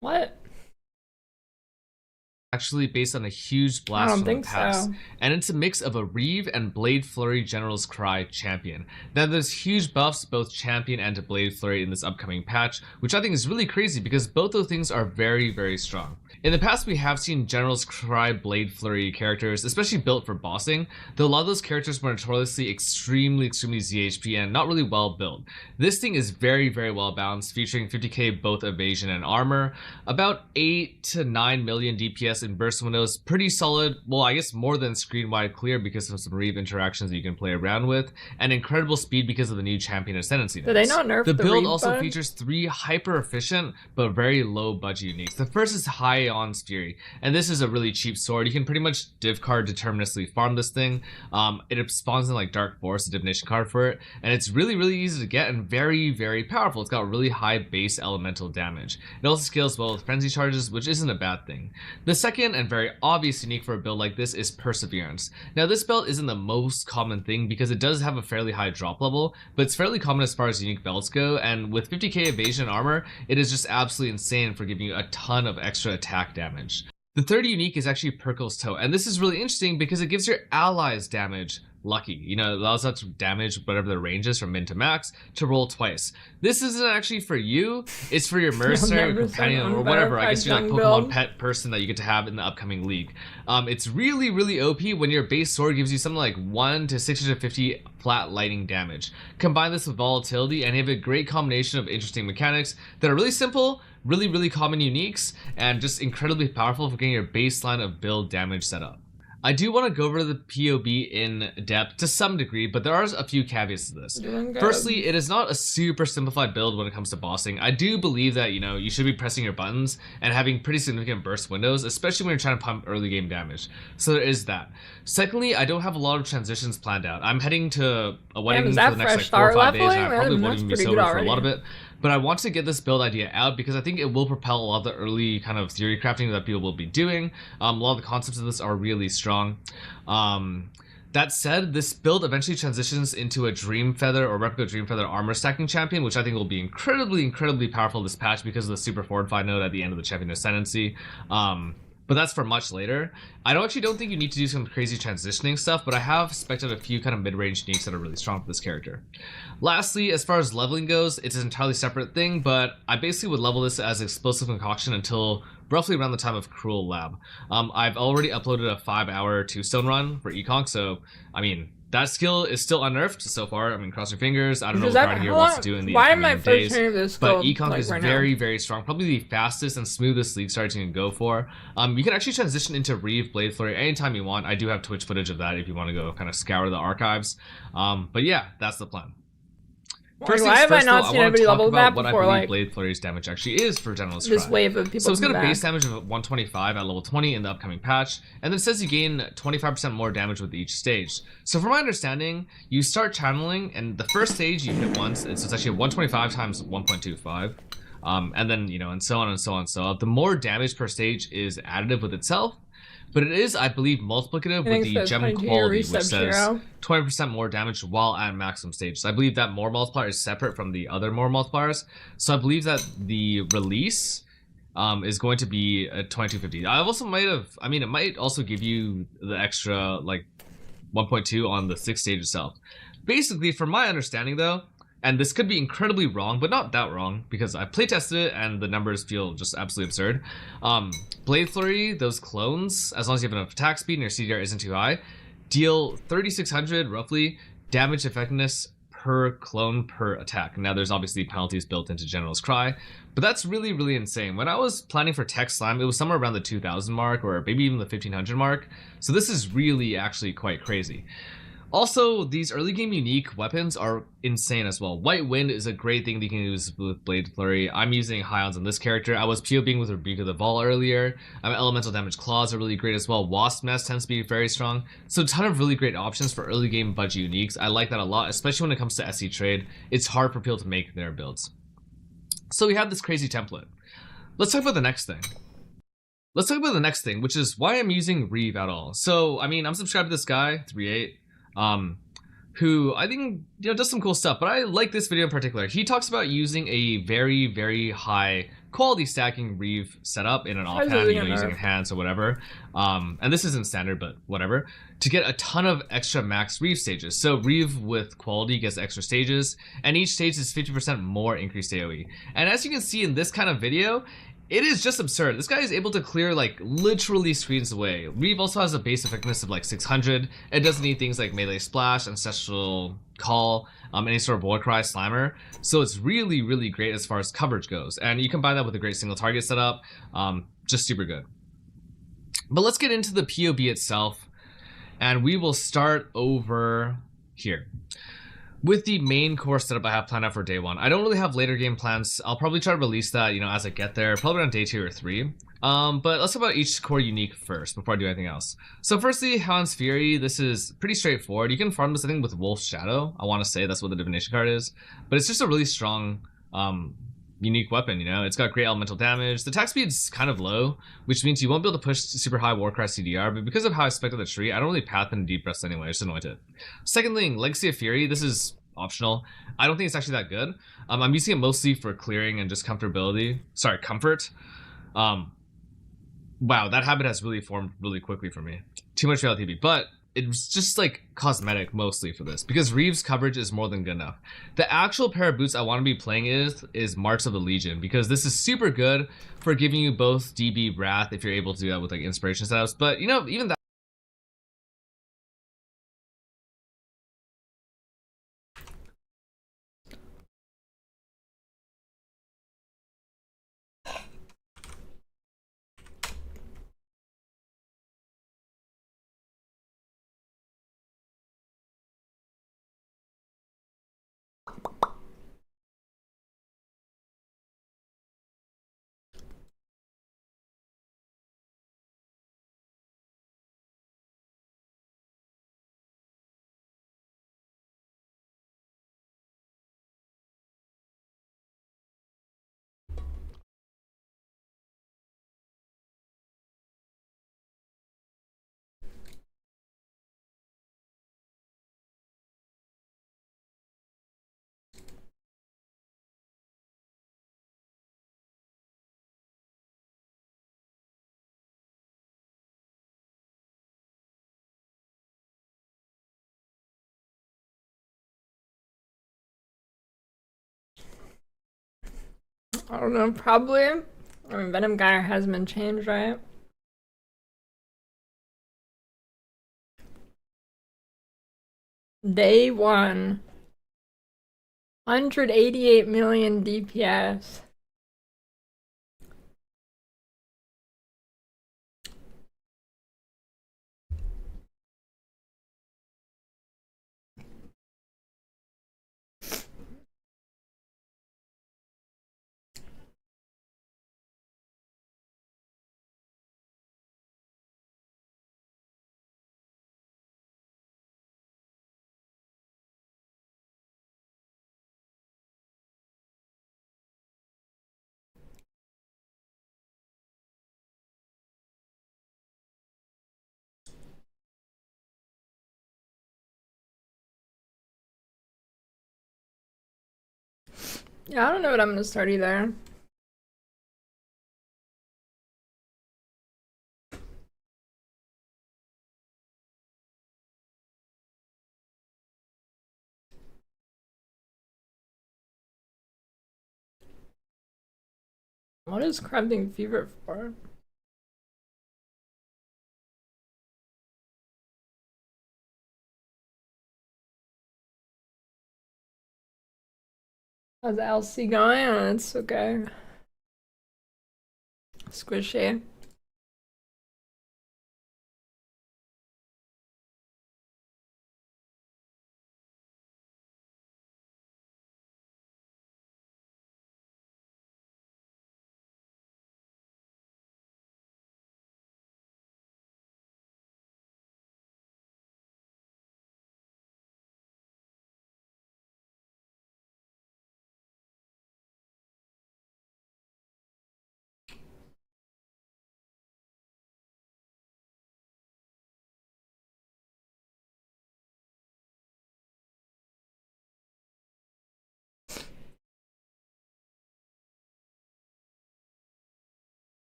What? Actually based on a huge I blast don't from the think past, so. and it's a mix of a Reeve and Blade Flurry General's Cry champion. Now there's huge buffs both champion and to Blade Flurry in this upcoming patch, which I think is really crazy because both those things are very, very strong. In the past we have seen General's Cry Blade Flurry characters, especially built for bossing, though a lot of those characters were notoriously extremely ZHP and not really well built. This thing is very, very well balanced, featuring 50k both evasion and armor, about 8 to 9 million DPS in burst windows, pretty solid, well I guess more than screen wide clear because of some Reeve interactions that you can play around with, and incredible speed because of the new champion ascendancy. Did they not nerf The the build Reeve also button? features 3 hyper efficient but very low budget uniques. The first is High On's Fury, and this is a really cheap sword. You can pretty much div card deterministically farm this thing. It spawns in like Dark Forest, a divination card for it, and it's really, really easy to get and very, very powerful. It's got really high base elemental damage. It also scales well with frenzy charges, which isn't a bad thing. The second and very obvious unique for a build like this is Perseverance. Now this belt isn't the most common thing because it does have a fairly high drop level, but it's fairly common as far as unique belts go, and with 50k evasion armor, it is just absolutely insane for giving you a ton of extra attack damage. The third unique is actually Perkle's Toe, and this is really interesting because it gives your allies damage lucky. You know, it allows that to damage whatever the range is from min to max to roll twice. This isn't actually for you, it's for your mercenary companion or whatever. I guess you're like Pokemon pet person that you get to have in the upcoming league. It's really, really OP when your base sword gives you something like 1 to 650 flat lightning damage. Combine this with volatility and you have a great combination of interesting mechanics that are really simple, really, really common uniques, and just incredibly powerful for getting your baseline of build damage set up. I do want to go over the POB in depth to some degree, but there are a few caveats to this. Firstly, it is not a super simplified build when it comes to bossing. I do believe that, you know, you should be pressing your buttons and having pretty significant burst windows, especially when you're trying to pump early game damage. So there is that. Secondly, I don't have a lot of transitions planned out. I'm heading to a wedding for the next like 4 or 5 days, and I probably won't even be sober for a lot of it. But I want to get this build idea out because I think it will propel a lot of the early kind of theory crafting that people will be doing. A lot of the concepts of this are really strong. That said, this build eventually transitions into a Dream Feather or Replica Dream Feather armor stacking champion, which I think will be incredibly, incredibly powerful this patch because of the super fortified node at the end of the champion ascendancy. But that's for much later. I actually don't think you need to do some crazy transitioning stuff, but I have spec'd out a few kind of mid-range uniques that are really strong for this character. Lastly, as far as leveling goes, it's an entirely separate thing, but I basically would level this as Explosive Concoction until roughly around the time of Cruel Lab. I've already uploaded a 5-hour 2-stone run for Econk, so I mean, that skill is still unnerfed so far. I mean, cross your fingers. I don't know what Guard here wants to do in the upcoming days. But Econk is very, very strong. Probably the fastest and smoothest league start you can go for. You can actually transition into Reeve Blade Flurry anytime you want. I do have Twitch footage of that if you want to go kind of scour the archives. But yeah, that's the plan. First why have I not seen anybody level that before? What I believe Blade Flurry's damage actually is for General's Cry. This wave of people. So it's got a base damage of 125 at level 20 in the upcoming patch, and then it says you gain 25% more damage with each stage. So from my understanding, you start channeling, and the first stage you hit once, so it's actually 125 times 1.25. And then, you know, and so on and so on. So the more damage per stage is additive with itself, but it is, I believe, multiplicative with the gem quality, which says 20% more damage while at maximum stage. So I believe that more multiplier is separate from the other more multipliers. So I believe that the release is going to be a 2250. I also might have, I mean, it might also give you the extra like 1.2 on the 6th stage itself. Basically, from my understanding though, and this could be incredibly wrong, but not that wrong, because I playtested it and the numbers feel just absolutely absurd. Blade Flurry, those clones, as long as you have enough attack speed and your CDR isn't too high, deal 3600 roughly damage effectiveness per clone per attack. Now there's obviously penalties built into General's Cry, but that's really, really insane. When I was planning for Tech Slime, it was somewhere around the 2000 mark or maybe even the 1500 mark. So this is really actually quite crazy. Also, these early game unique weapons are insane as well. White Wind is a great thing that you can use with Blade Flurry. I'm using High-Ons on this character. I was POBing with Rebuke of the Vol earlier. Elemental Damage Claws are really great as well. Wasp Nest tends to be very strong. So a ton of really great options for early game budget uniques. I like that a lot, especially when it comes to SE trade. It's hard for people to make their builds. So we have this crazy template. Let's talk about the next thing. Which is why I'm using Reeve at all. So, I mean, I'm subscribed to this guy, 3.8. who I think does some cool stuff. But I like this video in particular. He talks about using a very, very high quality stacking Reeve setup in an offhand, using enhance or whatever. And this isn't standard, but whatever, to get a ton of extra max Reeve stages. So Reeve with quality gets extra stages, and each stage is 50% more increased AoE. And as you can see in this kind of video, it is just absurd. This guy is able to clear like literally screens away. Reeve also has a base effectiveness of like 600. It doesn't need things like melee splash, ancestral call, any sort of warcry, slammer. So it's really, really great as far as coverage goes. And you combine that with a great single target setup, just super good. But let's get into the POB itself, and we will start over here with the main core setup I have planned out for day one. I don't really have later game plans. I'll probably try to release that, as I get there, probably on day 2 or 3. But let's talk about each core unique first before I do anything else. So firstly, Hound's Fury. This is pretty straightforward. You can farm this, I think, with Wolf's Shadow. I want to say that's what the divination card is. But it's just a really strong, unique weapon, It's got great elemental damage. The attack speed's kind of low, which means you won't be able to push super high Warcry CDR, but because of how I spec'd the tree, I don't really path into Deep Breath anyway. I just anoint it. Second thing, Legacy of Fury. This is optional. I don't think it's actually that good. I'm using it mostly for clearing and just comfortability. Sorry, comfort. Wow, that habit has really formed really quickly for me. Too much relativity, but it's just like cosmetic mostly for this, because Reeve's coverage is more than good enough. The actual pair of boots I want to be playing is Marks of the Legion, because this is super good for giving you both DB Wrath if you're able to do that with like inspiration setups. But even that. I don't know, probably. I mean, Venom Gyre hasn't been changed, right? Day 1. 188 million DPS. Yeah, I don't know what I'm gonna start either. What is Cramping Fever for? How's LC going? Oh, it's okay. Squishy.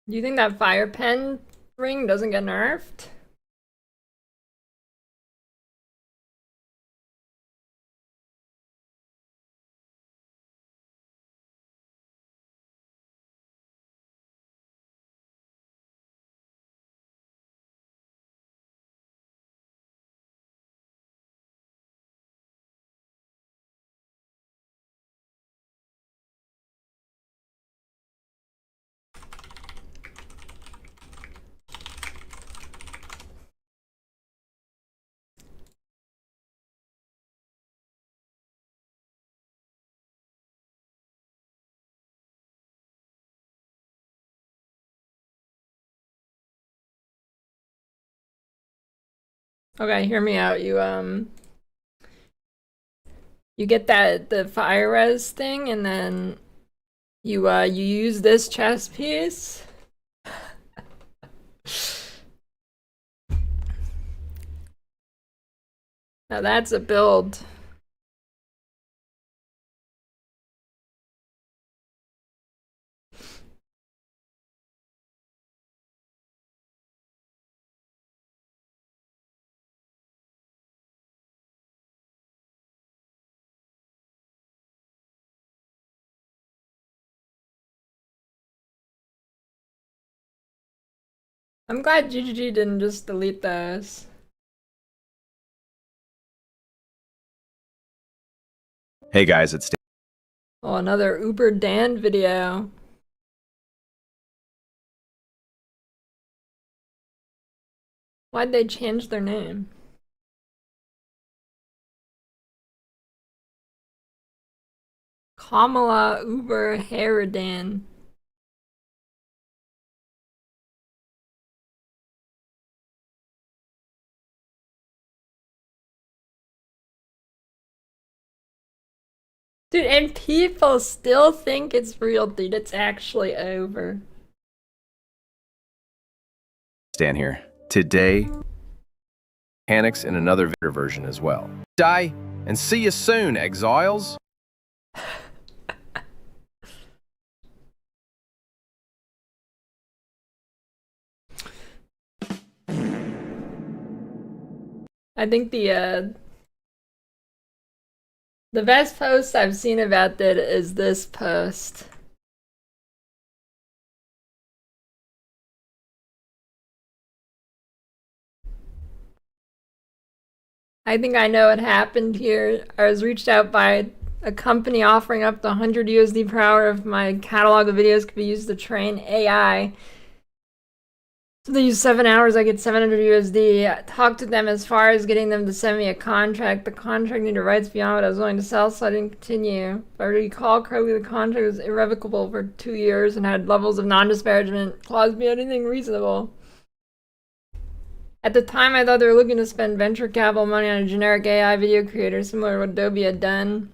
Do you think that fire pen ring doesn't get nerfed? Okay, hear me out. You get the fire res thing, and then you use this chest piece. Now that's a build. I'm glad GGG didn't just delete those. Hey guys, it's Oh, another Uber Dan video. Why'd they change their name? Kamala Uber Heridan. Dude, and people still think it's real, dude. It's actually over. Stan here. Today, mechanics in another version as well. Die and see you soon, Exiles. I think the best post I've seen about that is this post. I think I know what happened here. I was reached out by a company offering up to 100 USD per hour if my catalog of videos could be used to train AI. So they use 7 hours, I get 700 USD. I talked to them as far as getting them to send me a contract. The contract needed rights beyond what I was willing to sell, so I didn't continue. If I recall correctly, the contract was irrevocable for 2 years and had levels of non-disparagement, clause be anything reasonable. At the time, I thought they were looking to spend venture capital money on a generic AI video creator similar to what Adobe had done.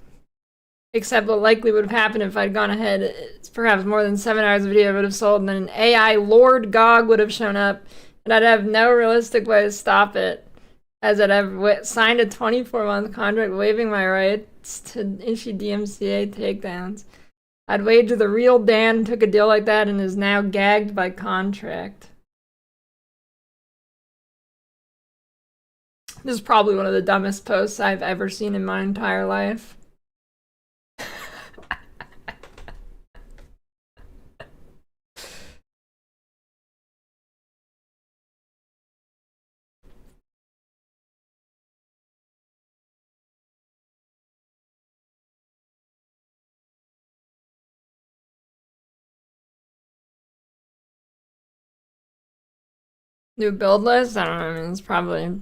Except what likely would have happened if I'd gone ahead, it's perhaps more than 7 hours of video would have sold, and then an AI Lord GOG would have shown up, and I'd have no realistic way to stop it, as I'd have signed a 24-month contract waiving my rights to issue DMCA takedowns. I'd wagered the real Dan took a deal like that and is now gagged by contract. This is probably one of the dumbest posts I've ever seen in my entire life. New build list? I don't know, I mean, it's probably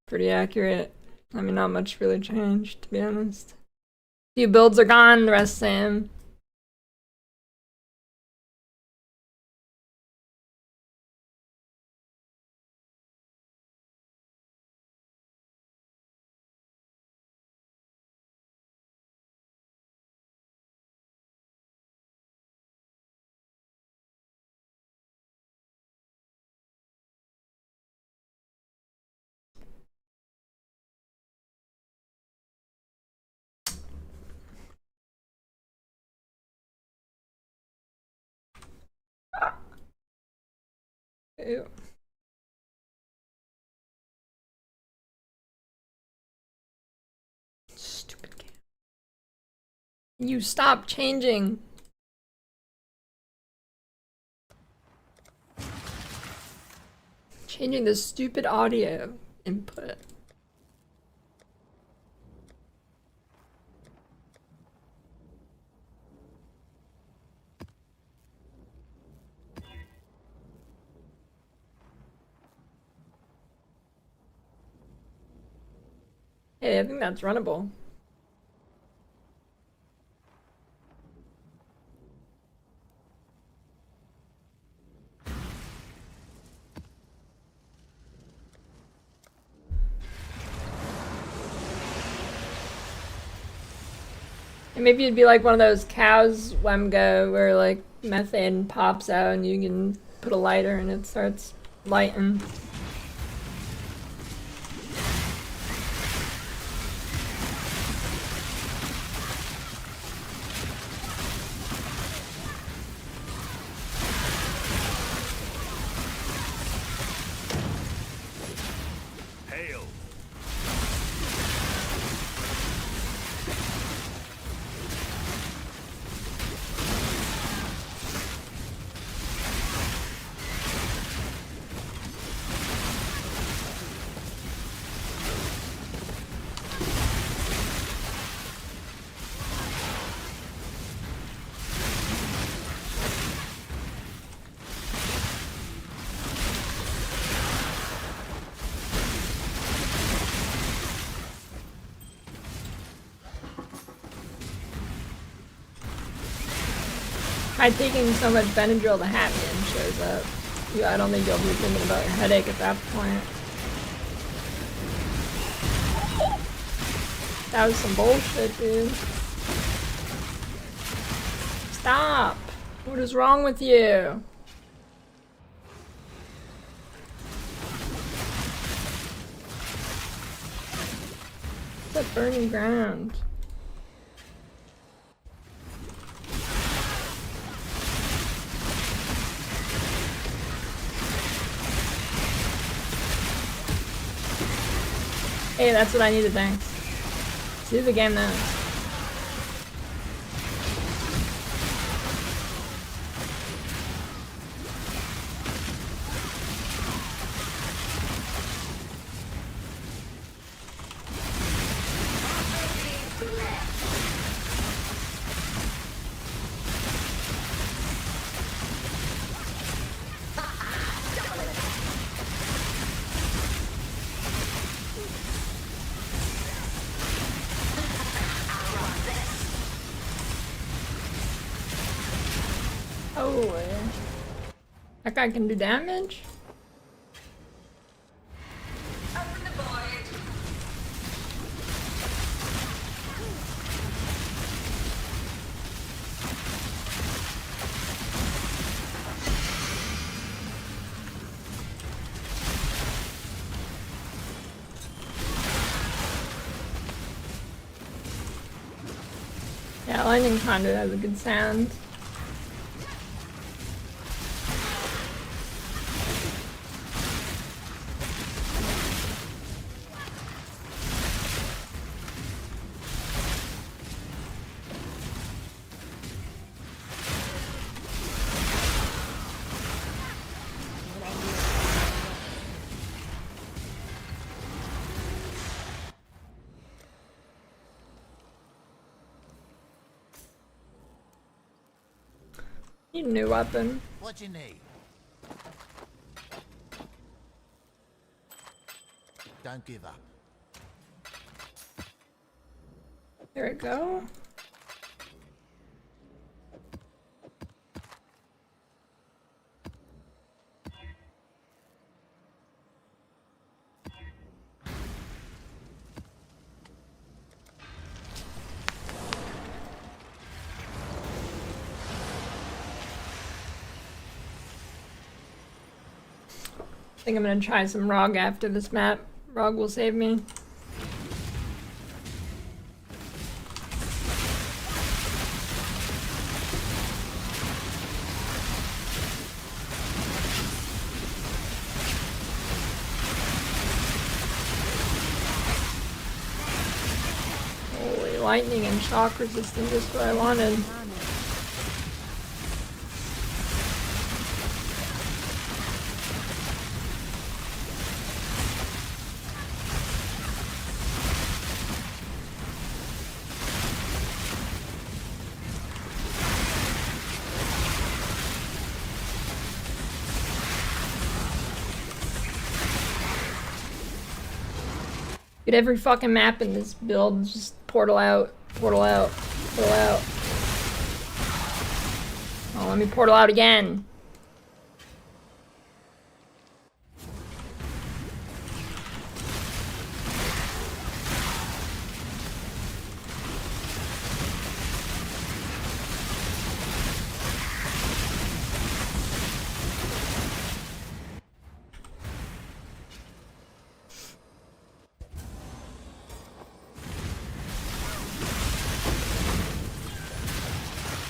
pretty accurate. I mean, not much really changed, to be honest. A few builds are gone, the rest same. Ew. Stupid game. You stop changing. Changing the stupid audio input. Hey, I think that's runnable. And maybe it'd be like one of those cows Wemgo where like methane pops out and you can put a lighter and it starts lighting. By taking so much Benadryl, the Hatman shows up. Yeah, I don't think you'll be thinking about your headache at that point. That was some bullshit, dude. Stop! What is wrong with you? What's that burning ground? Hey, that's what I needed, thanks. See the game now. Oh, that guy can do damage? Yeah, lightning conduit has a good sound. Need a new weapon. What you need? Don't give up. There we go. I think I'm gonna try some Rog after this map. Rog will save me. lightning and shock resistant, just what I wanted. Get every fucking map in this build, just portal out, portal out, portal out. Oh, let me portal out again.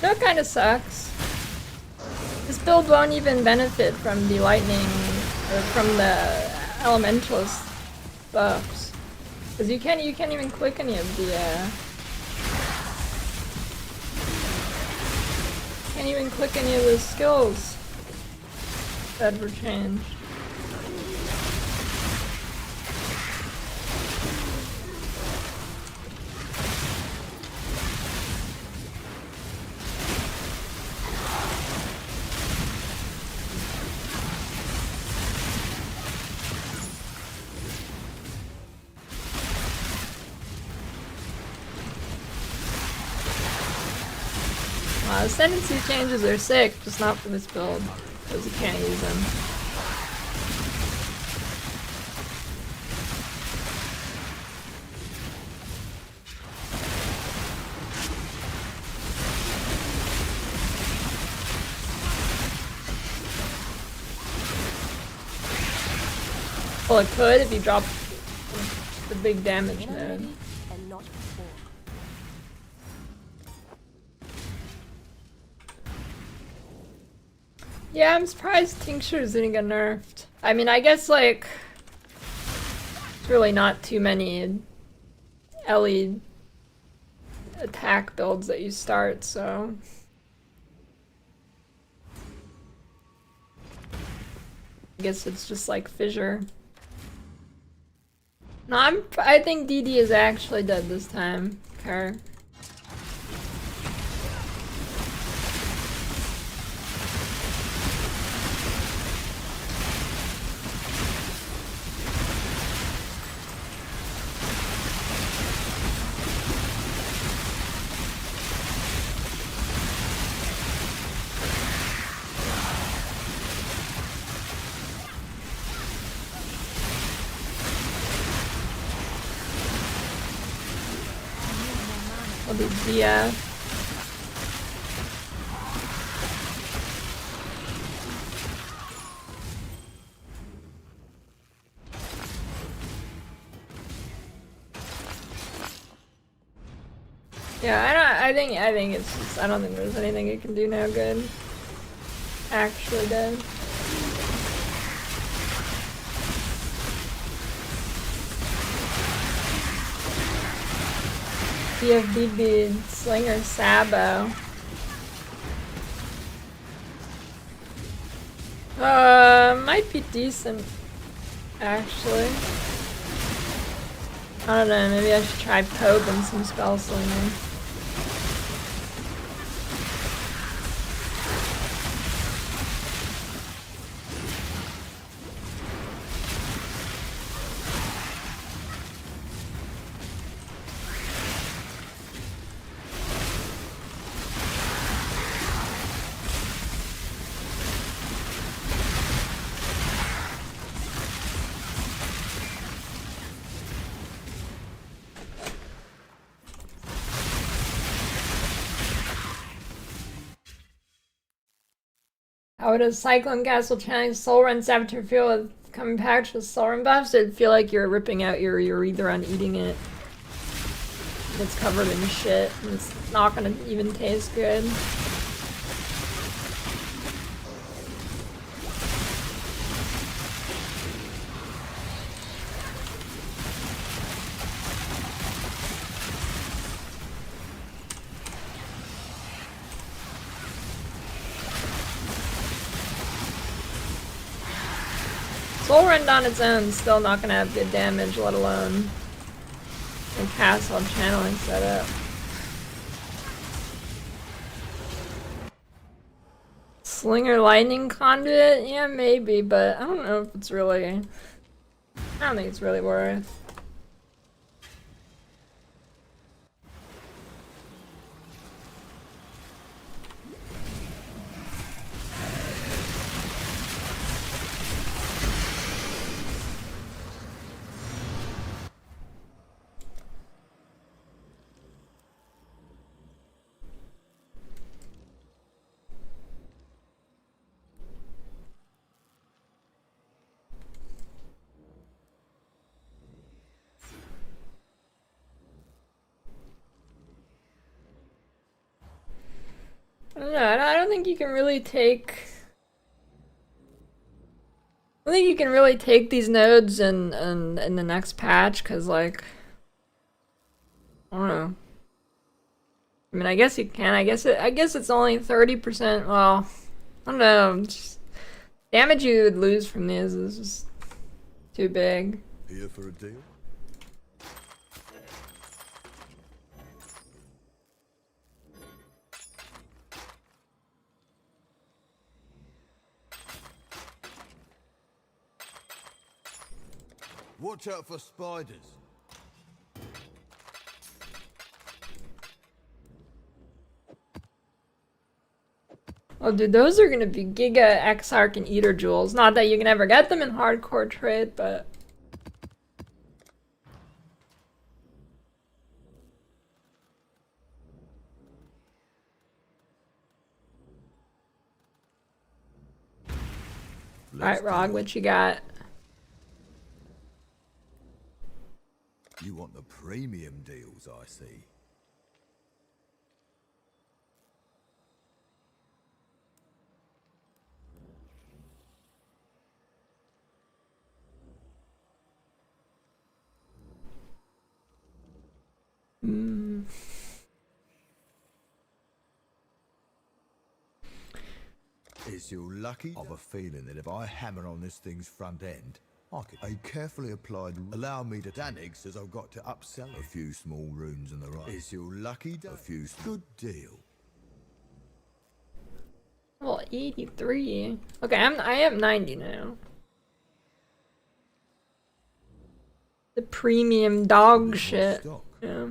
That kind of sucks. This build won't even benefit from the lightning or from the elementalist buffs, because you can't even click any of the can't even click any of the skills that were changed. Ascendancy changes are sick, just not for this build, because you can't use them. Well, it could if you drop the big damage node. Yeah, I'm surprised Tinctures didn't get nerfed. I mean, I guess, like, it's really not too many Ellie attack builds that you start, so... I guess it's just like Fissure. No, I think DD is actually dead this time. Okay. Yeah. Yeah, I think it's just, I don't think there's anything it can do now good. Actually dead. DFDB Slinger Sabo. Might be decent, actually. I don't know, maybe I should try Pope and some Spell Slinger. How would a Cyclone Castle channeling Soul Run Saboteur feel with coming packaged with Soul Run buffs? It'd feel like you're ripping out your urethra and eating it. It's covered in shit, and it's not gonna even taste good. Soul Rend on its own is still not gonna have good damage, let alone a castle channeling setup. Slinger Lightning Conduit? Yeah, maybe, but I don't know if it's really... I don't think it's really worth. I don't know, I don't think you can really take... I don't think you can really take these nodes in the next patch, because, like... I don't know. I mean, I guess you can. I guess it's only 30%. Well, I don't know. Just, damage you would lose from these is just too big. Here for a deal? Watch out for spiders. Oh, dude, those are gonna be Giga, Exarch, and Eater Jewels. Not that you can ever get them in hardcore trade, but... Alright, Rog, what you got? You want the premium deals, I see. It's your lucky. I've a feeling that if I hammer on this thing's front end, I could. A carefully applied. Allow me to Danix as I've got to upsell a few small runes in the right. It's your lucky day. A few. Good deal. Well, 83. Okay, I am 90 now. The premium dog shit. Stock. Yeah.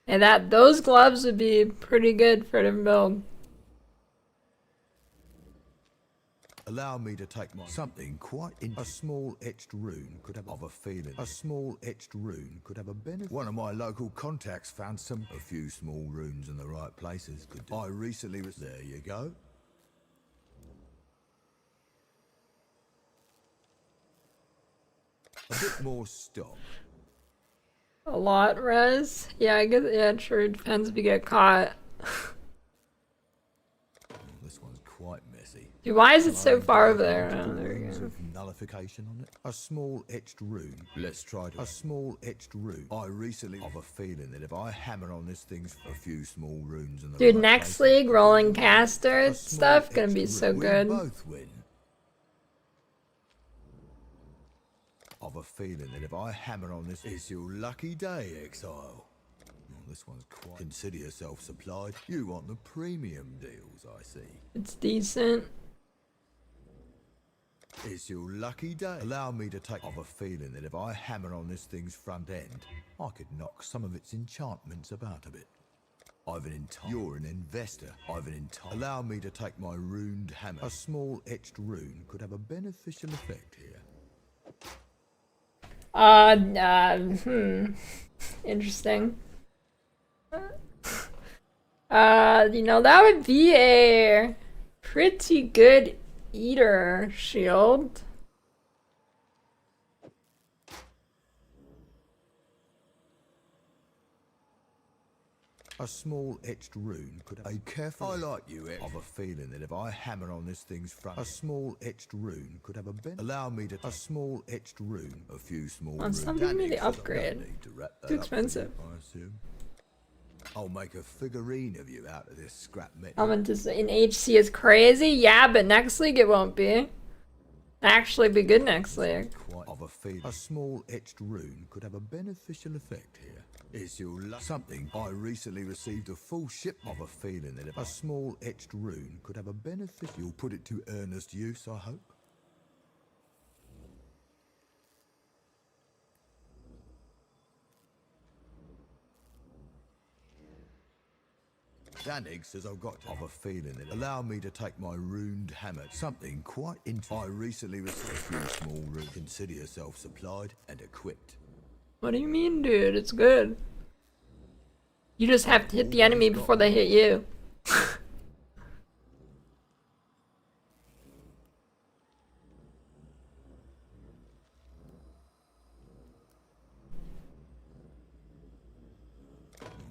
And those gloves would be pretty good for the build. Allow me to take my something quite in a small etched rune could have a feeling. A small etched rune could have a benefit. One of my local contacts found a few small runes in the right places. I recently was there. You go. A bit more stock. A lot, Rez. Yeah, I guess. Yeah, sure. It depends if you get caught. This one's quite messy. Dude, why is it so far over there? Oh, there you go. With nullification on it. A small etched rune. Let's try a small etched rune. I recently have a feeling that if I hammer on this thing's a few small runes in the Dude, right next places, league, rolling caster a small stuff, gonna etched be so rune. good. We both win. I've a feeling that if I hammer on this, it's your lucky day, Exile. Oh, this one's quite. Consider yourself supplied. You want the premium deals, I see. It's decent. It's your lucky day. Allow me to take. I've a feeling that if I hammer on this thing's front end, I could knock some of its enchantments about a bit. You're an investor. Allow me to take my runed hammer. A small etched rune could have a beneficial effect here. Interesting. You know, that would be a pretty good eater shield. A small etched rune could have a careful. I like you, Ed. I've a feeling that if I hammer on this thing's front, a small etched rune could have a benefit. Allow me to. A small etched rune. A few small. Oh, stop giving me the upgrade. Too expensive. I assume. I'll make a figurine of you out of this scrap metal. I'm just in HC is crazy. Yeah, but next league it won't be. Actually be good next league. Quite of a feeling. A small etched rune could have a beneficial effect here. Is your something? I recently received a full ship of a feeling that if a small etched rune could have a benefit, you'll put it to earnest use, I hope. Danig says I've got of a feeling that allow me to take my runed hammer. Something quite interesting. I recently received a few small runes. Consider yourself supplied and equipped. What do you mean, dude? It's good. You just have to hit the enemy before they hit you.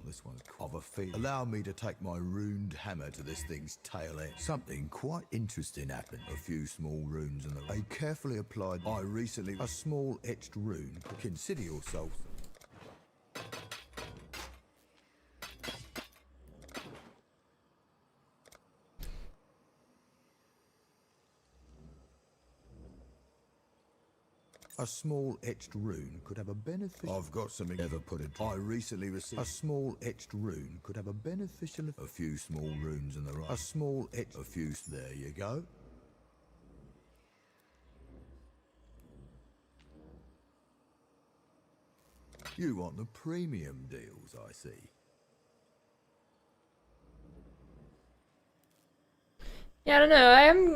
This one's of a feel. Allow me to take my runed hammer to this thing's tail end. Something quite interesting happened. A few small runes and a carefully applied. I recently a small etched rune. Consider yourself. A small etched rune could have a benefit. I've got something ever put it. I recently received a small etched rune could have a beneficial. A few small runes in the right. A small etched. A few. There you go. You want the premium deals, I see. Yeah, I don't know.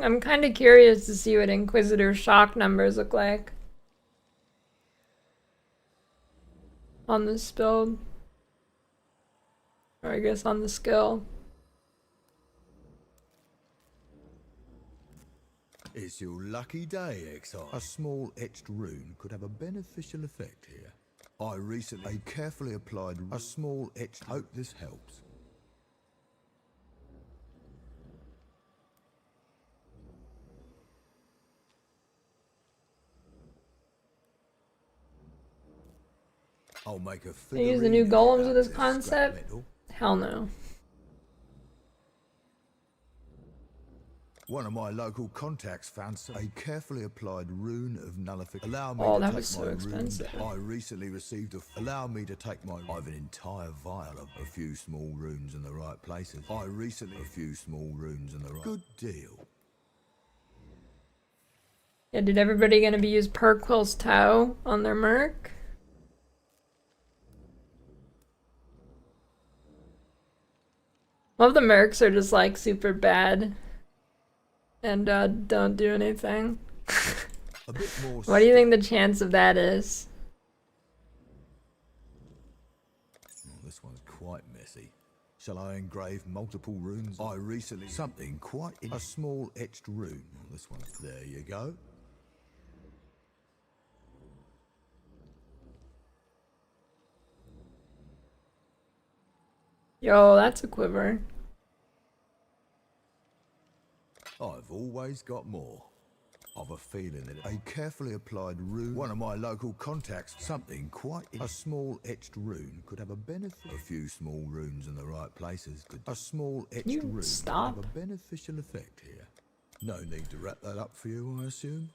I'm kind of curious to see what Inquisitor shock numbers look like on this build, or I guess on the skill. It's your lucky day, Exile. A small etched rune could have a beneficial effect here. I recently carefully applied a small etched. Hope this helps. I'll make a They use the new golems with this concept? Hell no. One of my local contacts found a carefully applied rune of nullification. Allow me Oh, to that take was so my expensive. rune. I recently received a. Allow me to take my. I've an entire vial of a few small runes in the right places. I recently a few small runes in the right. Good deal. Yeah, did everybody gonna be use Perquill's Toe on their merc? All of the mercs are just like super bad and don't do anything. A bit more. What do you think the chance of that is? Oh, this one's quite messy. Shall I engrave multiple runes? I recently something quite a small etched rune. Oh, this one's there. You go. Yo, that's a quiver. I've always got more. I've a feeling that a carefully applied rune. One of my local contacts. Something quite. A small etched rune could have a benefit. A few small runes in the right places could. A small etched You rune stop? could have a beneficial effect here. No need to wrap that up for you, I assume.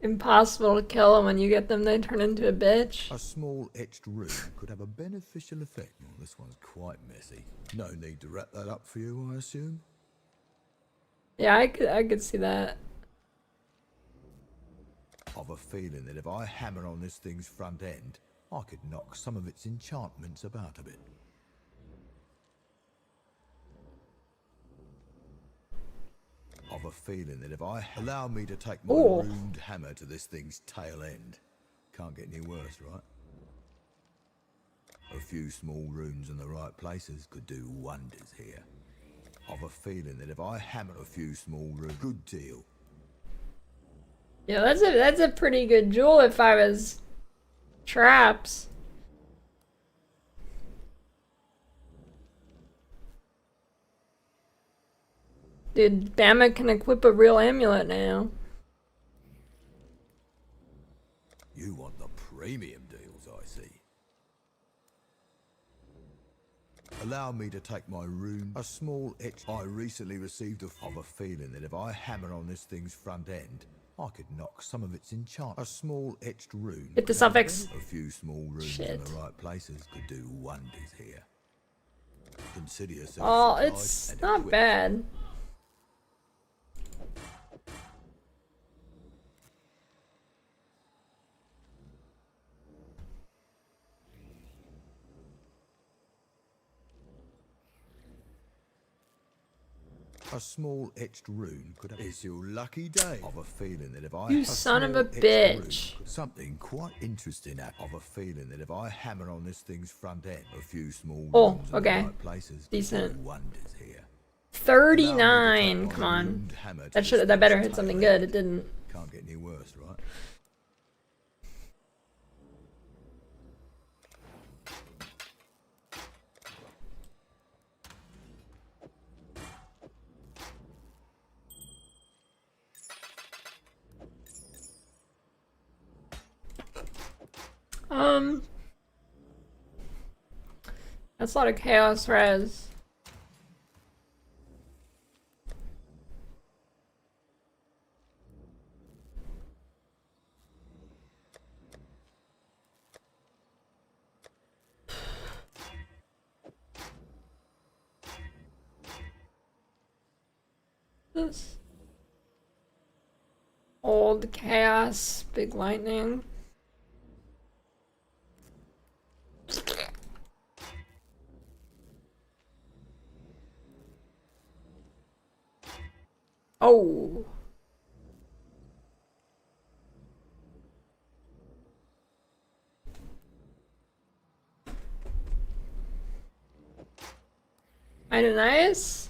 Impossible to kill them when you get them, they turn into a bitch. A small etched rune could have a beneficial effect. Oh, this one's quite messy. No need to wrap that up for you, I assume. Yeah, I could see that. I've a feeling that if I hammer on this thing's front end, I could knock some of its enchantments about a bit. I've a feeling that if I allow me to take my Ooh. runed hammer to this thing's tail end, can't get any worse, right? A few small runes in the right places could do wonders here. I've a feeling that if I hammer a few small runes, good deal. Yeah, that's a pretty good jewel if I was traps. Dude, Bama can equip a real amulet now. You want the Premium deals, I see. Allow me to take my rune. A small etch. I recently received of a feeling that if I hammer on this thing's front end, I could knock some of its enchant. A small etched rune. Hit the suffix. A few small runes Shit. in the right places could do wonders here. Consider yourself Oh, supplied it's and not equipped. bad. A small etched rune could have. It's your lucky day. Of a feeling that if I. You a son of small a etched bitch. rune, something quite interesting. Of a feeling that if I hammer on this thing's front end, a few small Oh, runes in okay. the right places could Decent. do wonders here. 39. Come on. That better hit something good. It didn't. Can't get any worse, right? That's a lot of chaos res. This old chaos, big lightning. Oh. Kinda nice.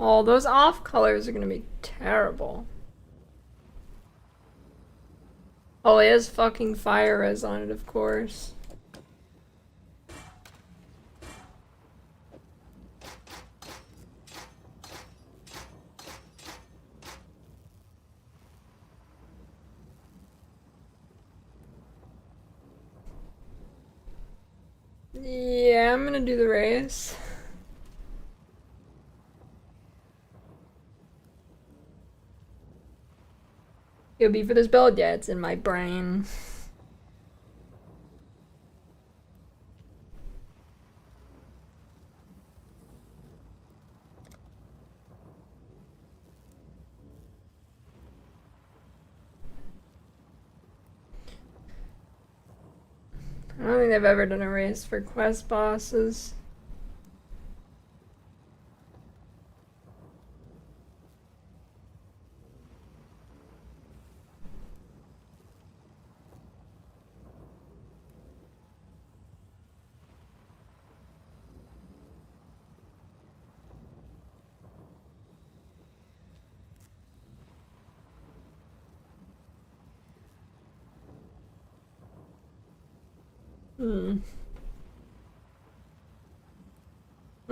Oh, those off colors are gonna be terrible. Oh, it has fucking fire res on it, of course. Yeah, I'm gonna do the race. It'll be for this build, yeah, it's in my brain. I don't think they've ever done a race for quest bosses. No,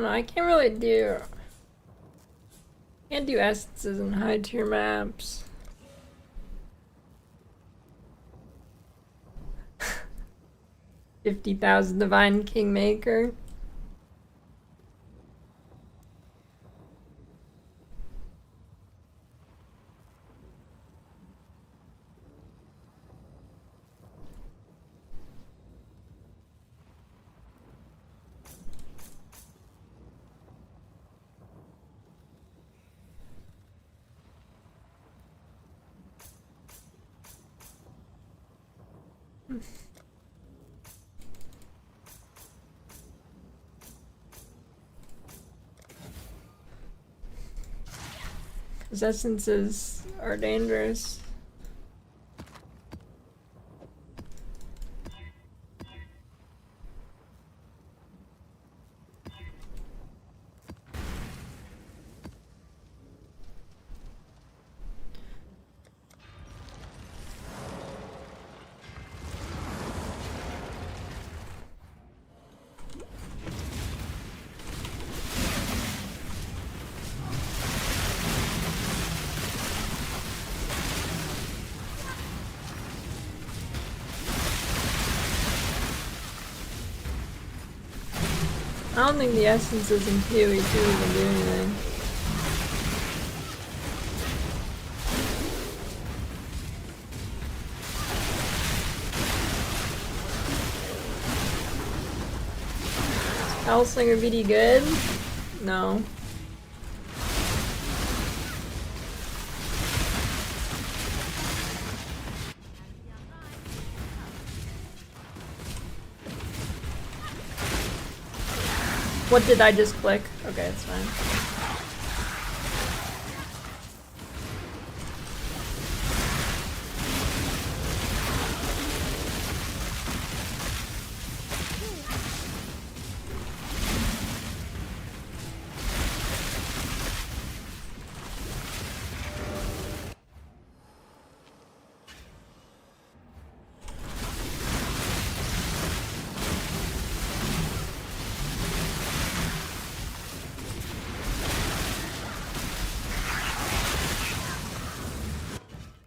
I can't really do. Can't do essences in high tier maps. $50,000 Divine Kingmaker. Because essences are dangerous. I don't think the essences in PoE 2 even do anything. Hellslinger VD good? No. What did I just click? Okay, it's fine.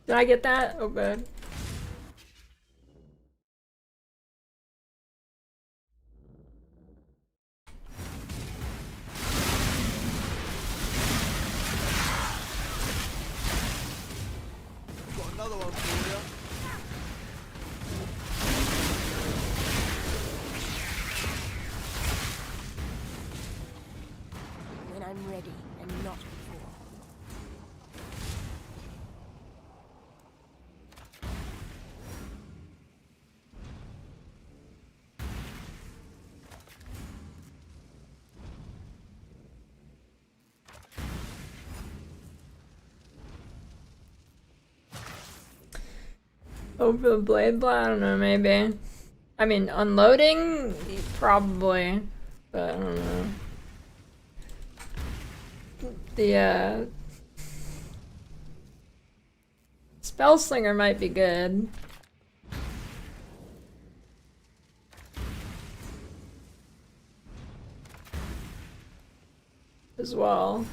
Did I get that? Oh, good. Got another one for you. When I'm ready and not before. Over the blade, I don't know, maybe. I mean, unloading? Probably. But I don't know. The, Spellslinger might be good. As well.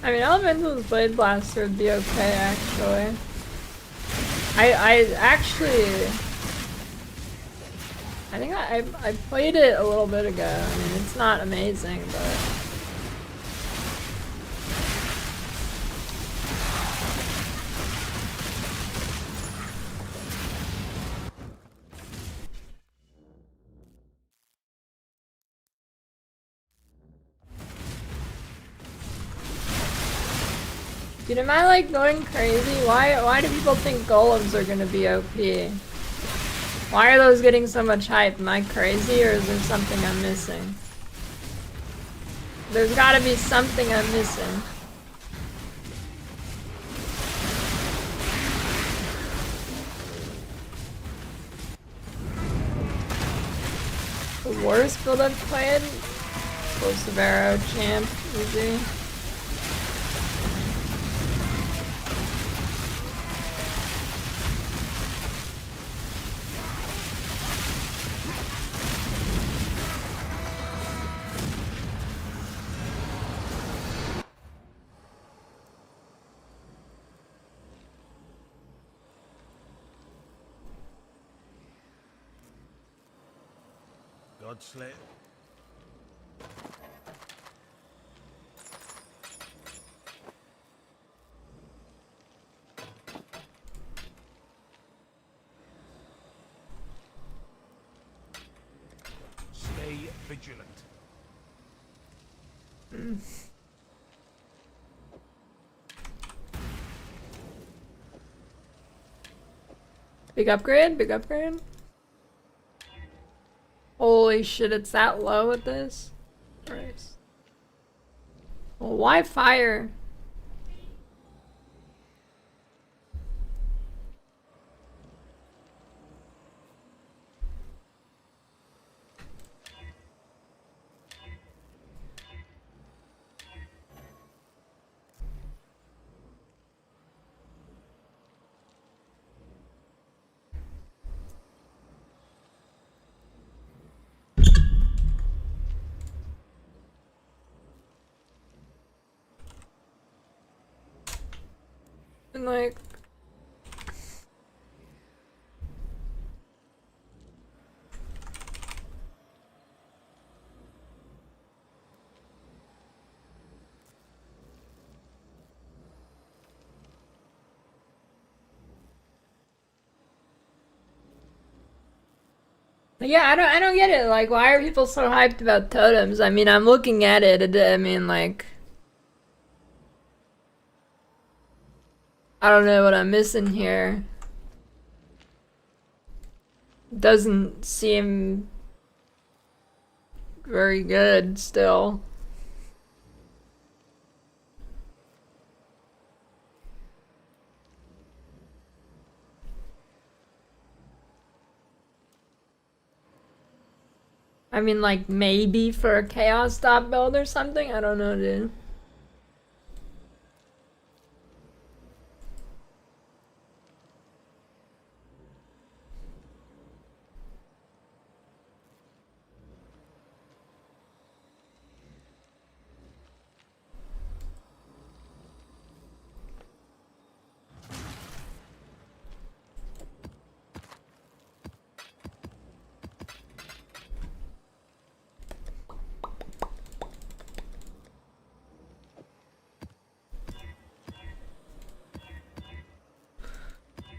I mean, Elemental's Blade Blaster would be okay, actually. I think I played it a little bit ago. I mean, it's not amazing, but... Dude, am I like going crazy? Why do people think golems are gonna be OP? Why are those getting so much hype? Am I crazy or is there something I'm missing? There's gotta be something I'm missing. The worst build I've played? Explosive Arrow, Champ, easy. God slit. Stay vigilant. Big upgrade, big upgrade. Holy shit, it's that low with this? Christ. Well, why fire? And like, yeah, I don't get it. Like, why are people so hyped about totems? I mean, I'm looking at it. I mean, like, I don't know what I'm missing here. Doesn't seem very good still. I mean, like, maybe for a chaos stop build or something? I don't know, dude.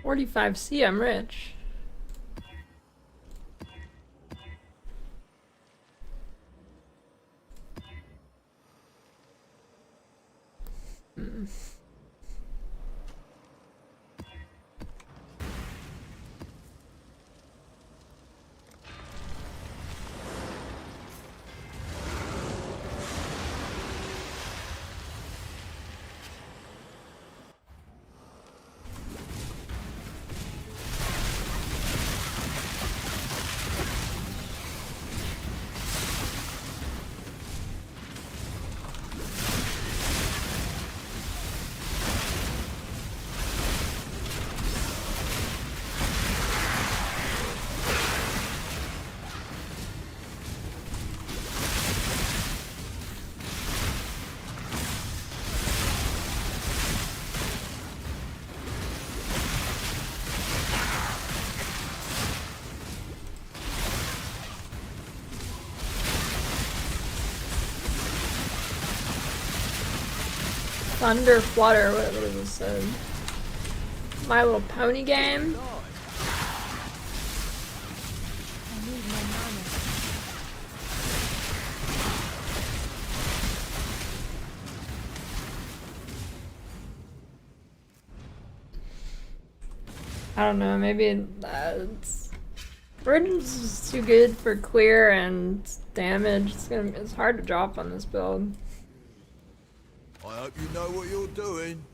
$45C, I'm rich. Thunder Flutter, what is this? My Little Pony game? I need more mana. I don't know, maybe it's... Virgin's is too good for clear and damage. It's hard to drop on this build. I hope you know what you're doing.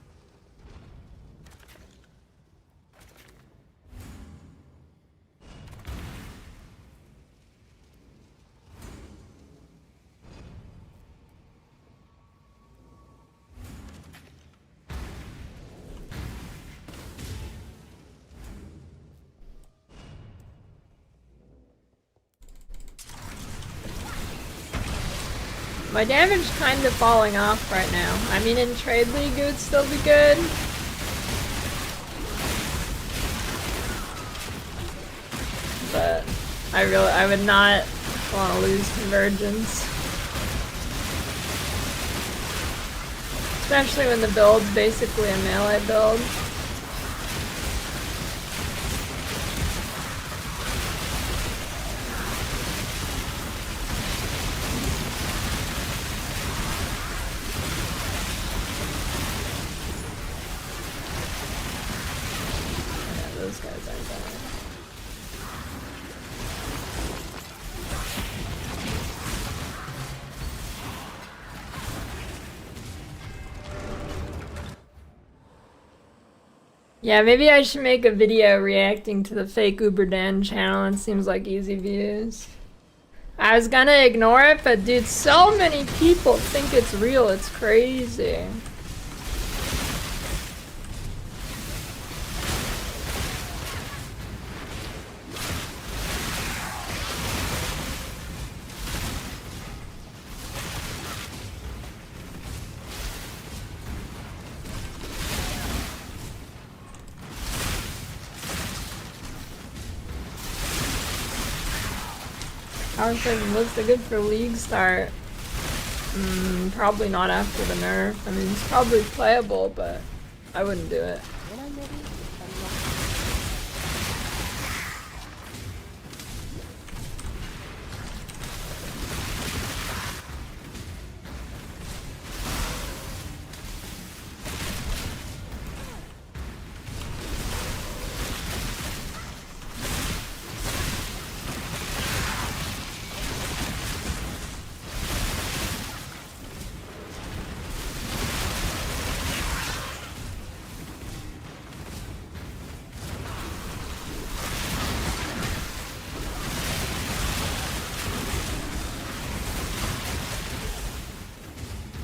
My damage kind of falling off right now. I mean, in Trade League it would still be good. But I would not want to lose convergence. Especially when the build's basically a melee build. Yeah, those guys aren't bad. Yeah, maybe I should make a video reacting to the fake Uberdan channel. It seems like easy views. I was gonna ignore it, but dude, so many people think it's real. It's crazy. Power saving was the good for league start. Probably not after the nerf. I mean, it's probably playable, but I wouldn't do it. When I'm ready, I'm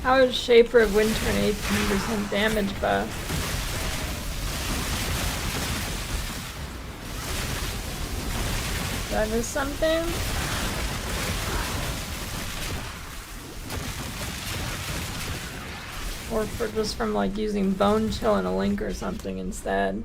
How is Shaper of Winter an 18% damage buff? Did I miss something? Or for just from like using Bone Chill and a link or something instead.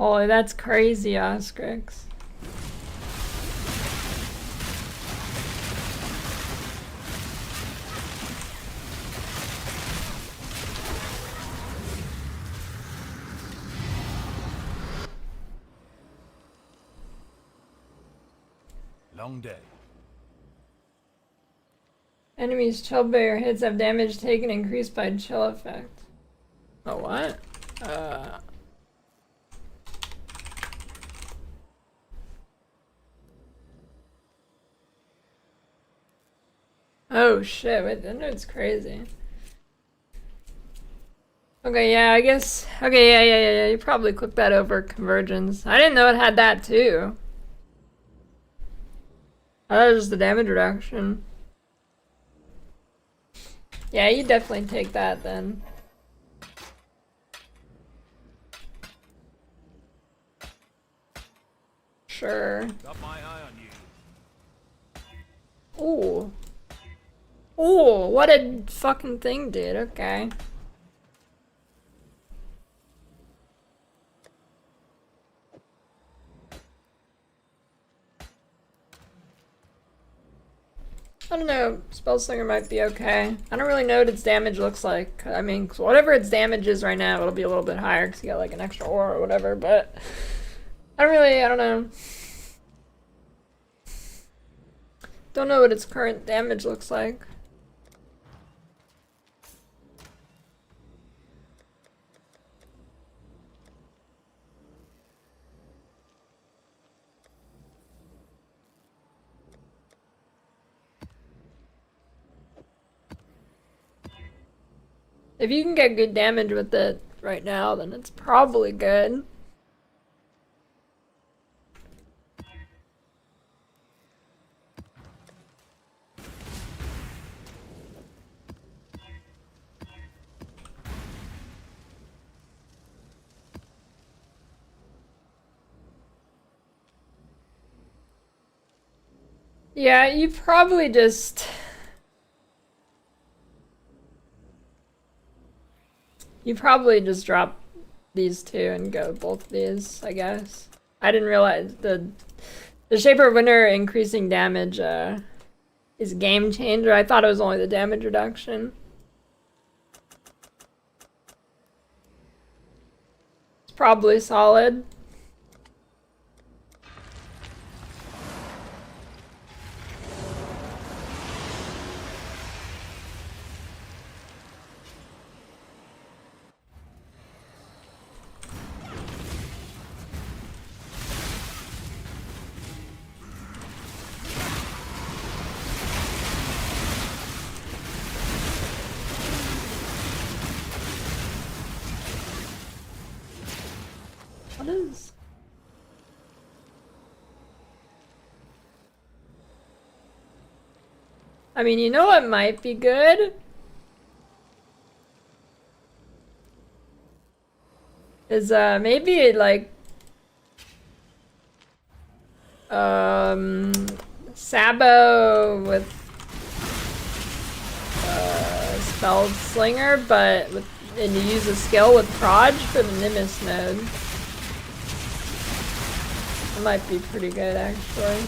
Oh, that's crazy, Oscrix. Long day. Enemies chill bear hits have damage taken increased by chill effect. Oh, what? Oh shit, wait, that note's crazy. Okay, yeah, I guess. Okay, yeah. You probably clicked that over convergence. I didn't know it had that too. I thought it was just the damage reduction. Yeah, you definitely take that then. Sure. Got my eye on you. Ooh. Ooh, what a fucking thing, dude. Okay. I don't know, Spellslinger might be okay. I don't really know what its damage looks like. I mean, whatever its damage is right now, it'll be a little bit higher because you got like an extra aura or whatever, but I don't know. Don't know what its current damage looks like. If you can get good damage with it right now, then it's probably good. Yeah, you probably just... You probably just drop these two and go both of these, I guess. I didn't realize the Shaper of Winter increasing damage is a game changer. I thought it was only the damage reduction. It's probably solid. What is... I mean, you know what might be good? Is maybe like Sabo with Spell Slinger, but with, and you use a skill with Proj for the Nimbus node. That might be pretty good, actually.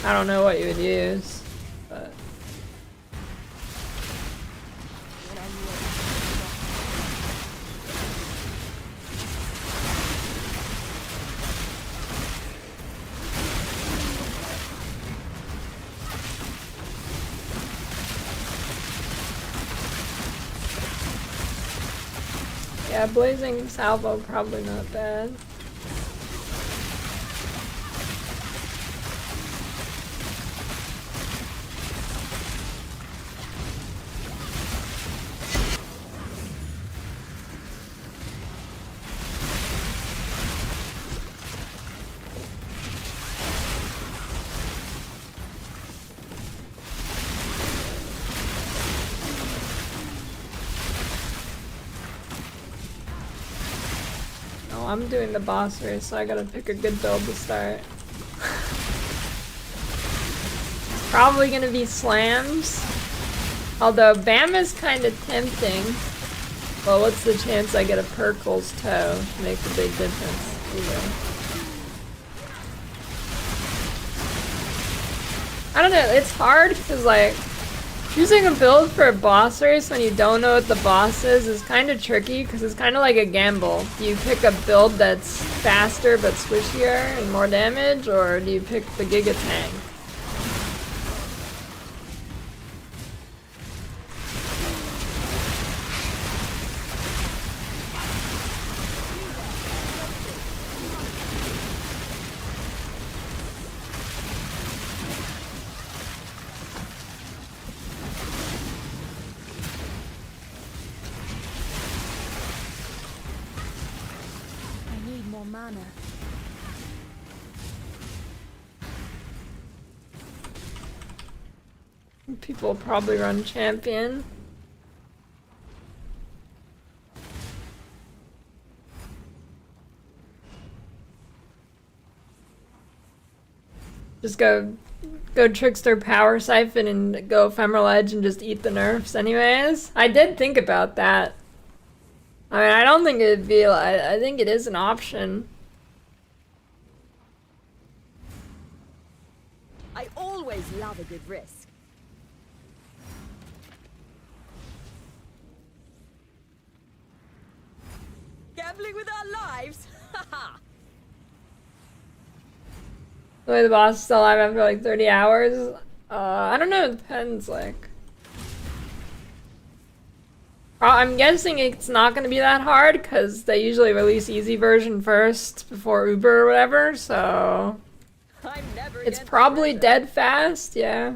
I don't know what you would use, but... Yeah, Blazing Salvo probably not bad. I'm doing the boss race, so I gotta pick a good build to start. It's probably gonna be slams. Although Bam is kind of tempting. Well, what's the chance I get a Perkle's toe to make a big difference? Either. I don't know, it's hard because like choosing a build for a boss race when you don't know what the boss is kind of tricky because it's kind of like a gamble. Do you pick a build that's faster but squishier and more damage, or do you pick the Giga Tank? Mana. People probably run champion. Just go Trickster Power Siphon and go Ephemeral Edge and just eat the nerfs anyways. I did think about that. I mean, I don't think it'd be, I think it is an option. I always love a good risk. Gambling with our lives? Haha! The way the boss is still alive after like 30 hours? I don't know, it depends, like. I'm guessing it's not going to be that hard because they usually release easy version first before Uber or whatever, so it's probably dead fast, yeah.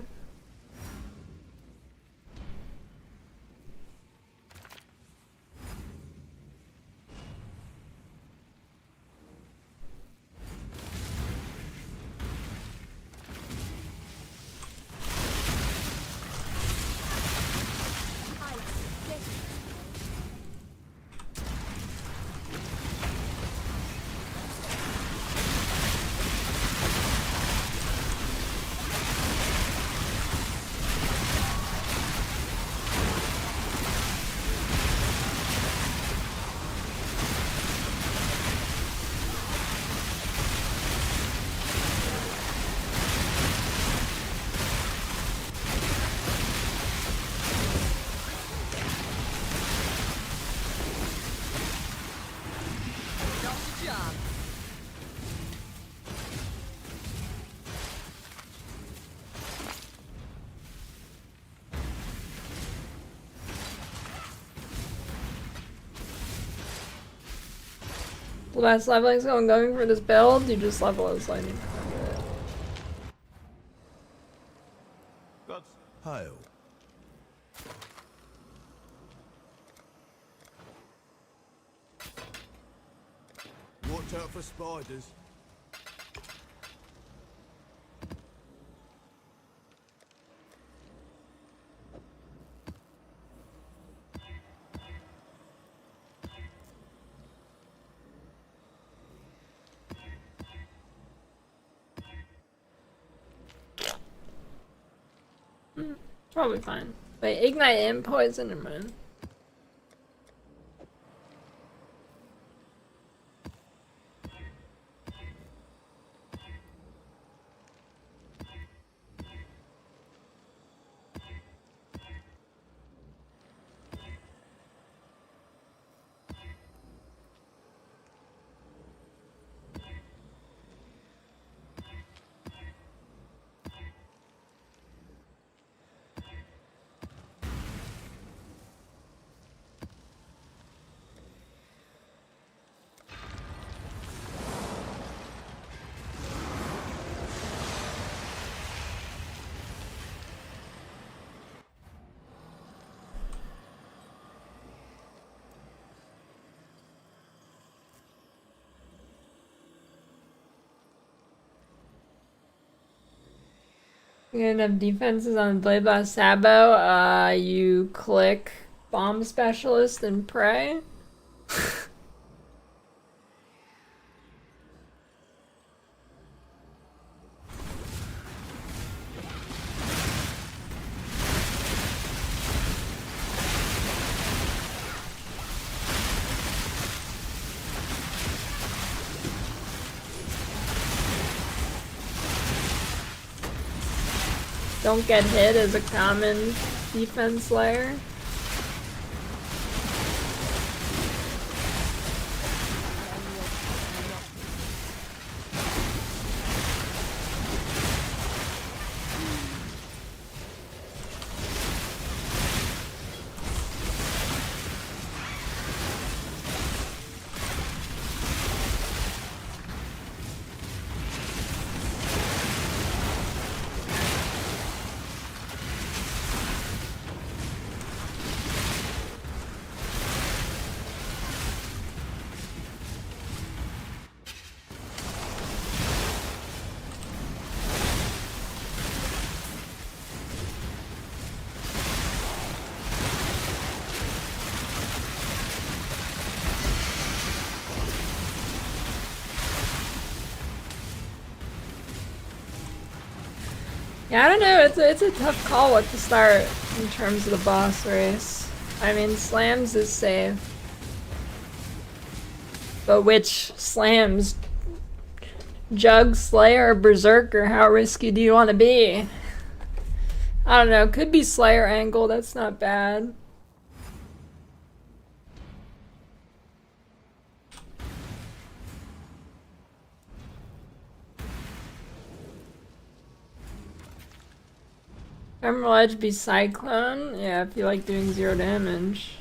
The best leveling skill I'm going for this build, you just level as lightning conduit. God's Hail. Watch out for spiders. Probably fine. Wait, ignite and poison in mine. You gonna have defenses on Blade Blast Sabo. You click Bomb Specialist and pray. Don't get hit is a common defense layer. Yeah, I don't know, it's a tough call what to start in terms of the boss race. I mean, slams is safe. But which slams? Jug, Slayer, or Berserker? How risky do you want to be? I don't know, could be Slayer angle, that's not bad. Emerald Edge be Cyclone? Yeah, if you like doing 0 damage.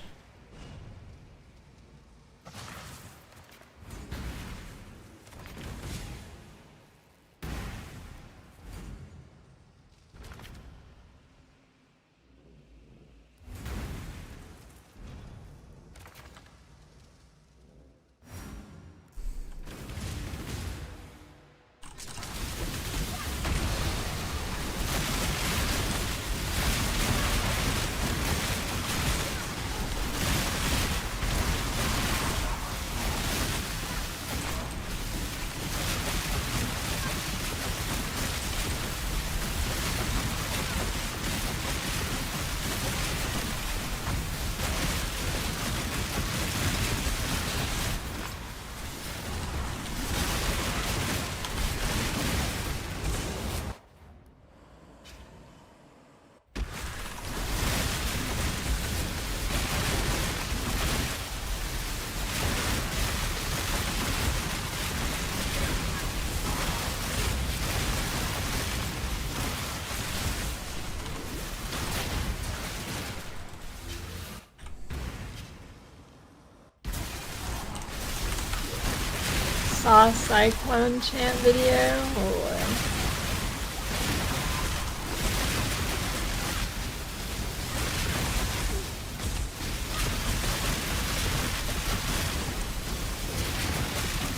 saw Cyclone chant video. Oh,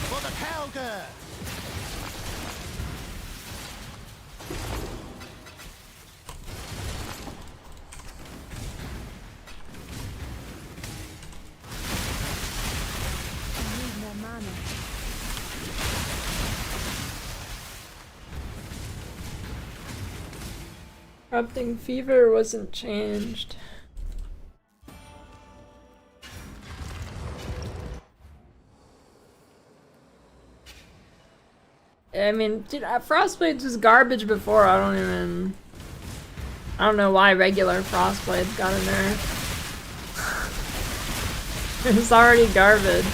For the Calgar! I need more mana. Corrupting Fever wasn't changed. I mean, dude, Frostblades was garbage before. I don't know why regular Frostblades got a nerf. It's already garbage.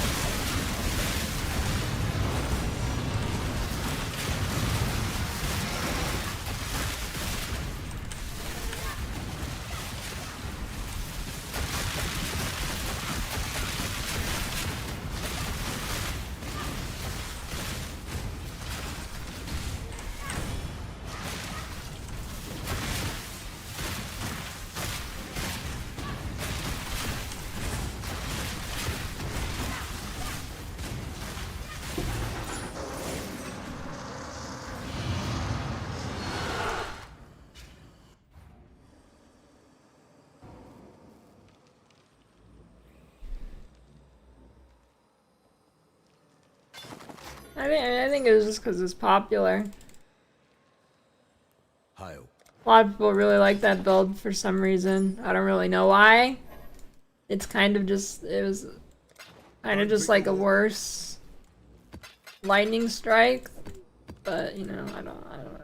I think it was just because it's popular. Hail. A lot of people really like that build for some reason. I don't really know why. It's kind of just, it was kind of just like a worse lightning strike. But, you know, I don't know.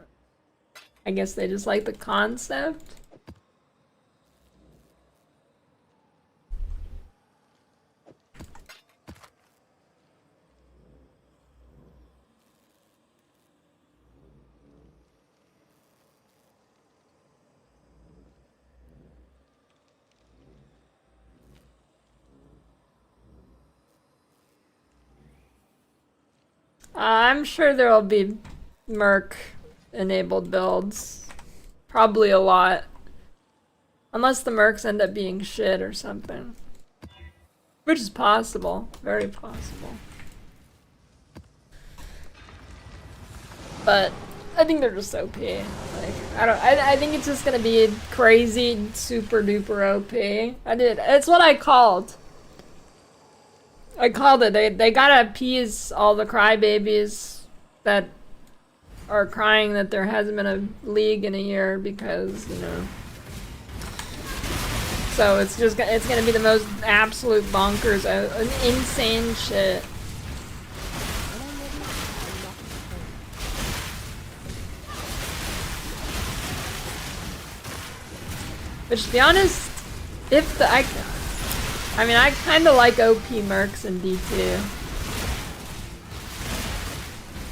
I guess they just like the concept. I'm sure there'll be Merc enabled builds. Probably a lot. Unless the Mercs end up being shit or something. Which is possible. Very possible. But I think they're just OP. Like, I think it's just gonna be crazy, super duper OP. It's what I called. I called it. They gotta appease all the crybabies that are crying that there hasn't been a league in a year because, you know. So it's gonna be the most absolute bonkers, insane shit. But to be honest, if the I mean, I kind of like OP Mercs in D2.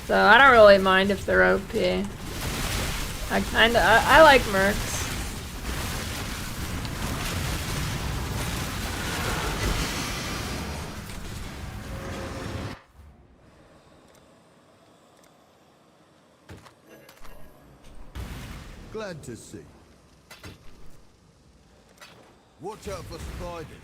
So I don't really mind if they're OP. I like Mercs. Glad to see. Watch out for spiders.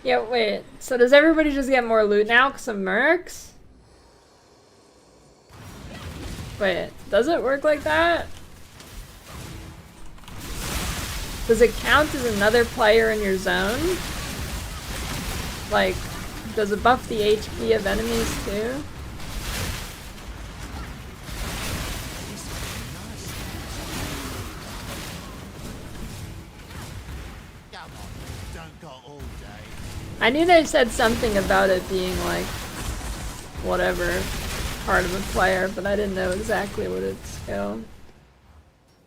Yeah, wait. So does everybody just get more loot now because of Mercs? Wait, does it work like that? Does it count as another player in your zone? Like, does it buff the HP of enemies too? Come on, don't go all day. I knew they said something about it being like, whatever, part of a player, but I didn't know exactly what it's called.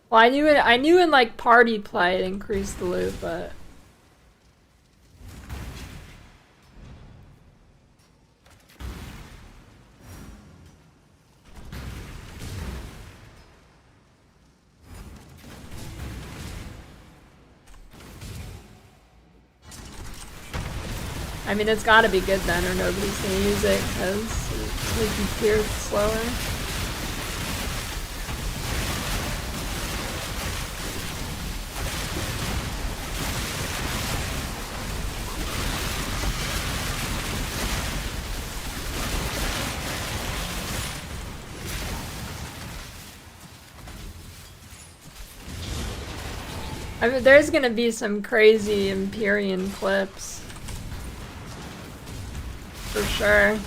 Well, I knew in like party play it increased the loot, but I mean, it's gotta be good then, or nobody's gonna use it, because it makes you clear slower. I mean, there's gonna be some crazy Empyrean clips. For sure.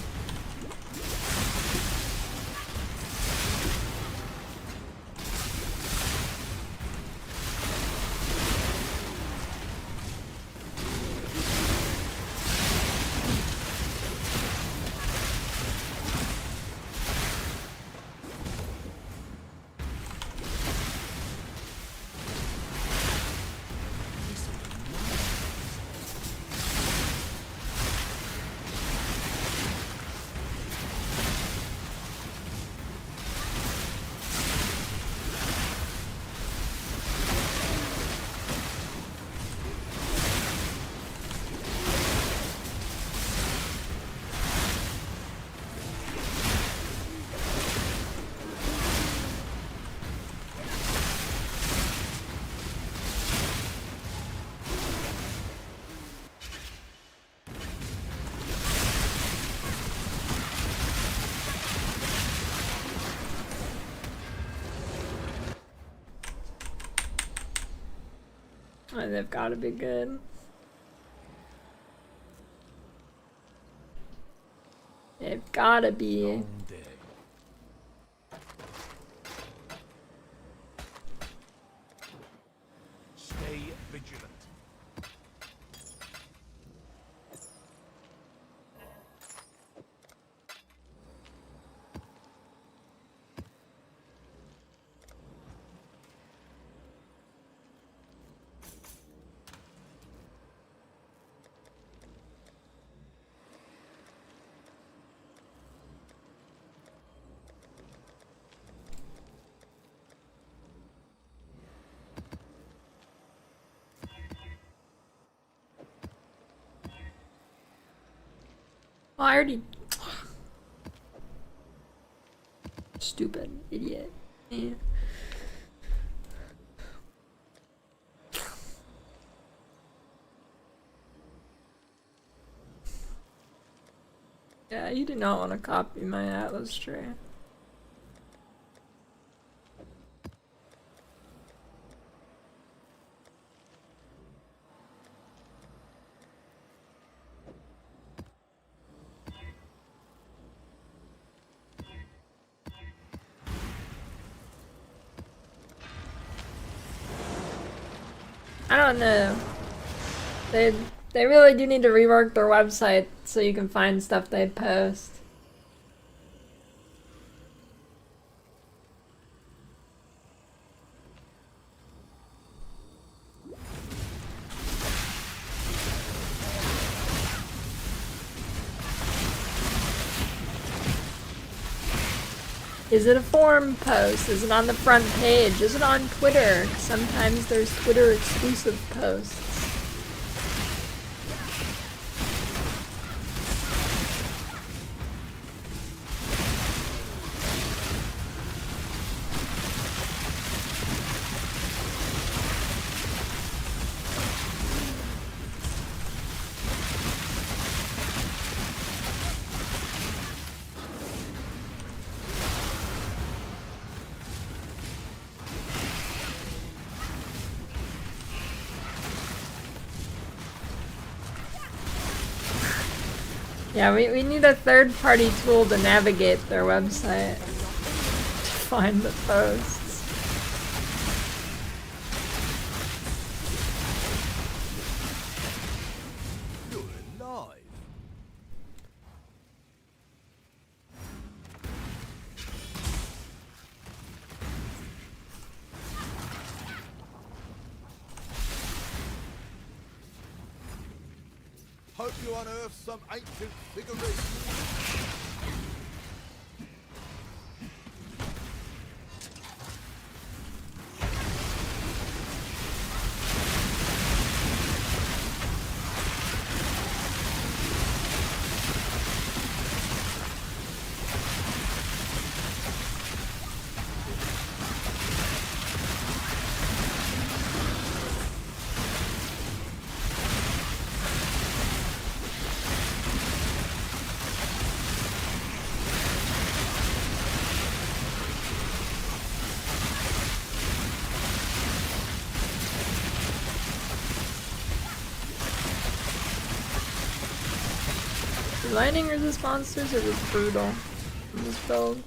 Oh, they've gotta be good. They've gotta be. Stay vigilant. Oh, I already. Stupid idiot. Yeah. Yeah, you do not want to copy my Atlas tree. I don't know. They really do need to rework their website so you can find stuff they post. Is it a forum post? Is it on the front page? Is it on Twitter? Sometimes there's Twitter exclusive posts. Yeah, we need a third-party tool to navigate their website to find the posts. You're alive. Hope you unearth some ancient figurines. Do lightning resist monsters or just brutal in this build?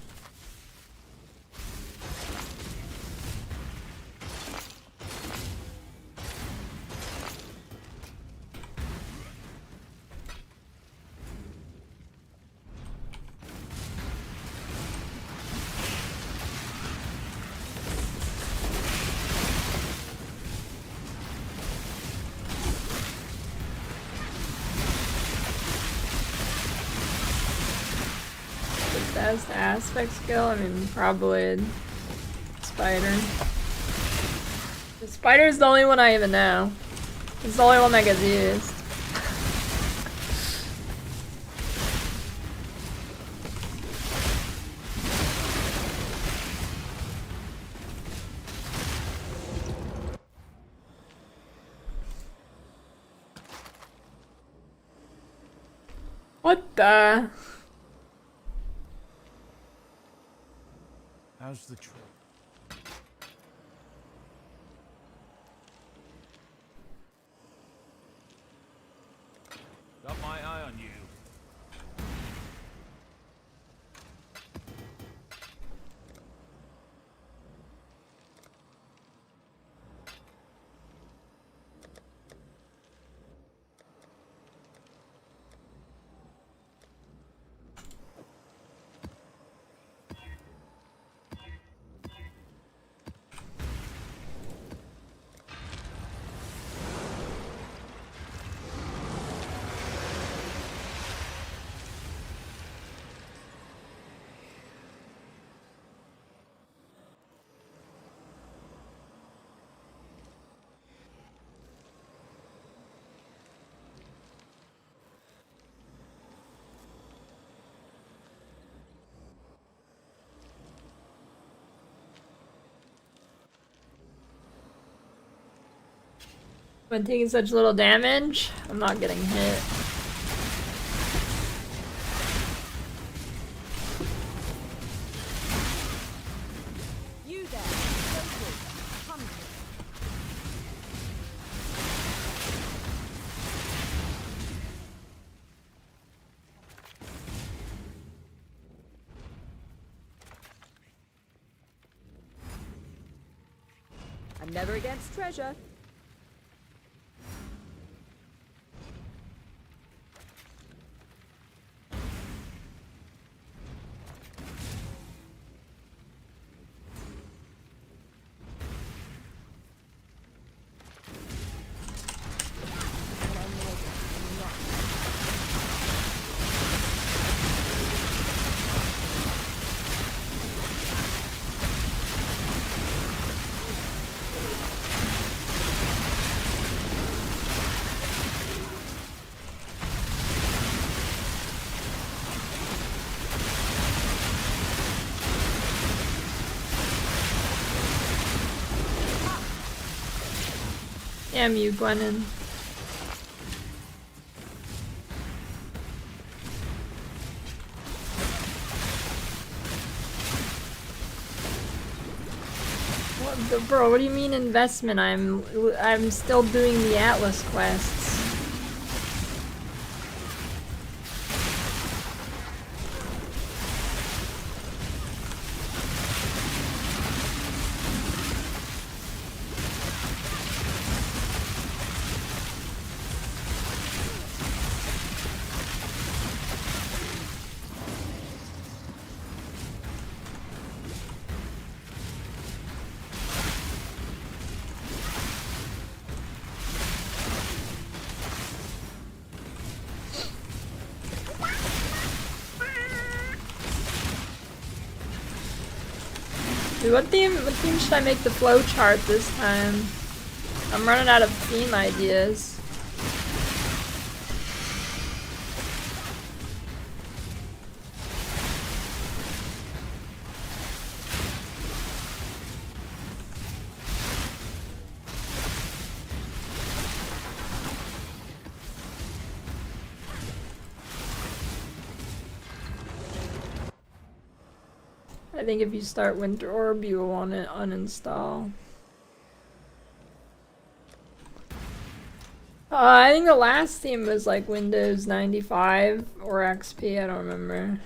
Best aspect skill? I mean, probably spider. The spider is the only one I even know. It's the only one that gets used. What the? How's the trip? Got my eye on you. When taking such little damage, I'm not getting hit. You there, Berserker, come here. I'm never against treasure. Damn you, Gwennon. Bro, what do you mean investment? I'm still doing the Atlas quests. Dude, what theme should I make the flow chart this time? I'm running out of theme ideas. I think if you start Winter Orb, you will want to uninstall. I think the last theme was like Windows 95 or XP, I don't remember.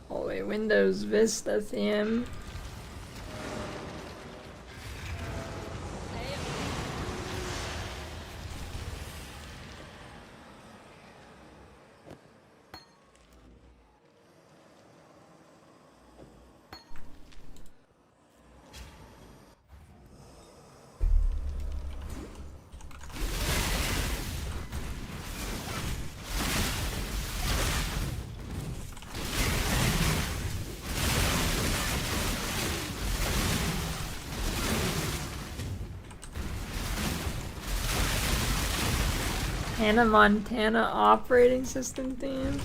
Holy Windows Vista theme. Hannah Montana operating system theme.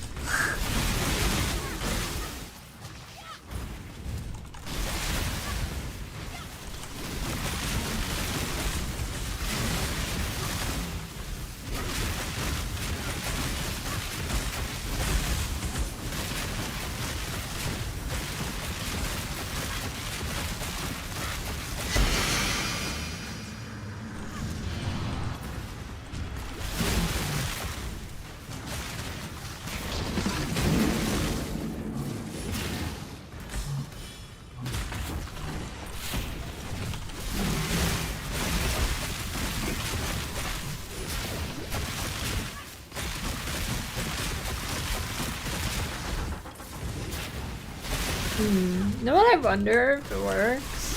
You know what I wonder if it works?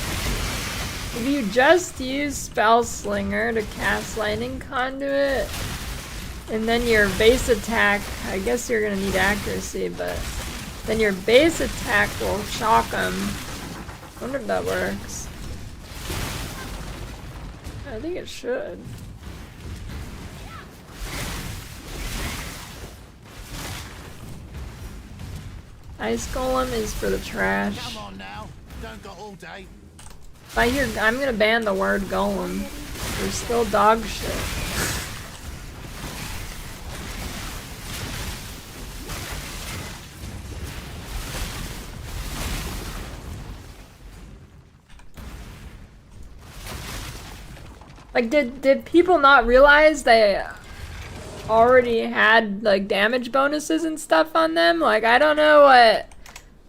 If you just use Spell Slinger to cast Lightning Conduit, and then your base attack, I guess you're gonna need accuracy, but then your base attack will shock them. I wonder if that works. I think it should. Ice Golem is for the trash. Come on now. Don't go all day. If I hear, I'm gonna ban the word golem. They're still dog shit. Like, did people not realize they already had like damage bonuses and stuff on them? Like, I don't know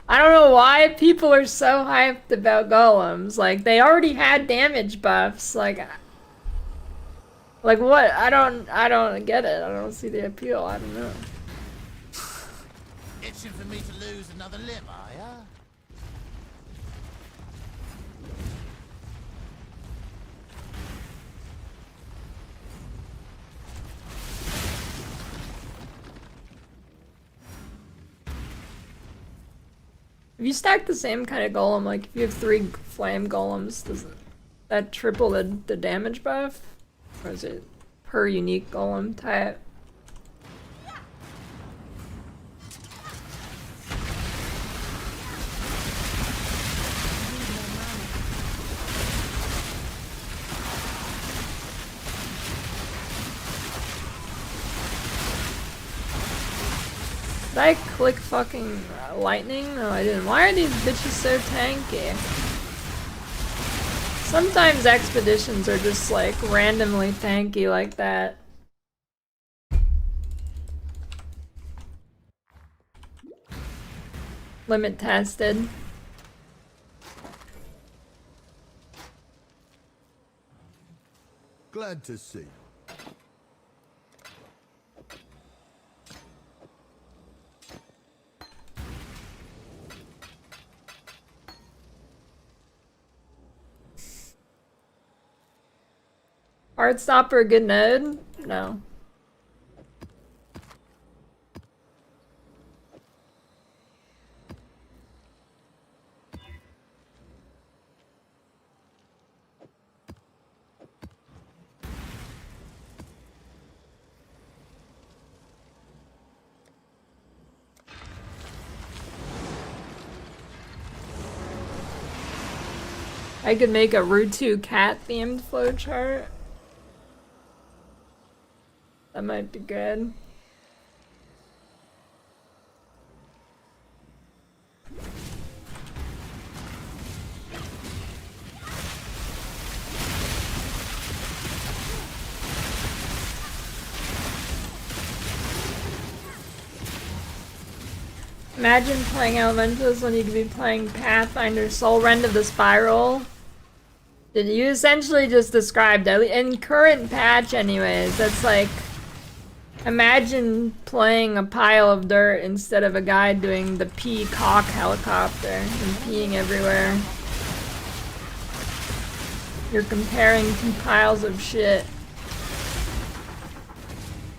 why people are so hyped about golems. Like, they already had damage buffs. Like what? I don't get it. I don't see the appeal. I don't know. Itching for me to lose another limb, are ya? If you stack the same kind of golem, like if you have 3 flame golems, does that triple the damage buff? Or is it per unique golem type? Did I click fucking lightning? No, I didn't. Why are these bitches so tanky? Sometimes expeditions are just like randomly tanky like that. Limit tested. Glad to see. Heartstopper a good node? No. I could make a Rutu cat themed flowchart. That might be good. Imagine playing Elementals when you could be playing Pathfinder Soul Rend of the Spiral. Did you essentially just described in current patch anyways, that's like, imagine playing a pile of dirt instead of a guy doing the peacock helicopter and peeing everywhere. You're comparing two piles of shit.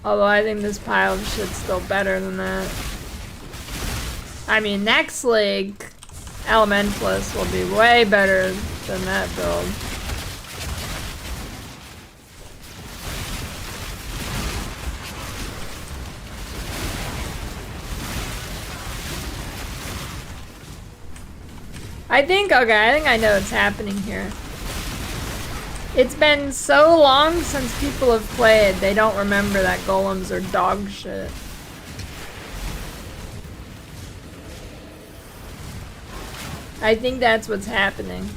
Although I think this pile of shit's still better than that. I mean, next league, Elementalist will be way better than that build. I think I know what's happening here. It's been so long since people have played, they don't remember that golems are dog shit. I think that's what's happening.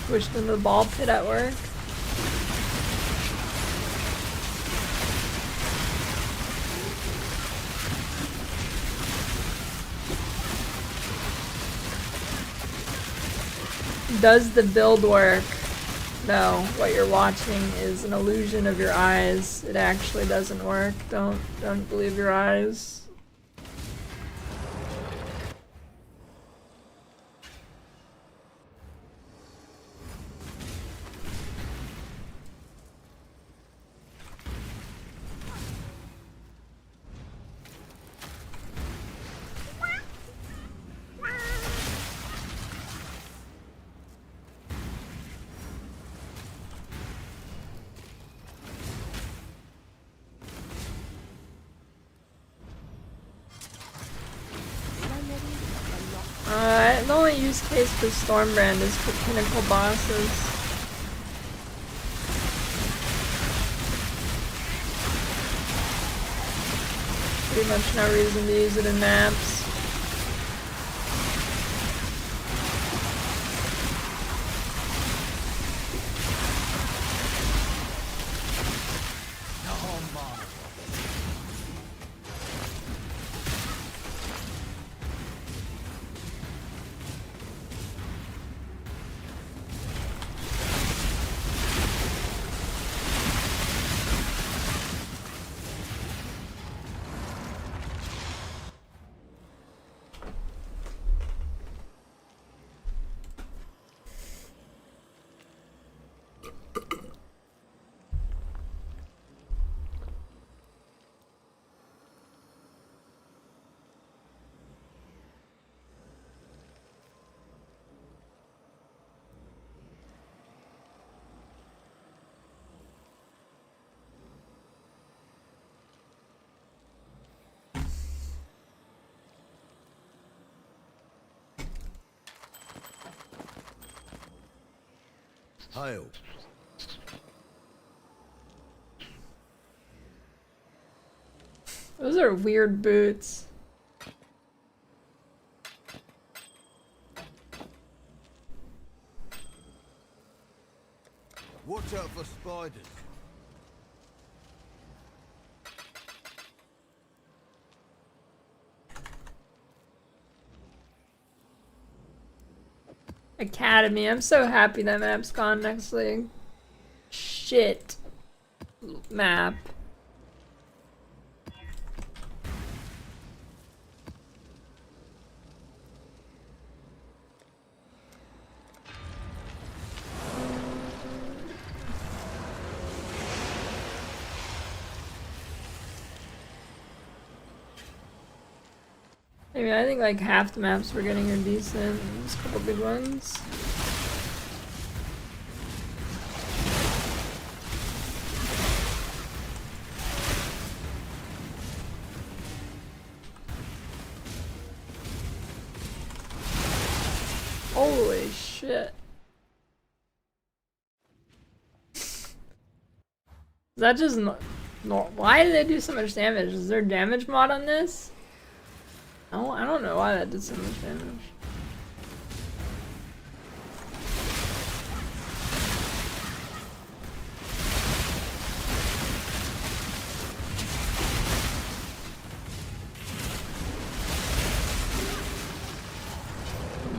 Pushed into the ball pit at work. Does the build work? No, what you're watching is an illusion of your eyes. It actually doesn't work. Don't believe your eyes. The only use case for Stormbrand is for pinnacle bosses. Pretty much no reason to use it in maps. Hail. Those are weird boots. Watch out for spiders. Academy. I'm so happy that map's gone next league. Shit. Map. I mean, I think like half the maps we're getting are decent. There's a couple good ones. Holy shit. Is that just why did they do so much damage? Is there a damage mod on this? Oh, I don't know why that did so much damage.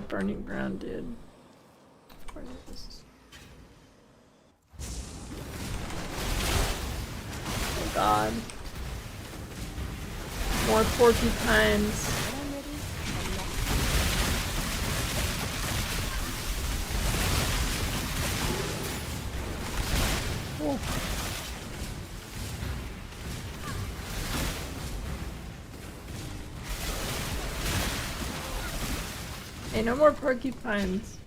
Burning ground, dude. Where is this? Oh god. More porcupines. Oh. Hey, no more porcupines.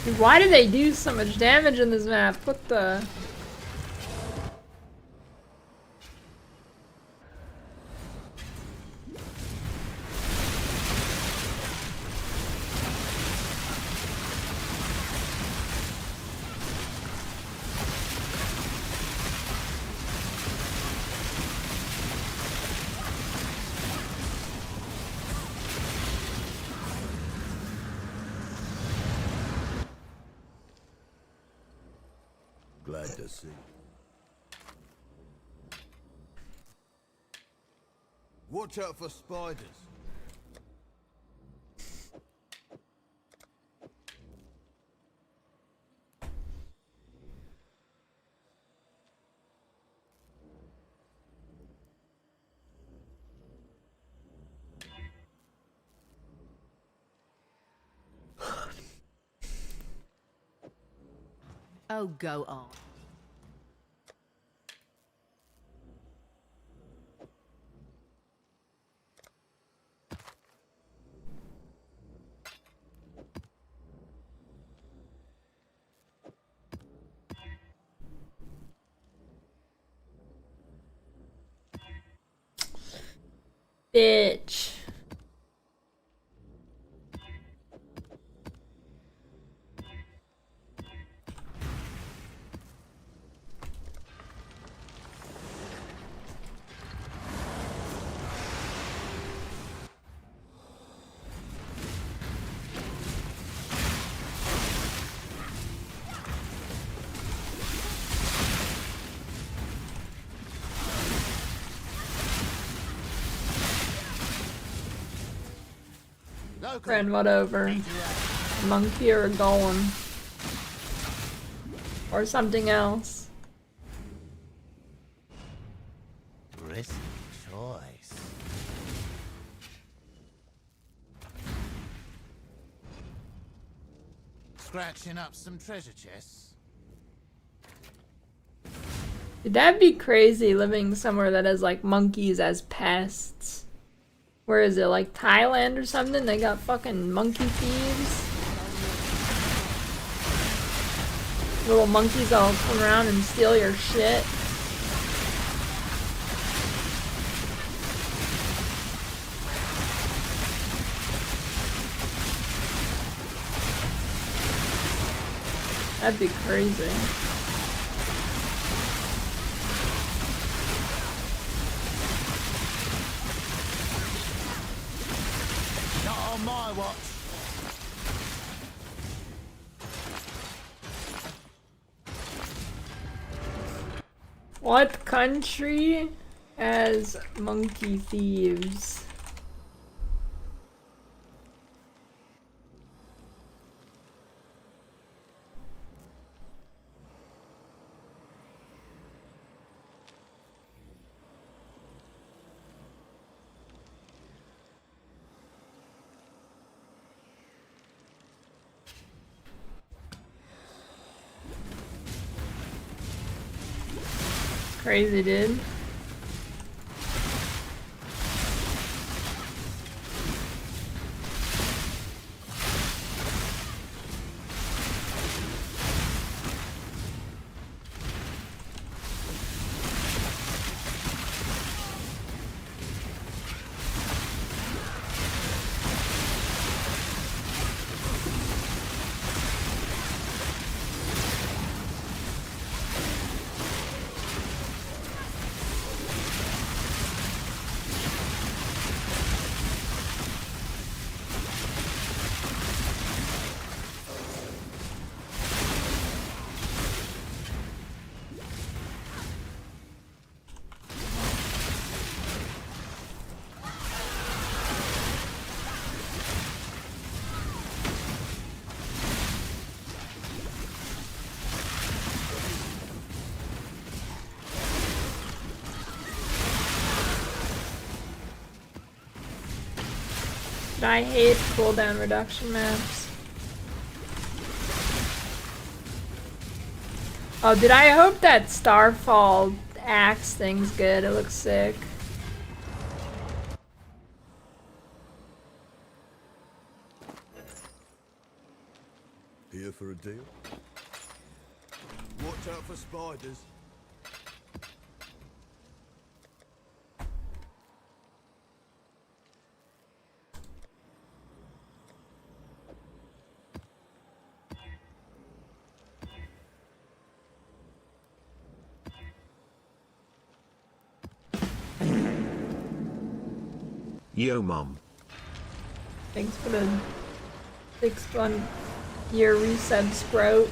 Dude, why do they do so much damage in this map? What the? Glad to see. Watch out for spiders. Oh, go on. Bitch. Local. Friend, whatever. A monkey or a golem. Or something else. Risky choice. Scratching up some treasure chests. Dude, that'd be crazy living somewhere that has like monkeys as pests. Where is it? Like Thailand or something? They got fucking monkey thieves. Little monkeys that'll come around and steal your shit. That'd be crazy. Not on my watch. What country has monkey thieves? Crazy, dude. I hate cooldown reduction maps. Oh, dude, I hope that Starfall axe thing's good. It looks sick. Here for a deal? Watch out for spiders. Yo, Mom. Thanks for the 6-1-year resub, Sprout.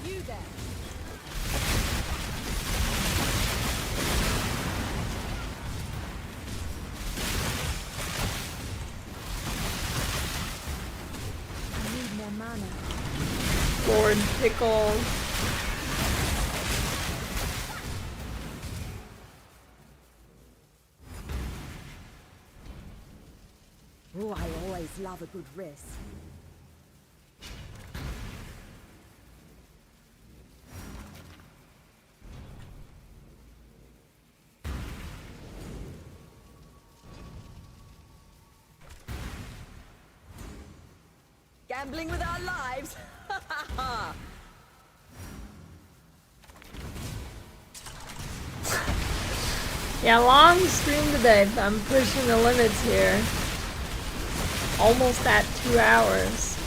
You there. I need more mana. Lord Pickle. Oh, I always love a good risk. Gambling with our lives. Yeah, long stream today. I'm pushing the limits here. Almost at 2 hours.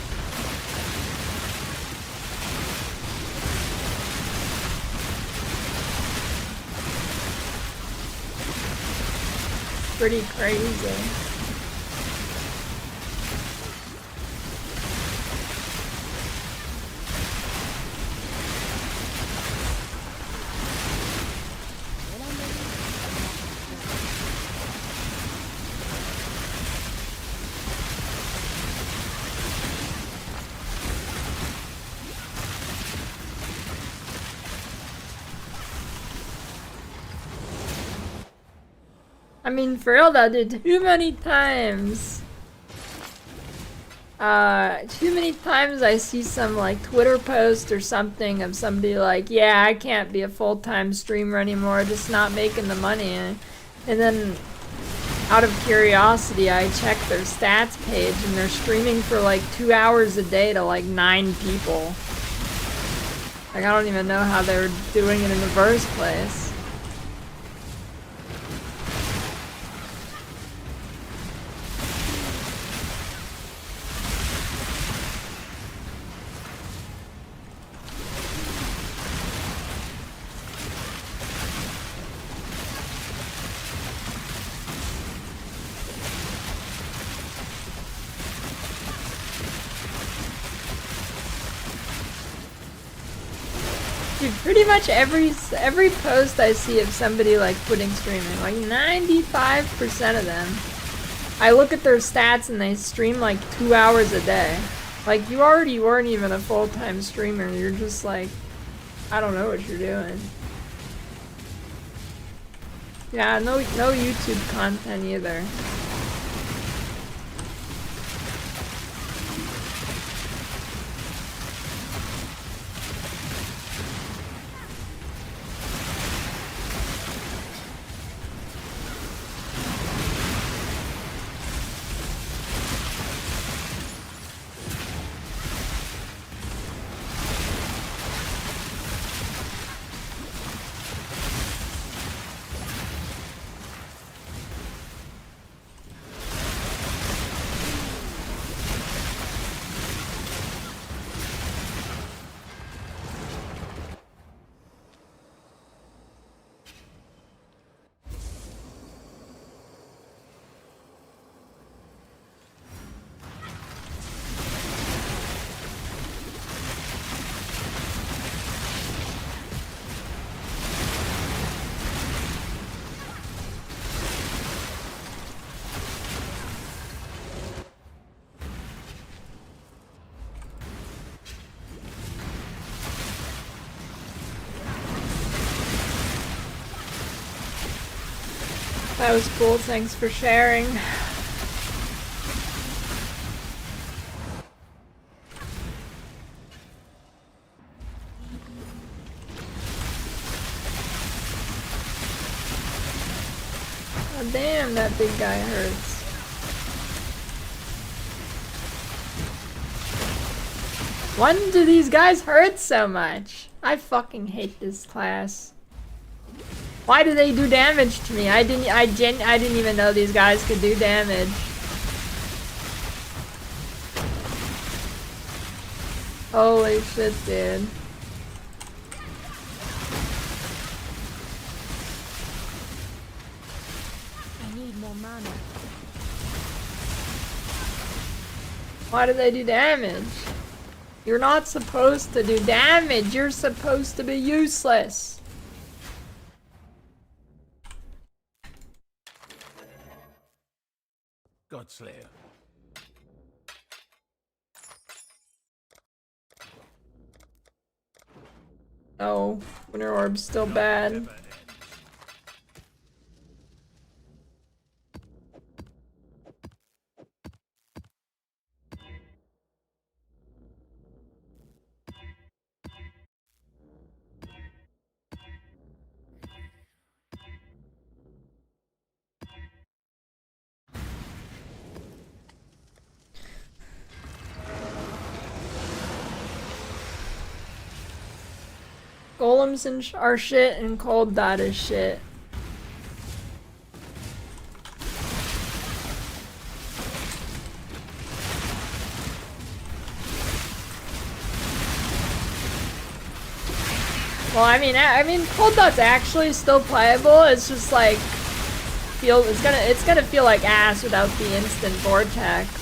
Pretty crazy. I mean, for real though, dude, too many times. Too many times I see some like Twitter post or something of somebody like, yeah, I can't be a full-time streamer anymore, just not making the money. And then out of curiosity, I check their stats page and they're streaming for like 2 hours a day to like 9 people. Like, I don't even know how they were doing it in the first place. Dude, pretty much every post I see of somebody like quitting streaming, like 95% of them, I look at their stats and they stream like 2 hours a day. Like, you already weren't even a full-time streamer, you're just like, I don't know what you're doing. Yeah, no YouTube content either. That was cool, thanks for sharing. Oh, damn, that big guy hurts. When do these guys hurt so much? I fucking hate this class. Why do they do damage to me? I didn't even know these guys could do damage. Holy shit, dude. I need more mana. Why do they do damage? You're not supposed to do damage. You're supposed to be useless. Godslayer. Oh, Winter Orb's still bad. Golems are shit and Cold Dot is shit. Well, I mean, Cold Dot's actually still playable. It's just like it's gonna feel like ass without the instant vortex.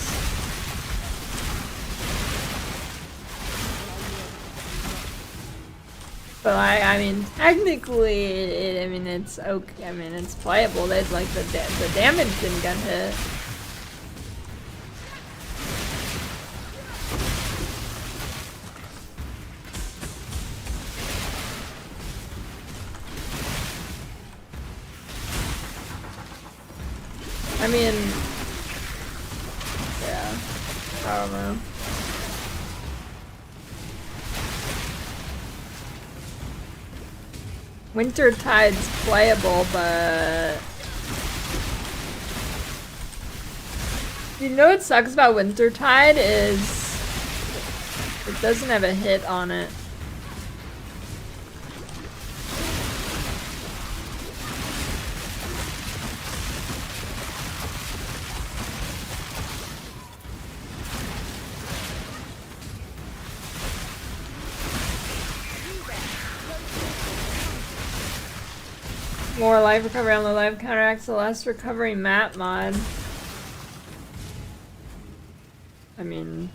But I mean, technically, it's okay. I mean, it's playable. That like the damage didn't get hit. I mean, yeah, I don't know. Wintertide's playable, but you know what sucks about Wintertide is it doesn't have a hit on it. More life recovery on the life counteracts the less recovery map mod. I mean,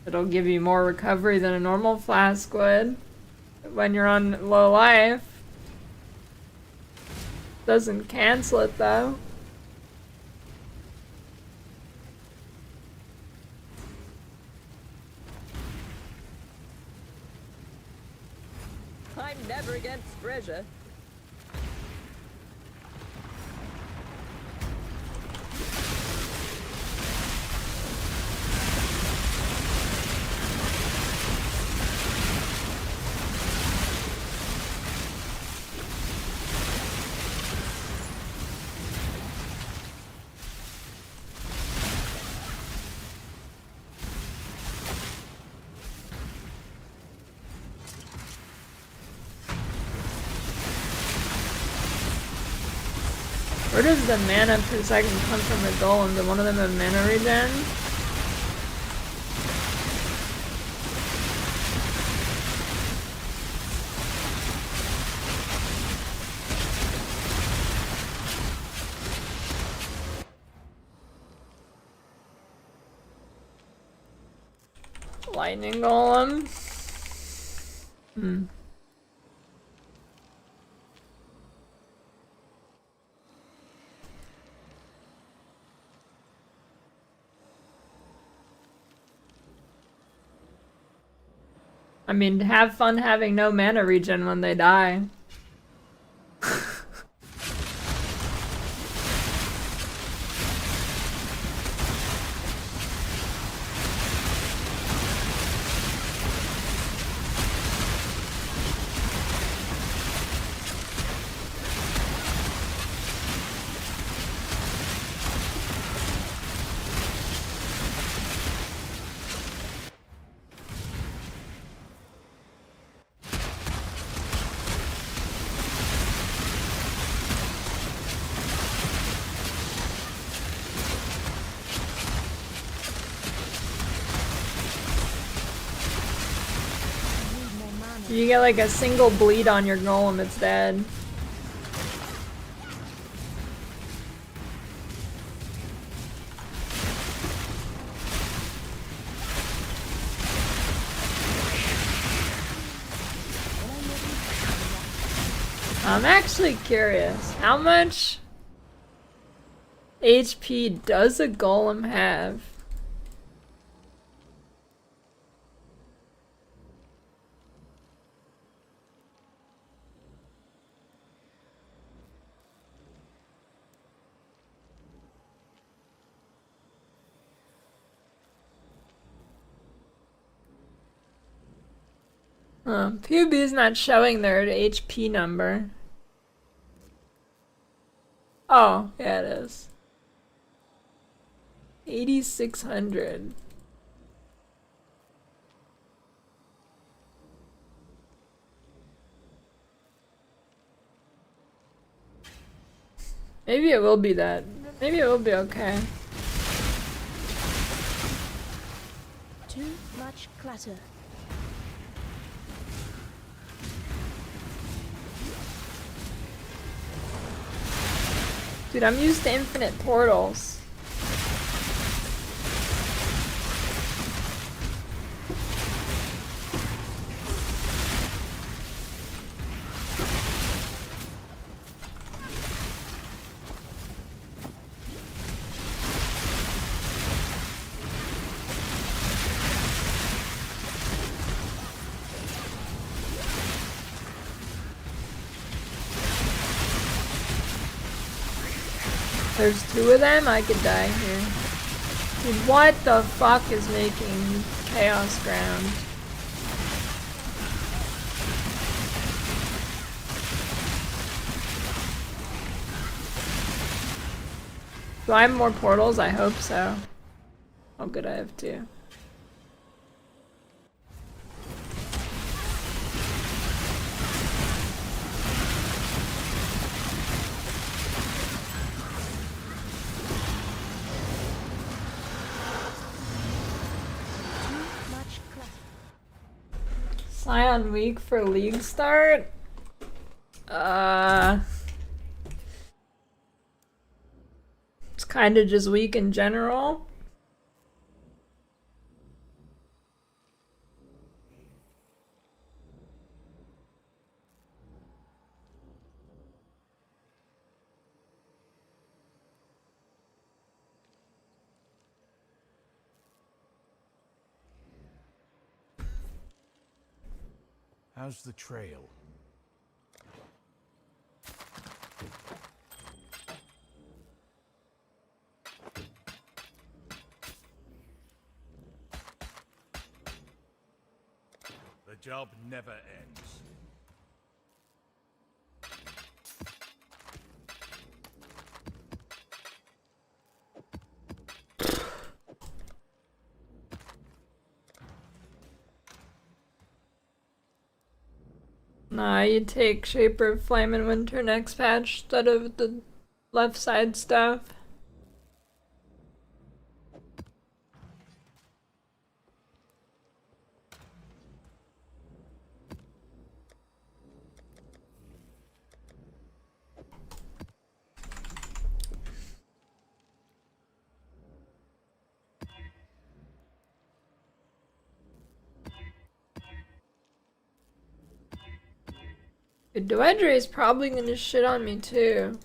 it'll give you more recovery than a normal flask would when you're on low life. Doesn't cancel it though. I'm never against treasure. Where does the mana per second come from the golem? Did one of them have mana regen? Lightning golem. I mean, have fun having no mana regen when they die. You get like a single bleed on your golem, it's dead. I'm actually curious, how much HP does a golem have? PUB is not showing their HP number. Oh, yeah, it is. 8,600. Maybe it will be that. Maybe it will be okay. Too much clutter. Dude, I'm used to infinite portals. There's two of them? I could die here. Dude, what the fuck is making Chaos Ground? Do I have more portals? I hope so. Oh good, I have two. Scion week for league start? It's kind of just weak in general. How's the trail? The job never ends. Nah, you take Shaper of Flame and Winter next patch instead of the left side stuff. Duedre is probably gonna shit on me too.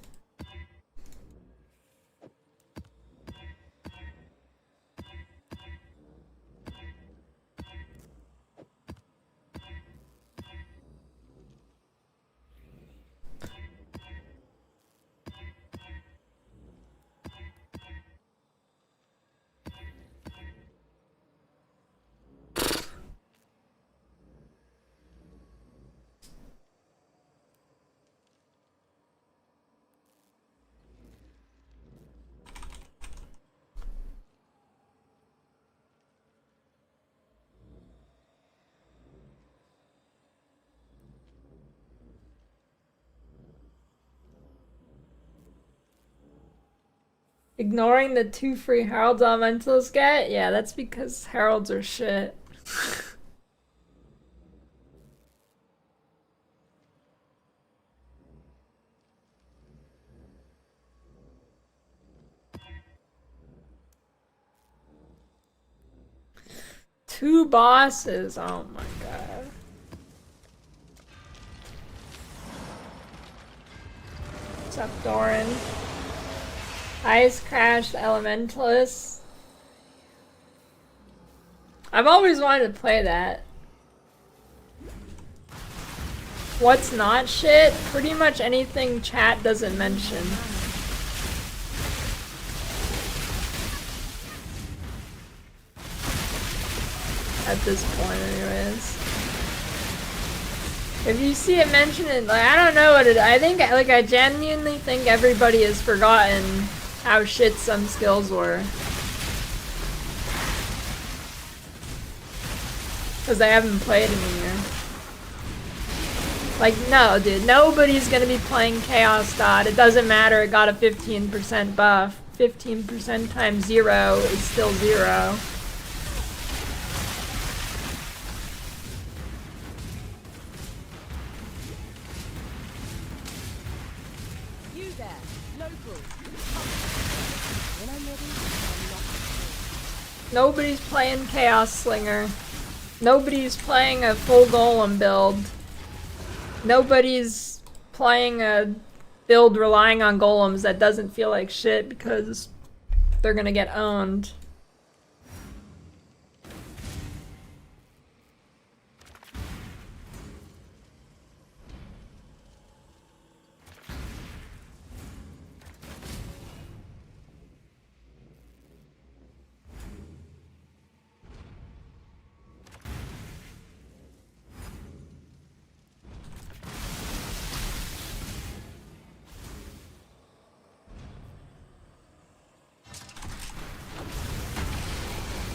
Ignoring the 2 free Heralds Elementals get? Yeah, that's because Heralds are shit. Two bosses, oh my god. What's up, Doran? Ice Crash Elementalist. I've always wanted to play that. What's not shit? Pretty much anything chat doesn't mention. At this point anyways. If you see it mentioned, like, I don't know what it, I genuinely think everybody has forgotten how shit some skills were. Because I haven't played in a year. Like, no, dude, nobody's gonna be playing Chaos Dot. It doesn't matter, it got a 15% buff. 15% times 0 is still 0. Nobody's playing Chaos Slinger. Nobody's playing a full golem build. Nobody's playing a build relying on golems that doesn't feel like shit because they're gonna get owned.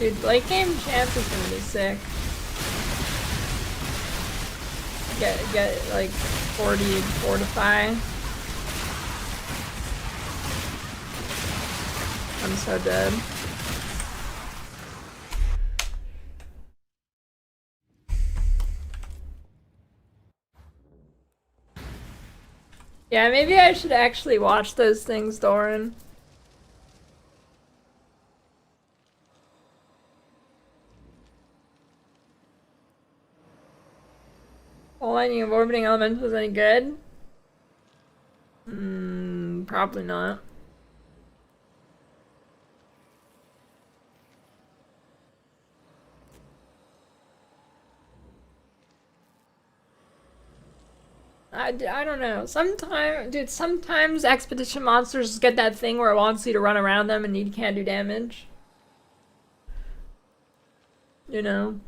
Dude, late game champ is gonna be sick. Get like 40 fortify. I'm so dead. Yeah, maybe I should actually watch those things, Doran. All lightning of orbiting elementals any good? Probably not. I don't know. Sometimes expedition monsters get that thing where it wants you to run around them and you can't do damage. You know?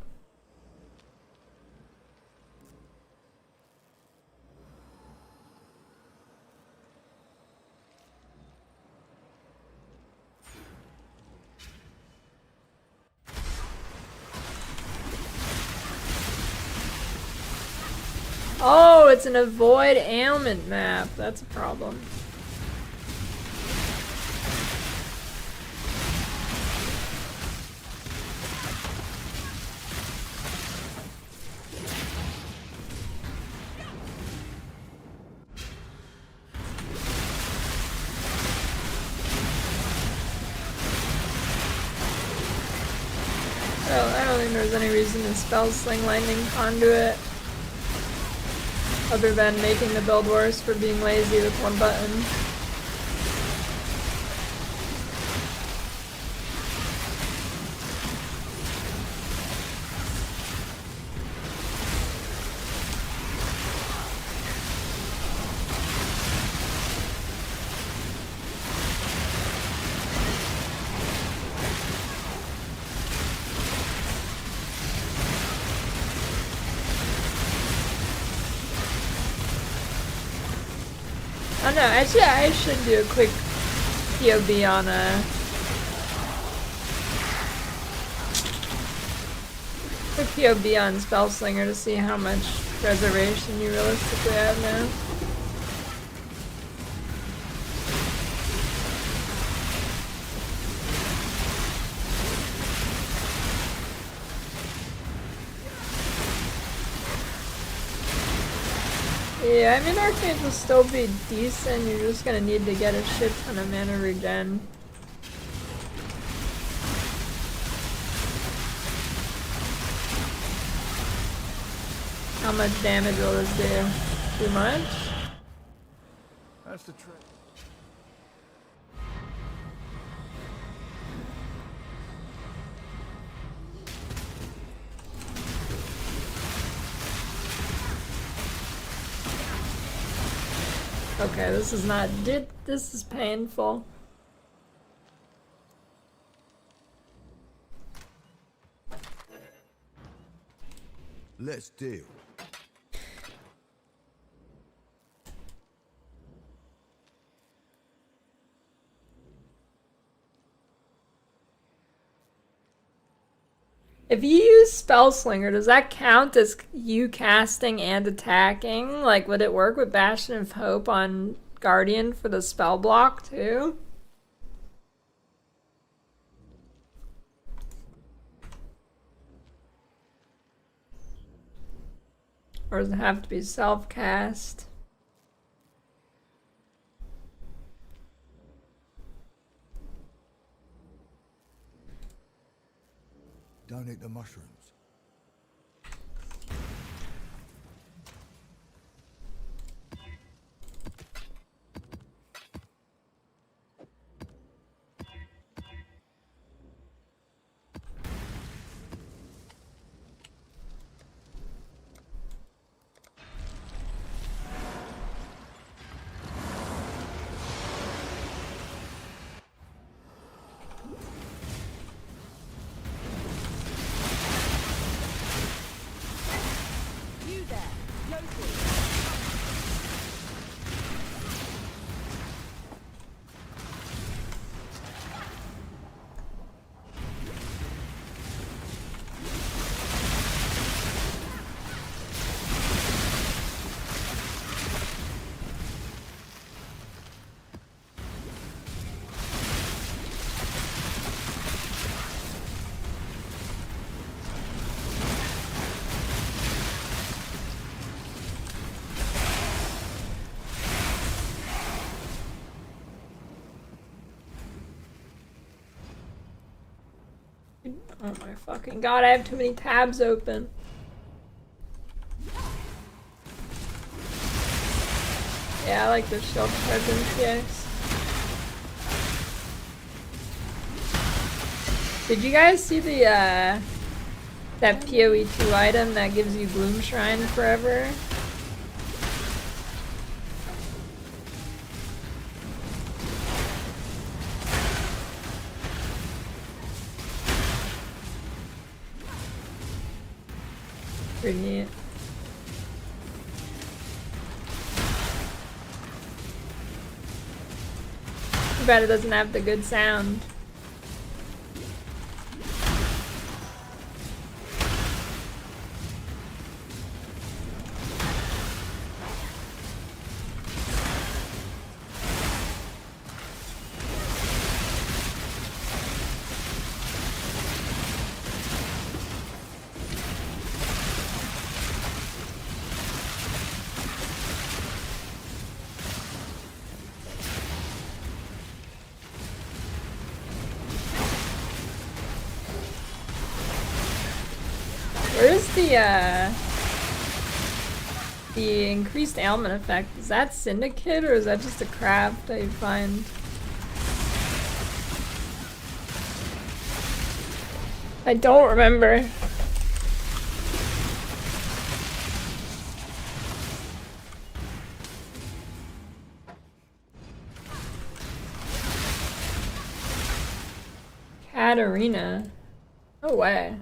Oh, it's an avoid ailment map. That's a problem. I don't think there's any reason to spell Sling Lightning Conduit. Other than making the build worse for being lazy with one button. Oh no, actually I should do a quick POV on Spellslinger to see how much reservation you realistically have now. Yeah, I mean Arcades will still be decent, you're just gonna need to get a shit ton of mana regen. How much damage will this do? Too much? That's the trick. Okay, this is not. This is painful. Let's deal. If you use Spellslinger, does that count as you casting and attacking? Like, would it work with Bastion of Hope on Guardian for the spell block too? Or does it have to be self-cast? Don't eat the mushrooms. Oh my fucking god, I have too many tabs open. Yeah, I like the shield charge MTX. Did you guys see the that PoE2 item that gives you Gloom Shrine forever? Pretty neat. Too bad it doesn't have the good sound. Where's the increased ailment effect? Is that Syndicate or is that just a craft that you find? I don't remember. Katarina. No way.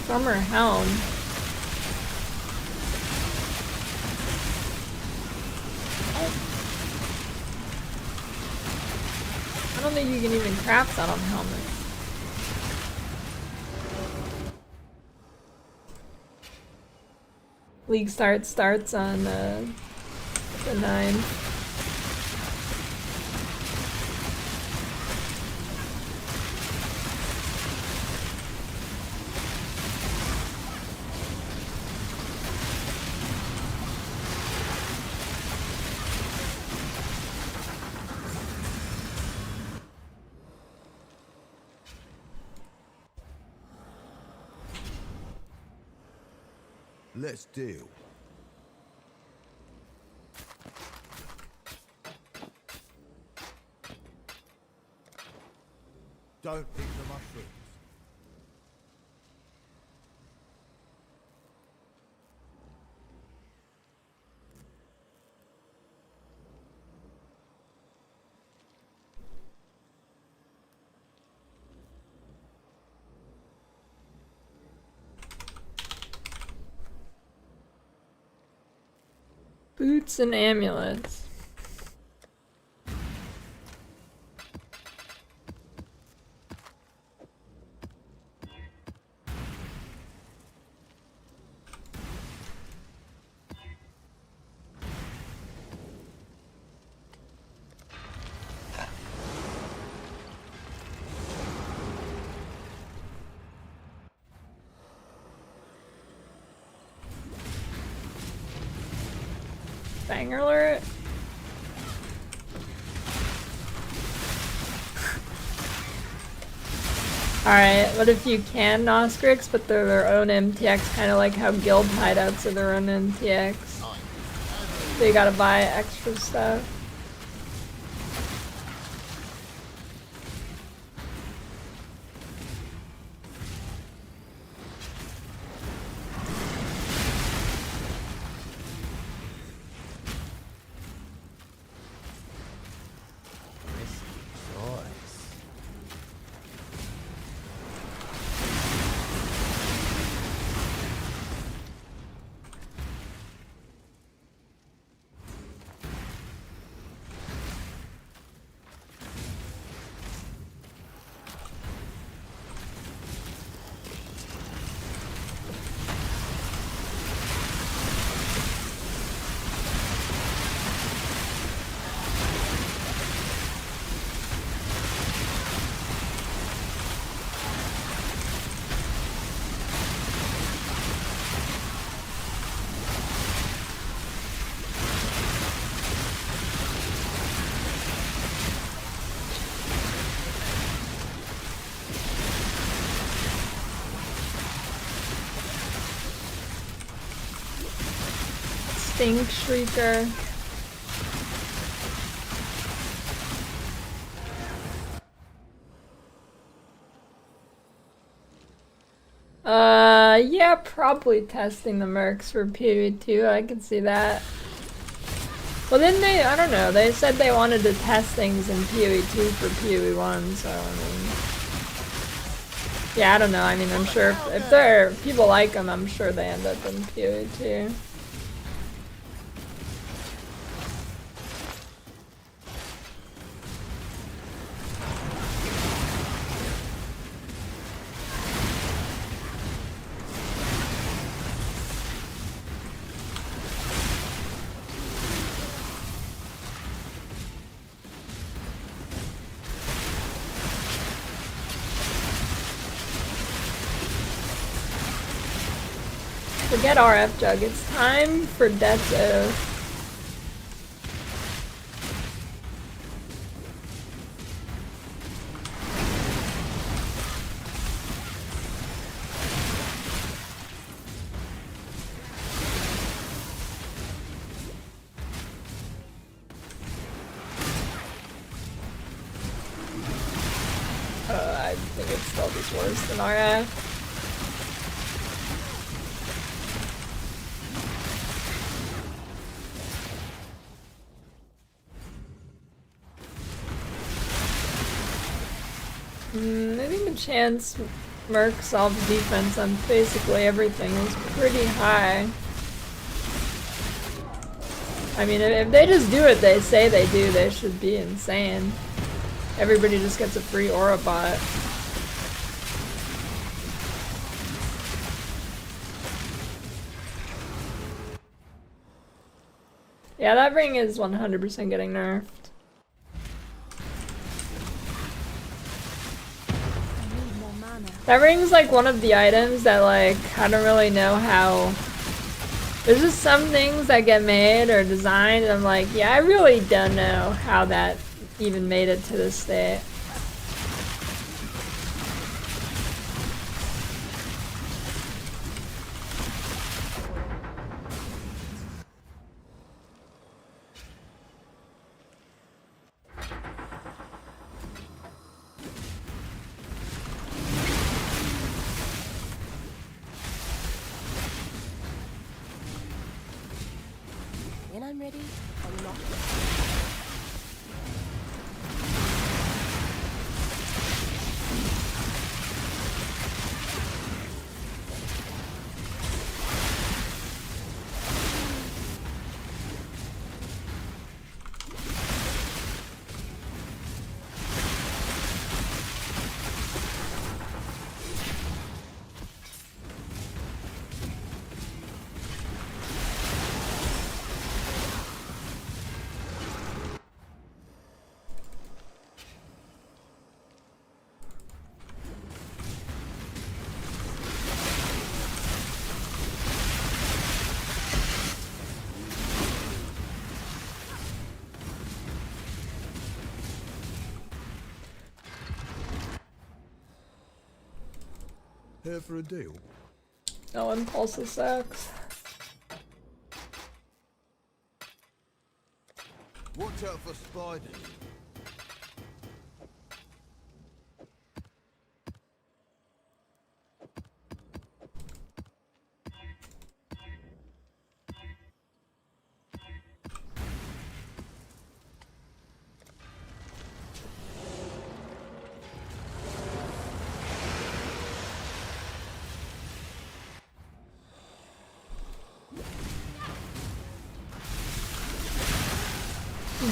Summer Helm. I don't think you can even craft that on helmet. League starts on the 9th. Let's deal. Don't eat the mushrooms. Boots and amulets. Banger alert. Alright, what if you can Nostrix, but they're their own MTX, kind of like how guild hideouts are their own MTX. So you gotta buy extra stuff. Stink Shrieker. Yeah, probably testing the mercs for PoE2. I can see that. Well, then I don't know, they said they wanted to test things in PoE2 for PoE1, so I mean... Yeah, I don't know, I mean, I'm sure if people like them, I'm sure they end up in PoE2. Forget RF Jug, it's time for Death's Oath. I think it's still just worse than RF. I think the chance Merc solves defense on basically everything is pretty high. I mean, if they just do what they say they do, they should be insane. Everybody just gets a free aura bot. Yeah, that ring is 100% getting nerfed. That ring's like one of the items that like, I don't really know how... There's just some things that get made or designed and I'm like, yeah, I really don't know how that even made it to this state. When I'm ready, I'm not. Here for a deal? No impulsive sex. Watch out for spiders.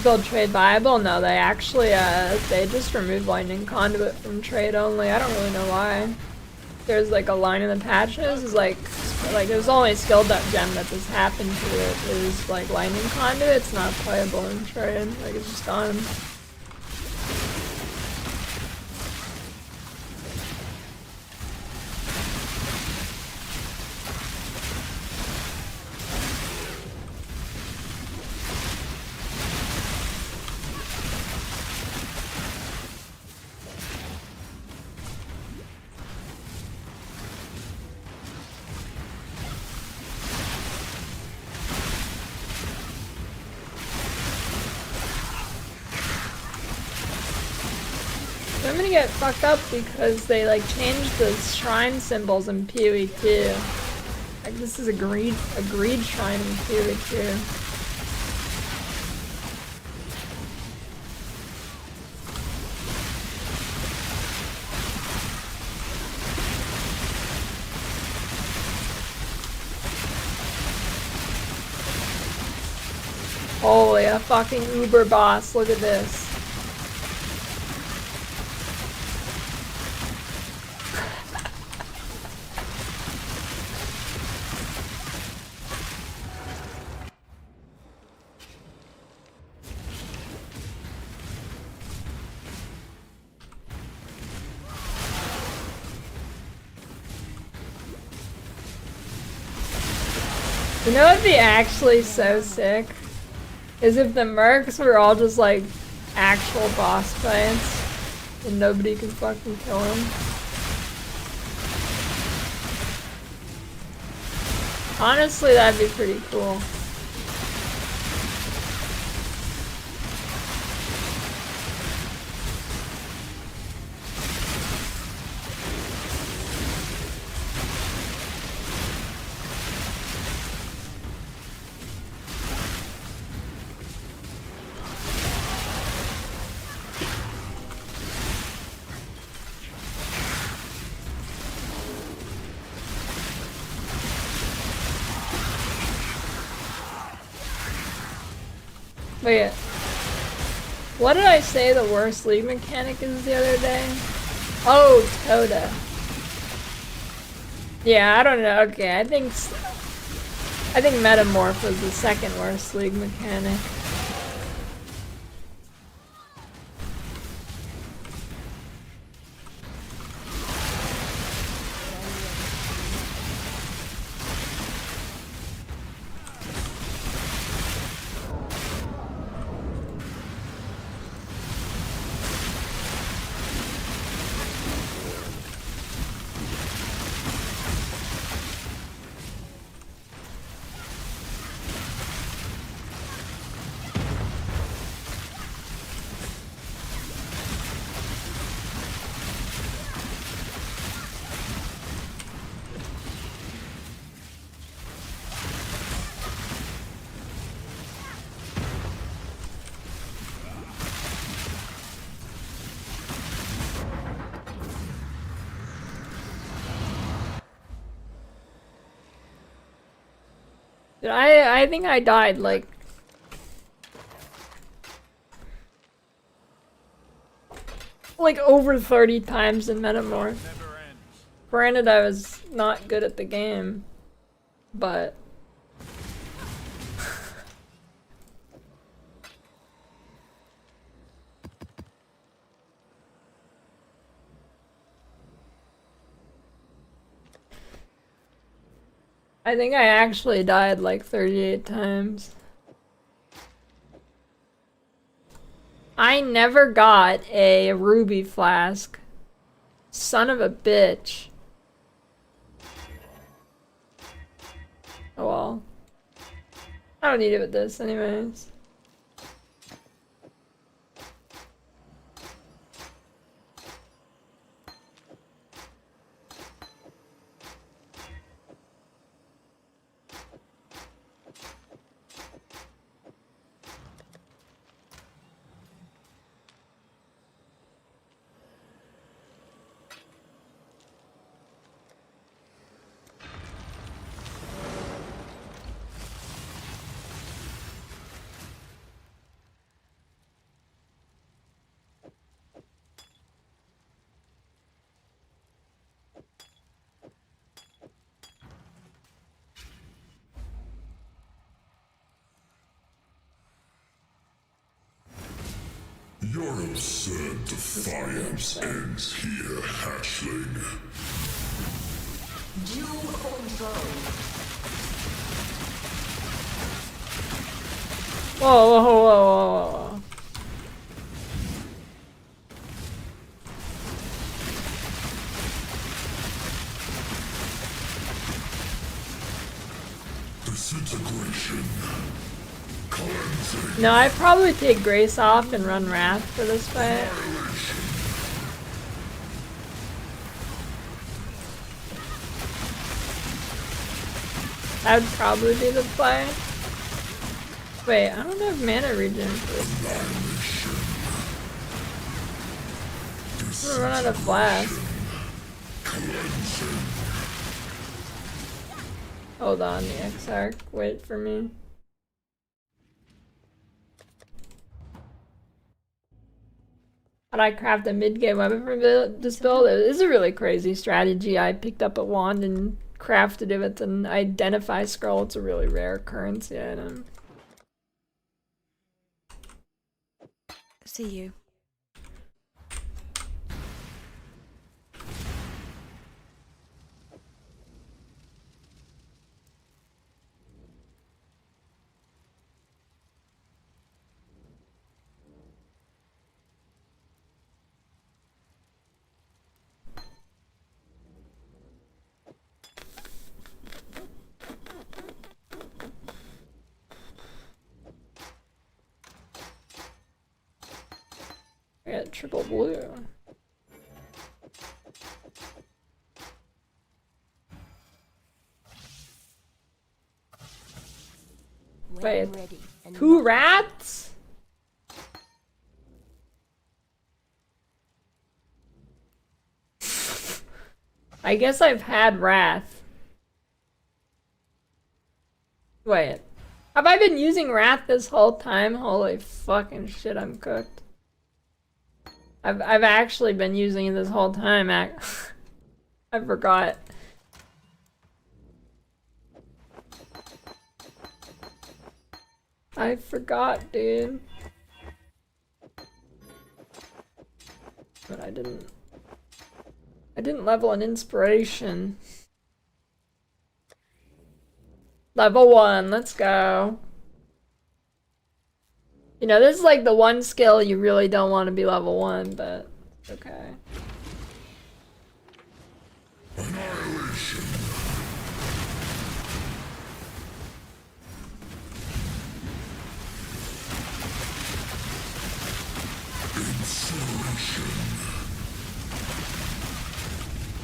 Build trade viable? No, they actually they just removed lightning conduit from trade only. I don't really know why. There's like a line in the patches is like there's only a skilled up gem that this happened to it is like lightning conduit. It's not playable in trade. Like it's just gone. I'm gonna get fucked up because they like changed the shrine symbols in PoE 2. Like this is a greed shrine in PoE 2. Holy, a fucking Uber boss, look at this. You know what'd be actually so sick? Is if the mercs were all just like actual boss fights and nobody can fucking kill him. Honestly, that'd be pretty cool. Wait, what did I say the worst league mechanic is the other day? Oh, Toda. Yeah, I don't know. Okay, I think Metamorph was the second worst league mechanic. Dude, I think I died like over 30 times in Metamorph. Granted, I was not good at the game, but I think I actually died like 38 times. I never got a ruby flask. Son of a bitch. Oh well. I don't need it with this anyways. Your absurd defiance ends here, hatchling. Dual control. Whoa, whoa, whoa, whoa, whoa. Disintegration. Cleansing. No, I'd probably take Grace off and run Wrath for this fight. That would probably be the play. Wait, I don't have mana regen for this thing. I'm gonna run out of flask. Hold on, the X-Arc. Wait for me. How'd I craft a mid-game weapon for this build? It is a really crazy strategy. I picked up a wand and crafted it with an identify scroll. It's a really rare currency item. See you. I got triple blue. Wait, I'm ready and 2 not rats? I guess I've had wrath. Wait, have I been using wrath this whole time? Holy fucking shit, I'm cooked. I've actually been using it this whole time. I forgot. I forgot, dude. But I didn't level an inspiration. Level 1, let's go. You know, this is like the one skill you really don't want to be level 1, but okay. Annihilation. Incineration.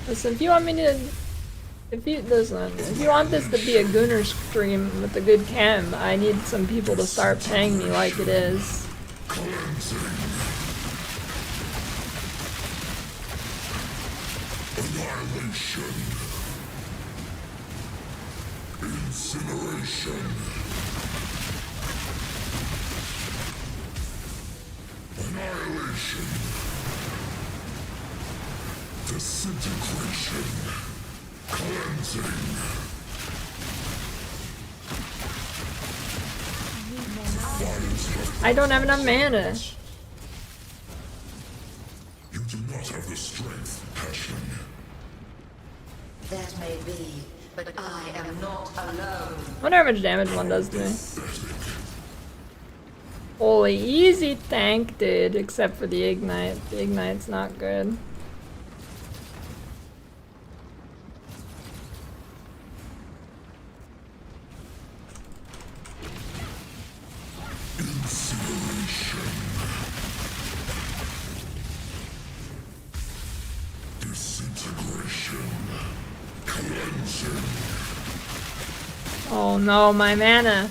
Listen, if you want me to, if you want this to be a Gunner stream with a good chem, I need some people to start paying me like it is. Cleansing. Annihilation. Incineration. Annihilation. Disintegration. Cleansing. I don't have enough mana. You do not have the strength, passion. That may be, but I am not alone. I wonder how much damage one does to me. Holy easy tank, dude, except for the ignite. The ignite's not good. Incineration. Disintegration. Cleansing. Oh no, my mana.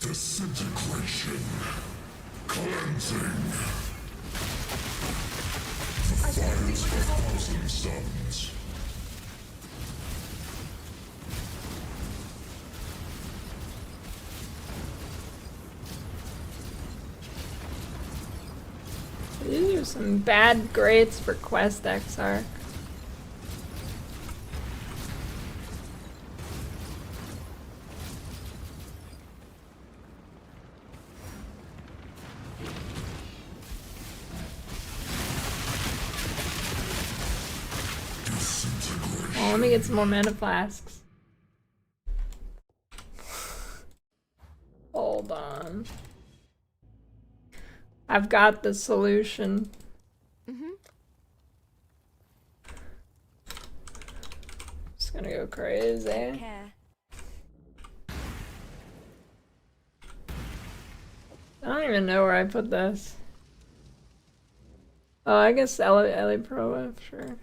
Disintegration. Cleansing. The fires of a thousand suns. These are some bad grades for Quest X-Arc. Oh, let me get some more mana flasks. Hold on. I've got the solution. Just gonna go crazy. care. I don't even know where I put this. Oh, I guess Ellie Pro, sure.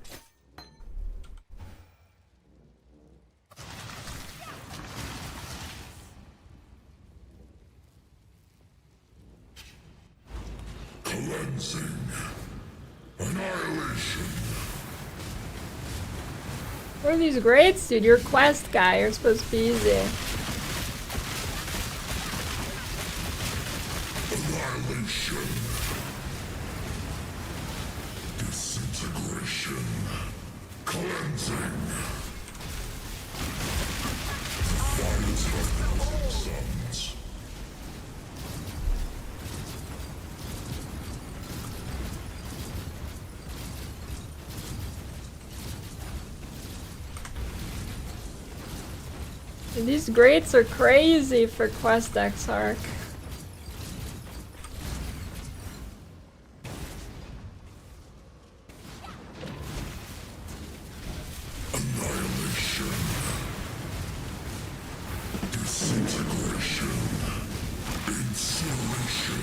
Cleansing. Annihilation. What are these grades, dude? You're a quest guy. You're supposed to be easy. Annihilation. Disintegration. Cleansing. Fires of thousand suns. Dude, these grades are crazy for quest X arc. Annihilation. Disintegration. Incineration.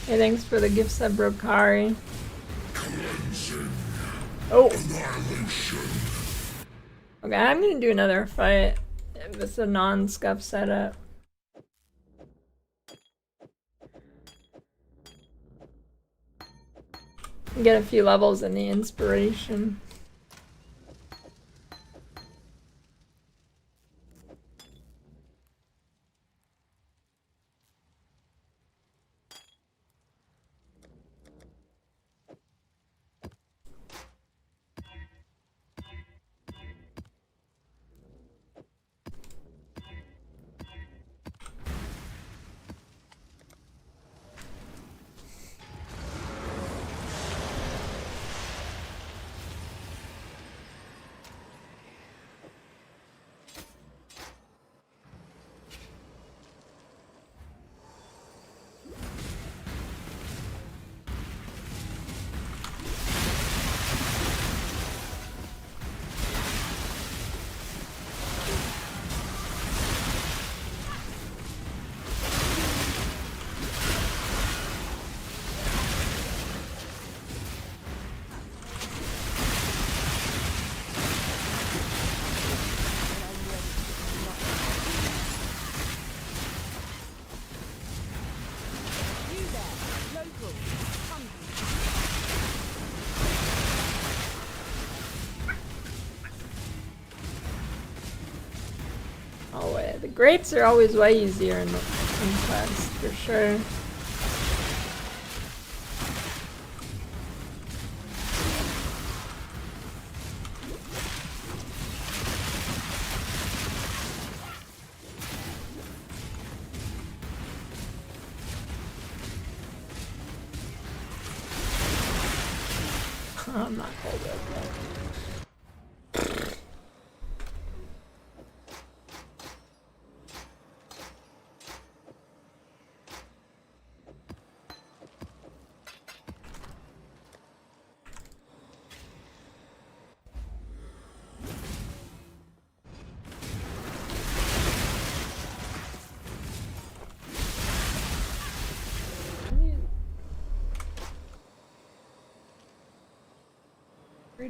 Hey, thanks for the gifts of Brokari. Cleansing. Oh, Annihilation. okay, I'm gonna do another fight if it's a non-scuff setup. Get a few levels in the inspiration. Oh wait, the greats are always way easier in quest, for sure. I'm not cold with that.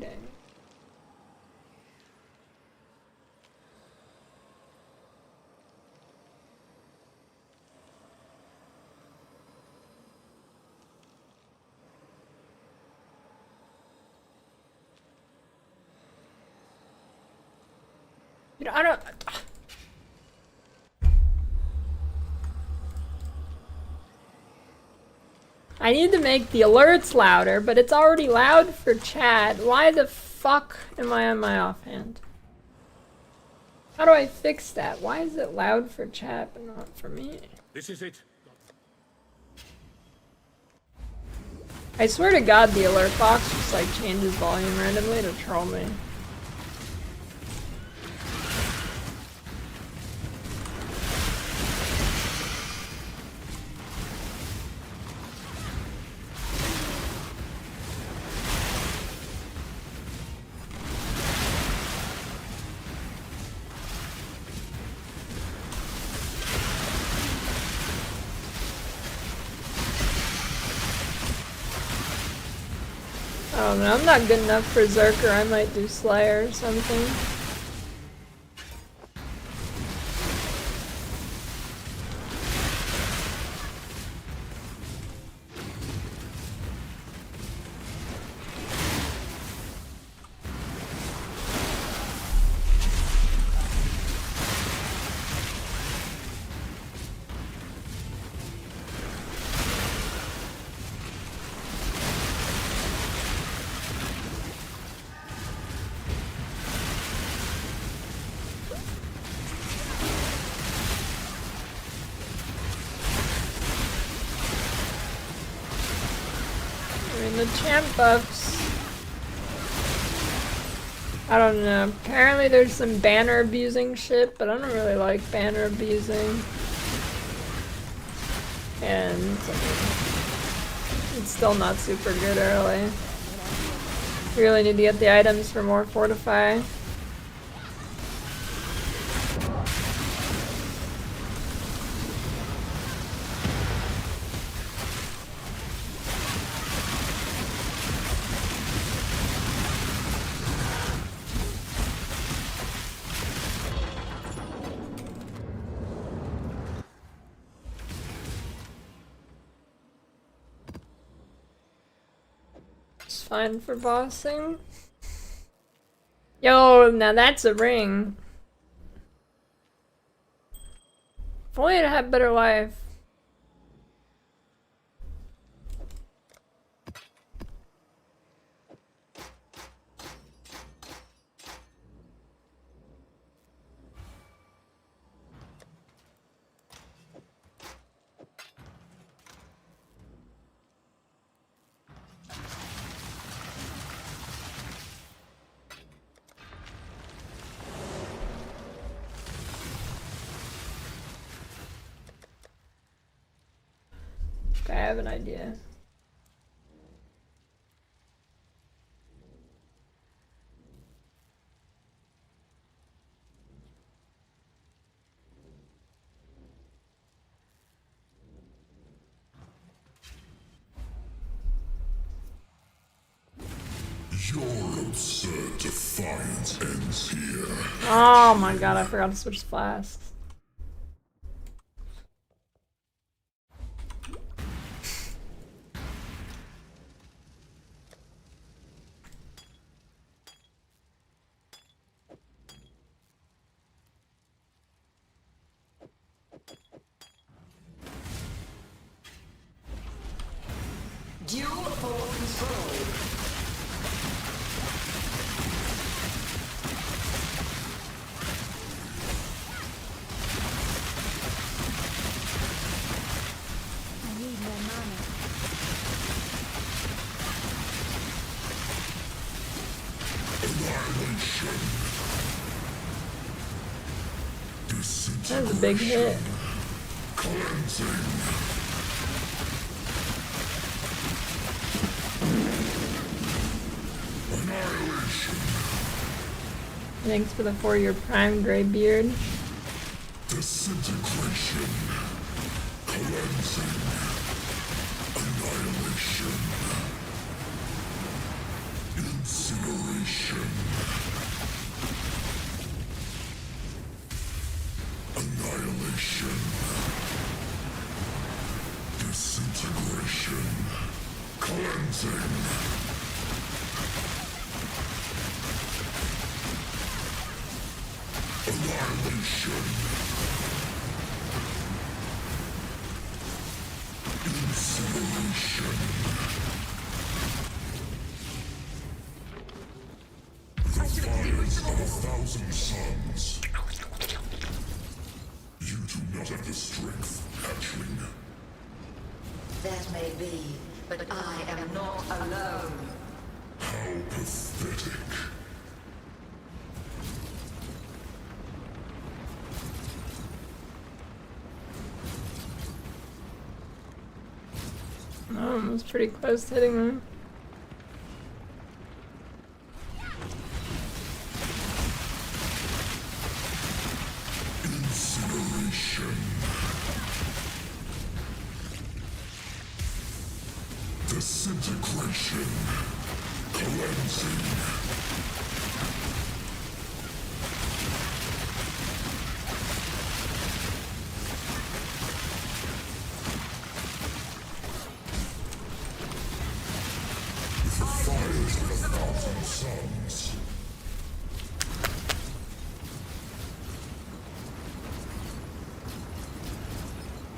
Day. You know, I don't. I need to make the alerts louder, but it's already loud for chat. Why the fuck am I on my offhand? How do I fix that? Why is it loud for chat but not for me? This is it. I swear to God the alert box just like changes volume randomly to troll me. don't know, I'm not good enough for Berserker. I might do Slayer or something. The champ buffs, I don't know, apparently there's some banner abusing shit, but I don't really like banner abusing, and I mean, it's still not super good early. You really need to get the items for more fortify. Fine for bossing. Yo, now that's a ring. If only I'd had better life. I have an idea. Your absurd defiance ends here. Oh my god, I forgot to switch flasks. Duel for control. I need more mana. Annihilation. That was a big hit. Cleansing. Annihilation. Thanks for the 4-year prime, Greybeard. Disintegration. Cleansing. Annihilation. Incineration. Annihilation. Disintegration. Cleansing. Annihilation. Incineration. The fires of 1,000 suns. You do not have the strength, hatchling. That may be, but I am not alone. How pathetic. Oh, I was pretty close to hitting them. Incineration. Disintegration.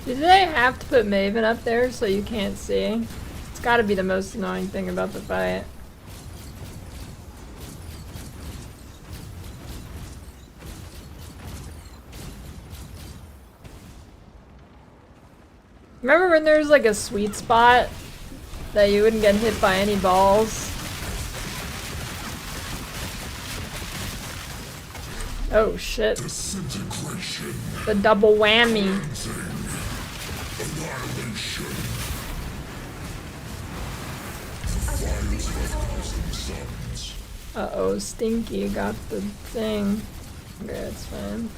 Did they have to put Maven up there so you can't see? It's gotta be the most annoying thing about the fight. Remember when there was like a sweet spot that you wouldn't get hit by any balls? Oh shit. The double whammy. Uh-oh, Stinky got the thing. Okay, that's fine.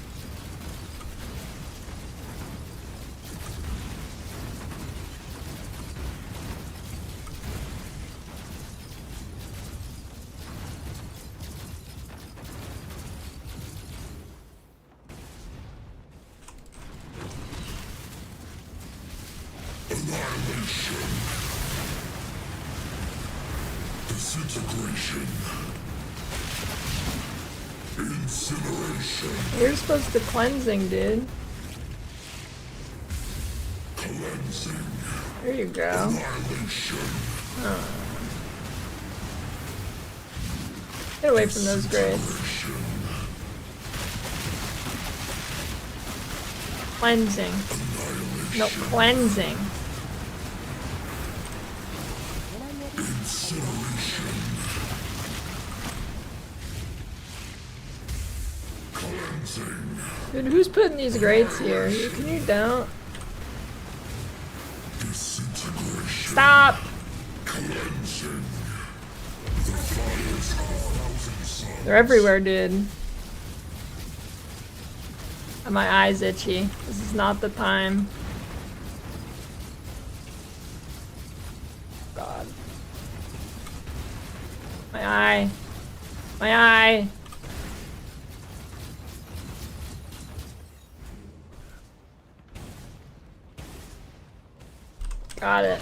You're supposed to cleansing, dude. There you go. Oh. Get away from those grades. Cleansing. No, cleansing. Dude, who's putting these grates here? Can you don't? Stop! They're everywhere, dude. And my eye's itchy. This is not the time. God. My eye. My eye! Got it.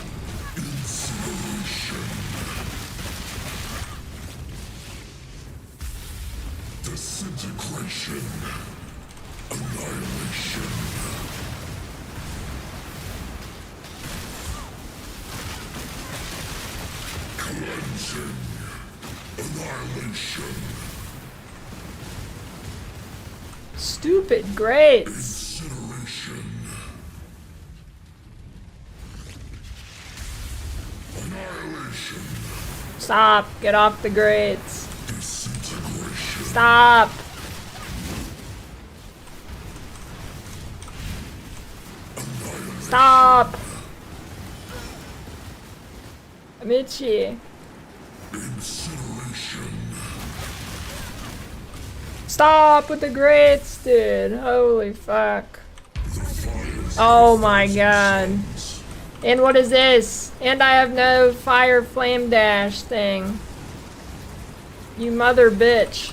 Disintegration. Annihilation. Cleansing. Annihilation. Stupid grades. Incineration. Annihilation. Stop. Get off the grades. Disintegration. Stop. Stop. I'm itchy. Incineration. Stop with the grates, dude. Holy fuck. Oh my god. And what is this? And I have no fire flame dash thing. You mother bitch.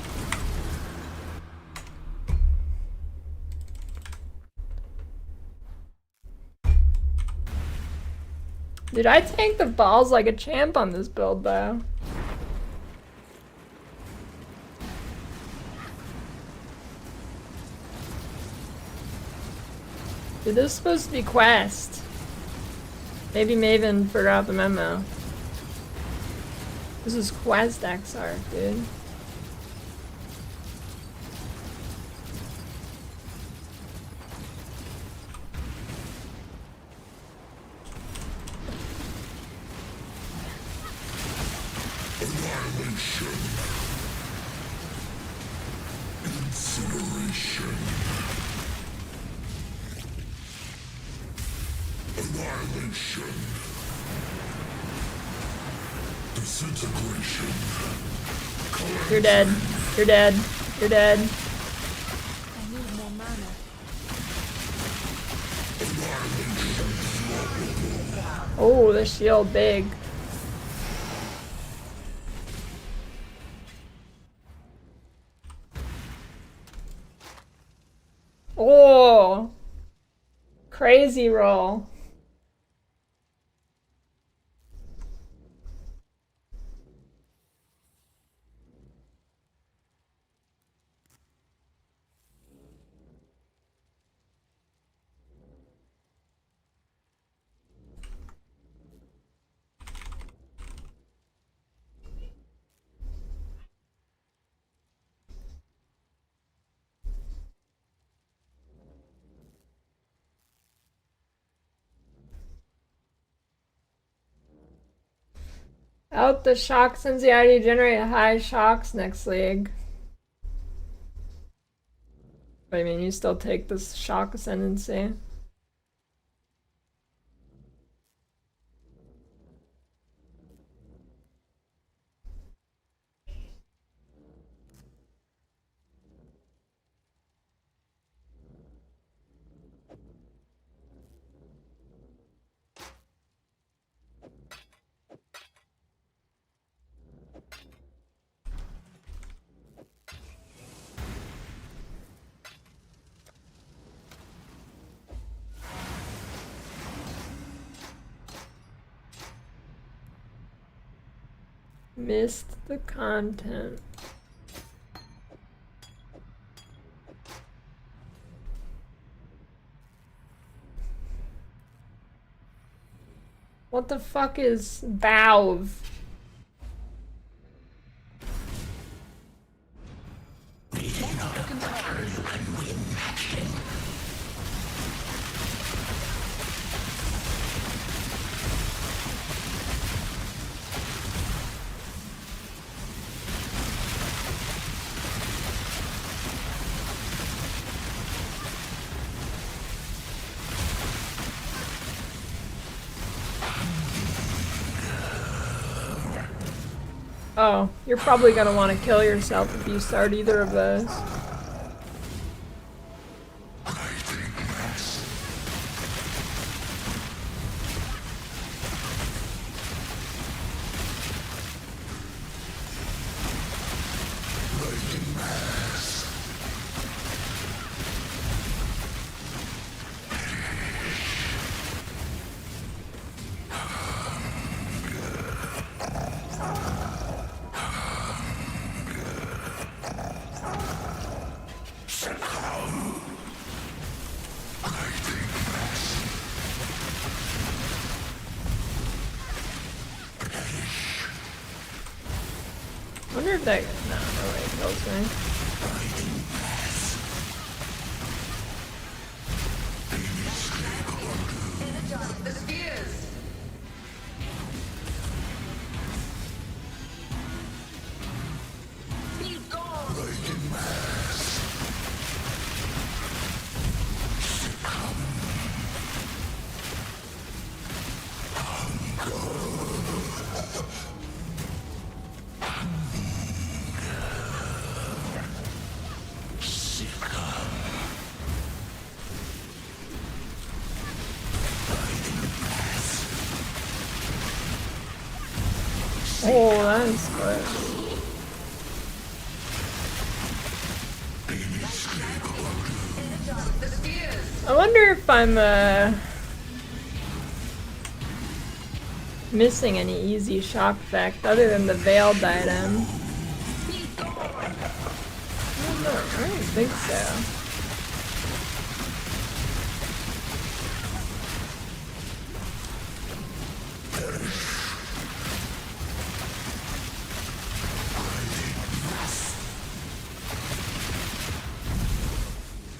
Dude, I tank the balls like a champ on this build though. Dude, this is supposed to be quest. Maybe Maven forgot the memo. This is quest XR, dude. Annihilation. Incineration. Annihilation. Disintegration. You're dead. You're dead. You're dead. I need more mana. Oh, the shield big. Oh, crazy roll. Out the shock sensitivity, generate high shocks next league. But I mean, you still take this shock ascendancy. Missed the content. What the fuck is valve? Oh, you're probably gonna want to kill yourself if you start either of those. I wonder if that... No way it kills me. Oh, that is good. I wonder if I'm missing any easy shock effect other than the veiled item. I don't think so.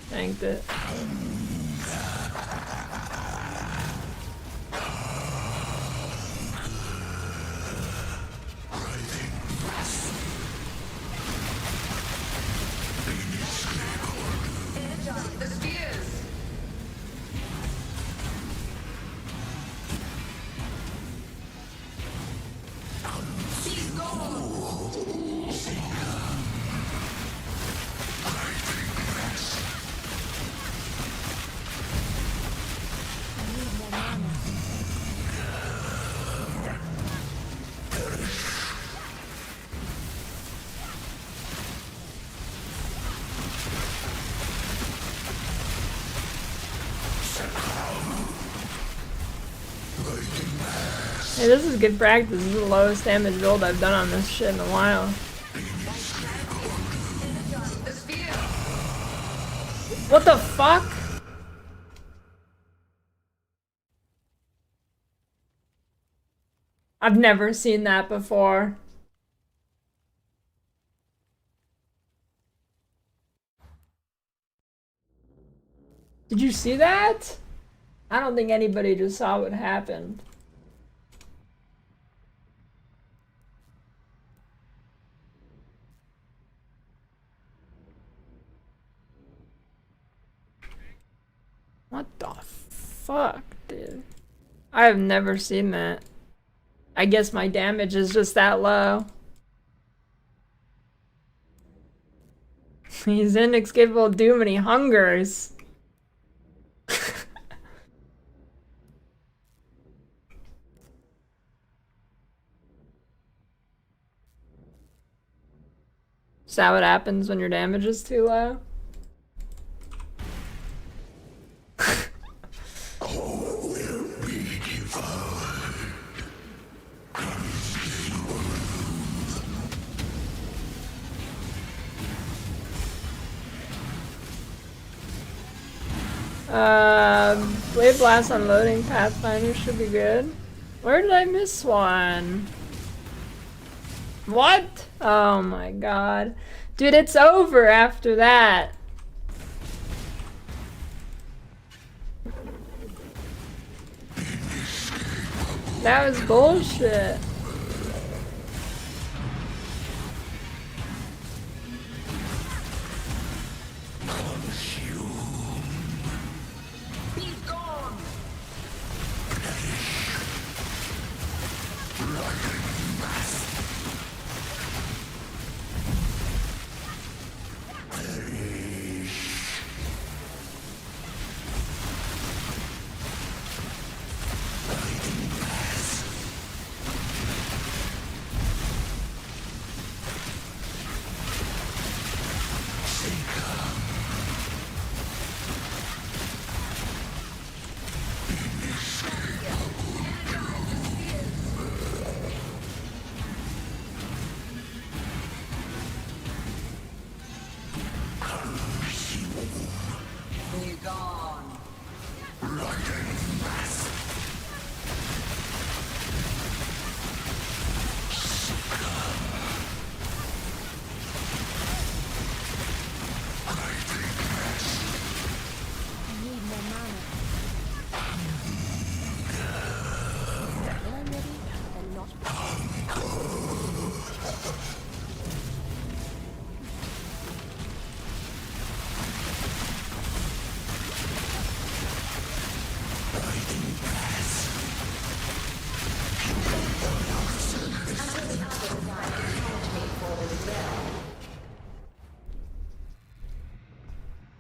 Tanked it. Hey, this is good practice. This is the lowest damage build I've done on this shit in a while. What the fuck? I've never seen that before. Did you see that? I don't think anybody just saw what happened. What the fuck, dude? I have never seen that. I guess my damage is just that low. He's inescapable doom and he hungers. Is that what happens when your damage is too low? Blade Blast unloading Pathfinder should be good. Where did I miss one? What? Oh my god. Dude, it's over after that. That was bullshit.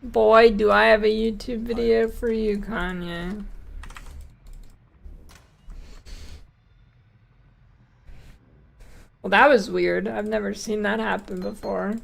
Boy, do I have a YouTube video for you, Kanye. Well, that was weird. I've never seen that happen before.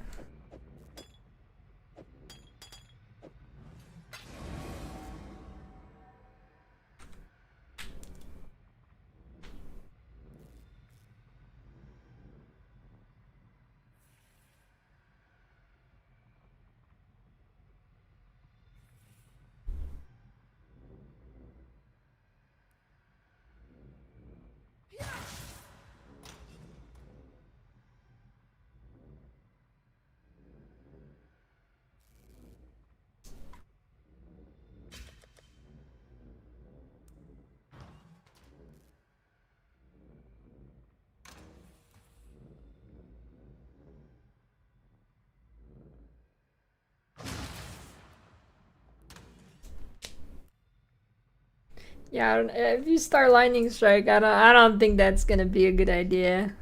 Yeah, if you start lightning strike, I don't think that's gonna be a good idea.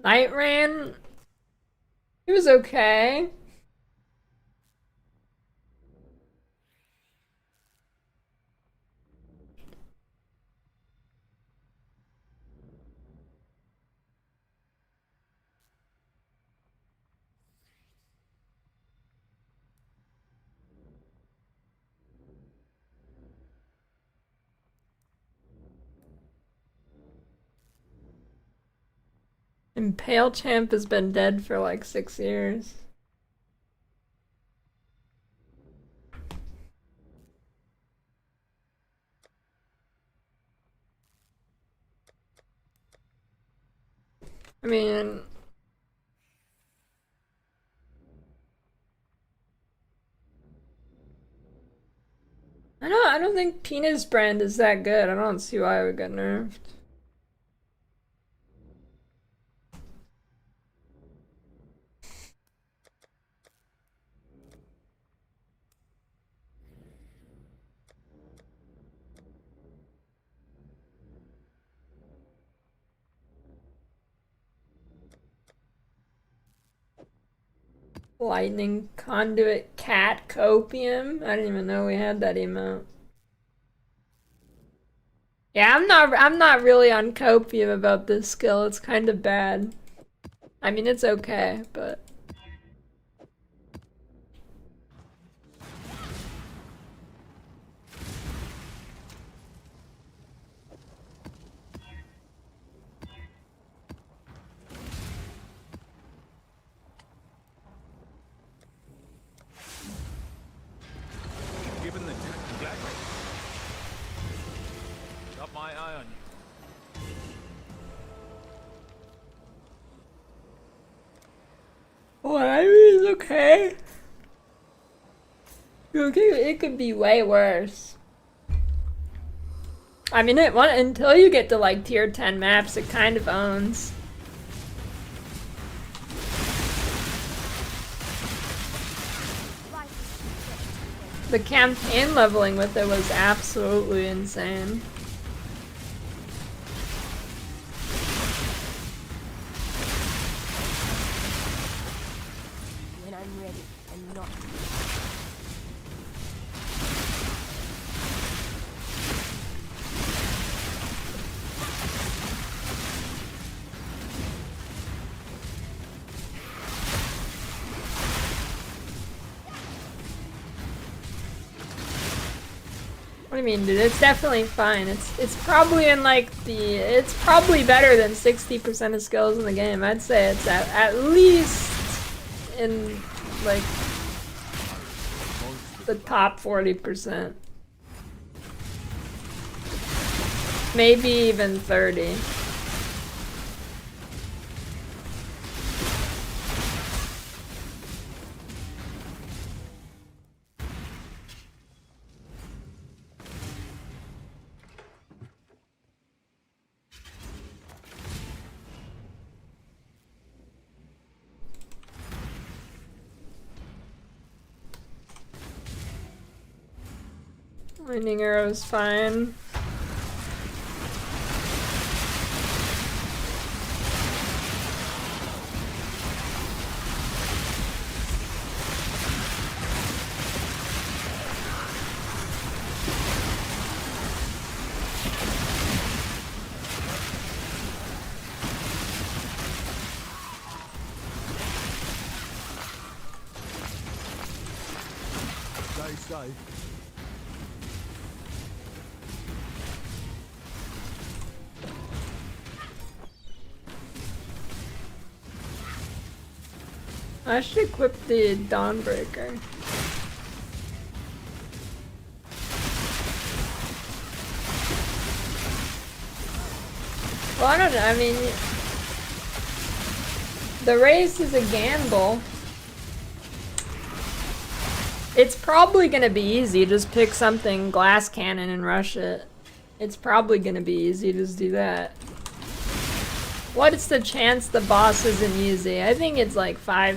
Night Ran, it was okay. And Pale Champ has been dead for like 6 years. I mean, I don't think Penis Brand is that good. I don't see why it would get nerfed. Lightning Conduit Cat Copium. I didn't even know we had that emote. Yeah, I'm not really on Copium about this skill. It's kind of bad. I mean, it's okay, but Given the black. Got my eye on you. what I mean is okay. It could be way worse. I mean, until you get to like tier 10 maps, it kind of owns. The campaign leveling with it was absolutely insane. When I'm ready and not. What do you mean, dude? It's definitely fine. It's probably in like it's probably better than 60% of skills in the game. I'd say it's at least in like the top 40%. Maybe even 30. Lightning arrow's fine. Stay safe. I should equip the Dawnbreaker. Well, I don't know. I mean, the race is a gamble. It's probably gonna be easy. Just pick something glass cannon and rush it. It's probably gonna be easy. Just do that. What is the chance the boss isn't easy? I think it's like 5%.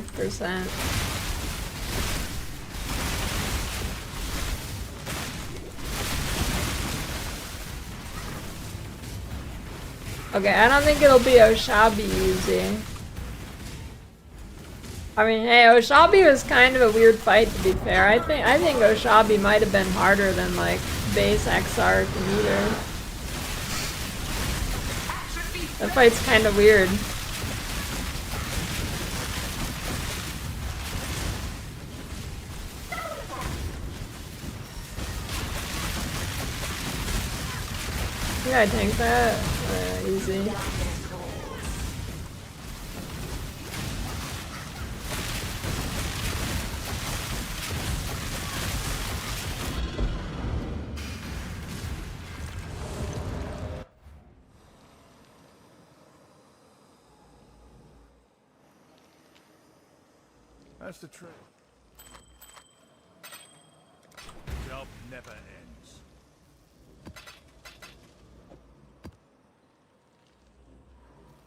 Okay, I don't think it'll be Oshabi easy. I mean, hey, Oshabi was kind of a weird fight, to be fair. I think Oshabi might have been harder than like base XR meter. That fight's kind of weird. Yeah, I tank that. Easy. That's the trick. Job never ends.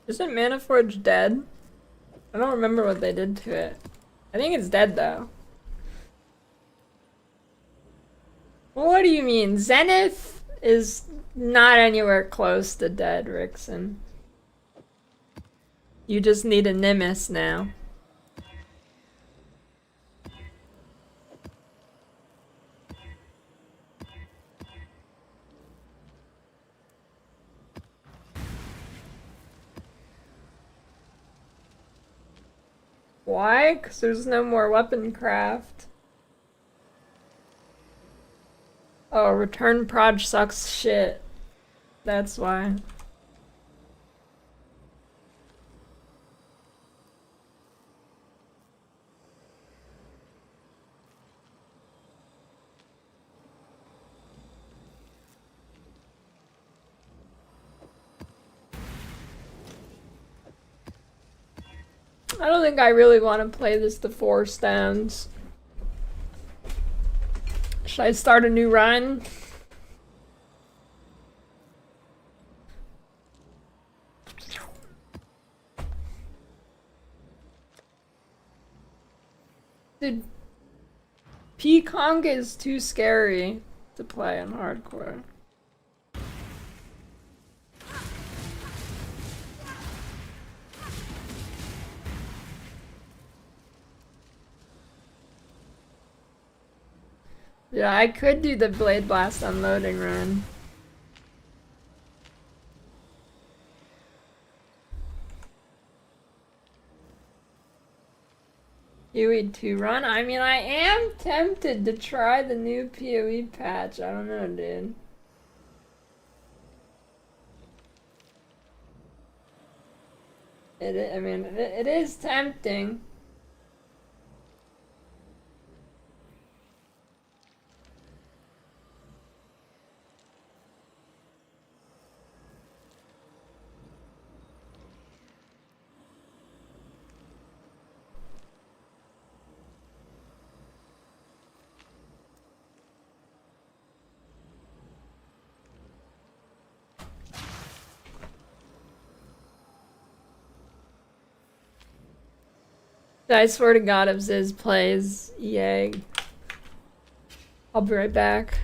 Isn't Maniforge dead? I don't remember what they did to it. I think it's dead though. Well, what do you mean? Zenith is not anywhere close to dead, Rickson. You just need a Nimbus now. Why? Because there's no more weapon craft. Oh, return proj sucks shit. That's why. I don't think I really want to play this to 4 stones. Should I start a new run? Dude, P-Conga is too scary to play on hardcore. Yeah, I could do the Blade Blast unloading run. PoE 2 run? I mean, I am tempted to try the new PoE patch. I don't know, dude. I mean, it is tempting. I swear to God, if Ziz plays EA, I'll be right back.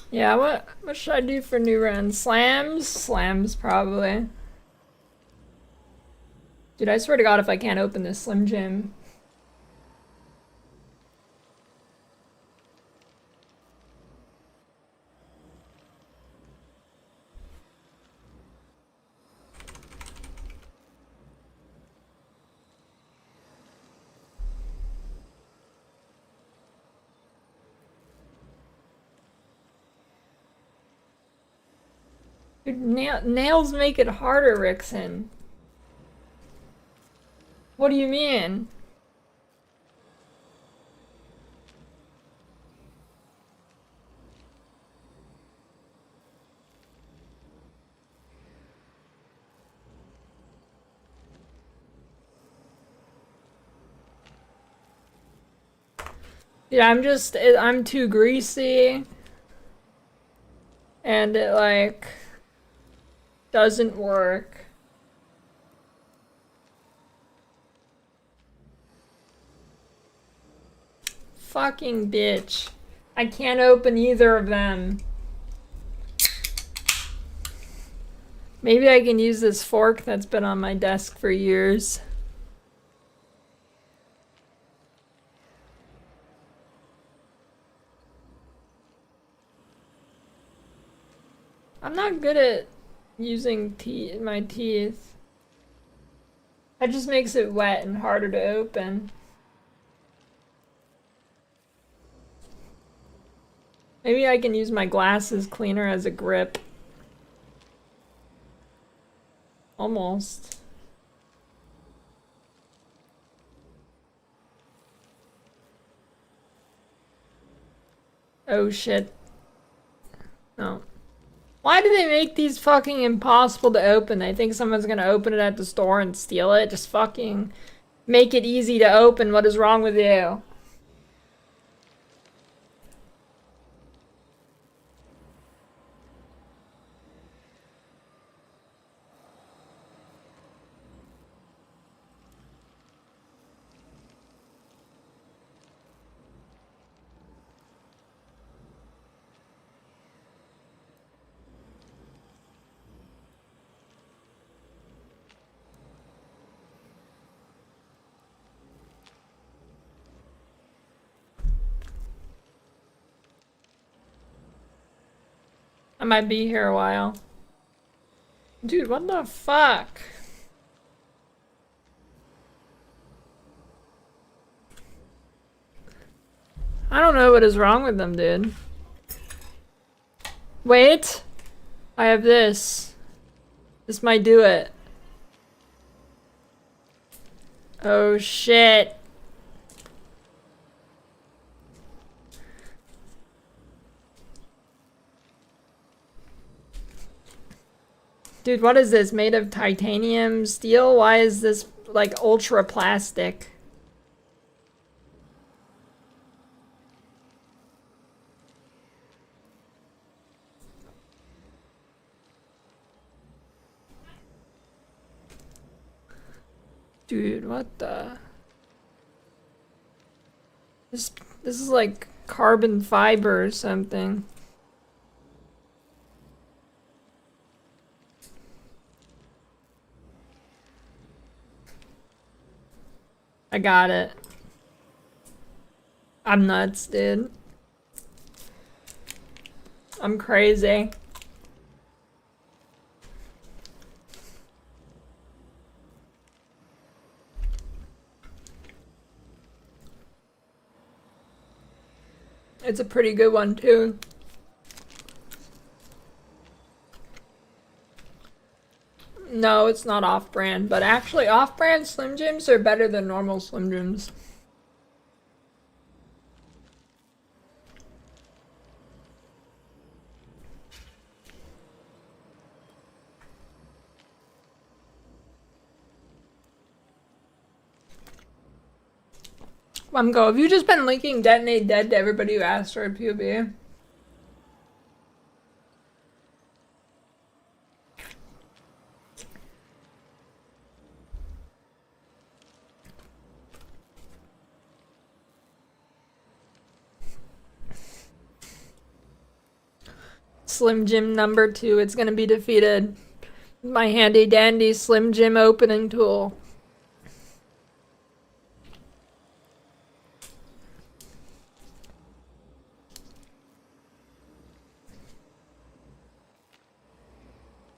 Yeah, what should I do for new runs? Slams? Slams, probably. Dude, I swear to God, if I can't open this Slim Jim. Dude, nails make it harder, Rickson. What do you mean? Yeah, I'm too greasy. And it, like, doesn't work. Fucking bitch. I can't open either of them. Maybe I can use this fork that's been on my desk for years. I'm not good at using my teeth. That just makes it wet and harder to open. Maybe I can use my glasses cleaner as a grip. Almost. Oh shit. No. Why do they make these fucking impossible to open? They think someone's gonna open it at the store and steal it. Just fucking make it easy to open. What is wrong with you? I might be here a while. Dude, what the fuck? I don't know what is wrong with them, dude. Wait! I have this. This might do it. Oh shit. Dude, what is this? Made of titanium steel? Why is this like ultra plastic? Dude, what the? This is like carbon fiber or something. I got it. I'm nuts, dude. I'm crazy. It's a pretty good one, too. No, it's not off-brand, but actually off-brand Slim Jims are better than normal Slim Jims. Go. Have you just been linking Detonate Dead to everybody who asked for a POB? Slim Jim number 2, it's gonna be defeated. My handy dandy Slim Jim opening tool.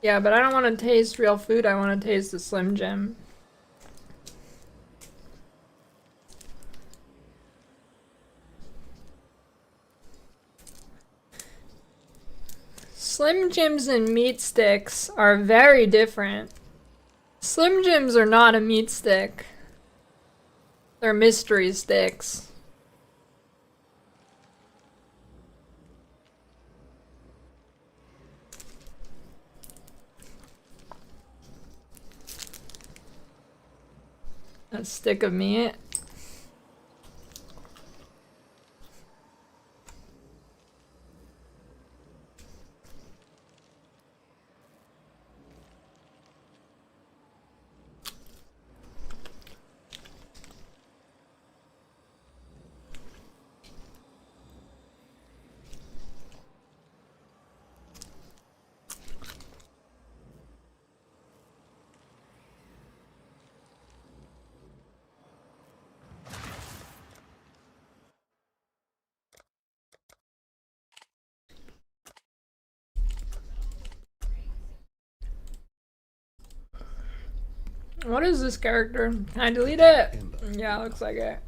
Yeah, but I don't want to taste real food, I want to taste the Slim Jim. Slim Jims and meat sticks are very different. Slim Jims are not a meat stick. They're mystery sticks. A stick of meat. What is this character? Can I delete it? Yeah, looks like it.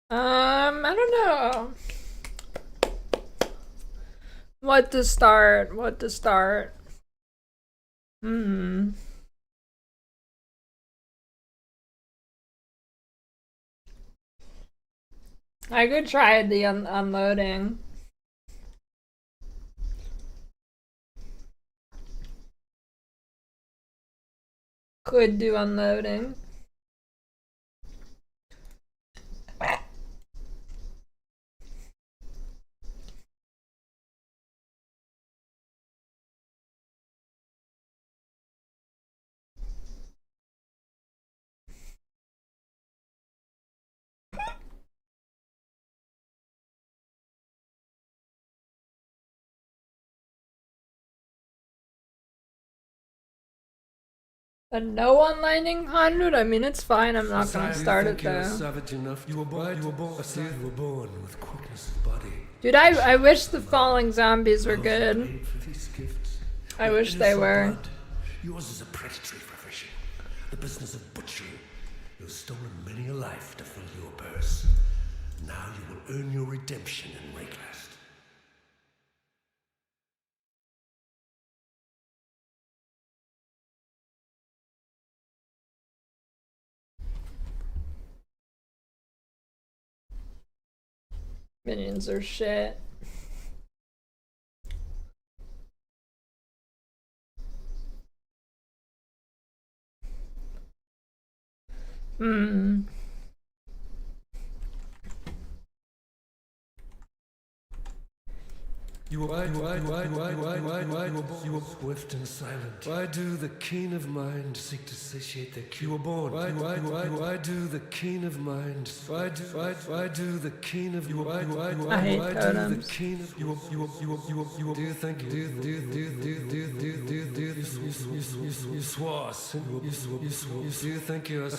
I don't know. What to start? What to start? I could try the unloading. Could do unloading. A no onlining 100? I mean, it's fine. I'm not gonna start it though. You were born with quickness of body. Dude, I wish the falling zombies were good. I wish they were. Yours is a predatory profession, the business of butchering. You've stolen many a life to fill your purse. Now you will earn your redemption in Raycast. Minions are shit. You were swift and silent. Why do the keen of mind seek to satiate their cure? You were born. Why do the keen of mind? Why do the keen of you? I hate totems. Do you think you swore? Do you think you're a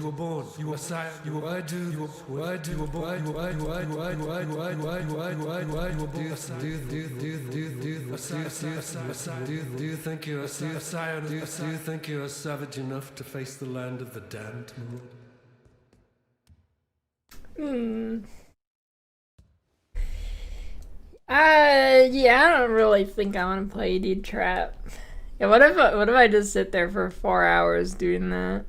you were born. You were born. You were silent. You were. Why do you were born? Do you think you're a scion? Do you think you're savage enough to face the land of the damned? Yeah, I don't really think I want to play ED Trap. Yeah, what if I just sit there for 4 hours doing that?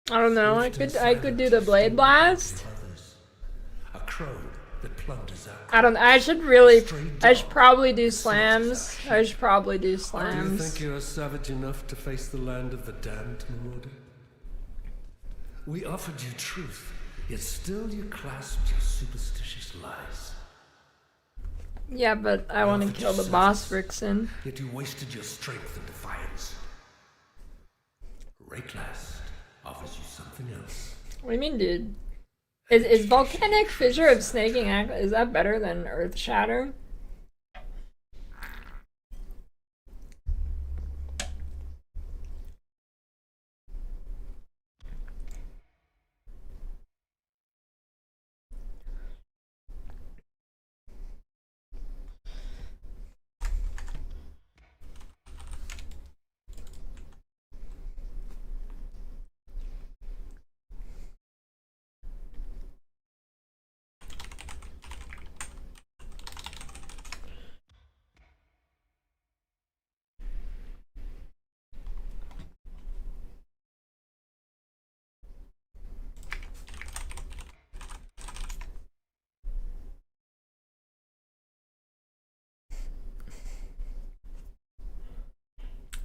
I don't know. I could do the Blade Blast. A crow that plunders out. I should probably do slams. I should probably do Do you slams. think you're savage enough to face the land of the damned, Marauder? We offered you truth, yet still you clasped your superstitious lies. Yeah, but I want to kill the boss, Vixen. Yet you wasted your strength in defiance. Rayclast offers you something else. What do you mean, dude? Is Volcanic Fissure of Snaking is that better than Earth Shatter?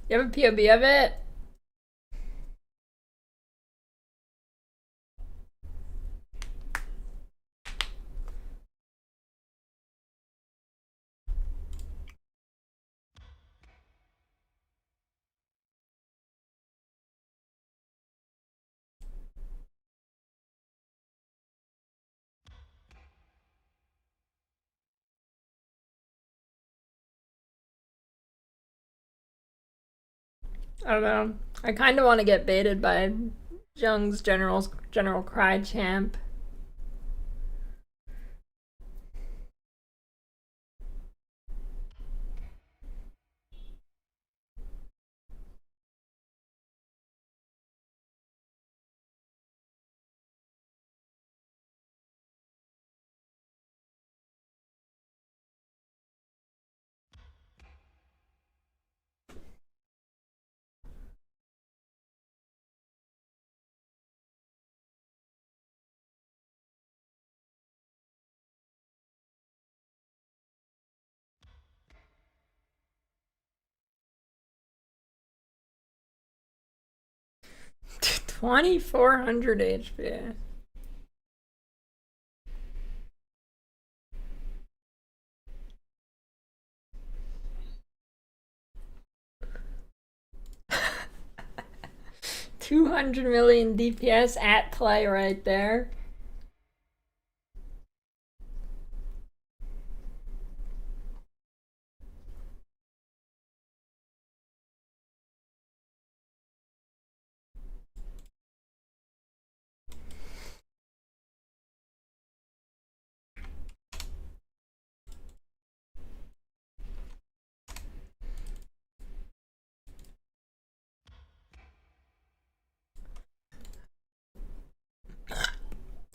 You have a POV of it? I don't know. I kind of want to get baited by Jung's General Cry Champ. $2,400 HP. $200 million DPS at play right there.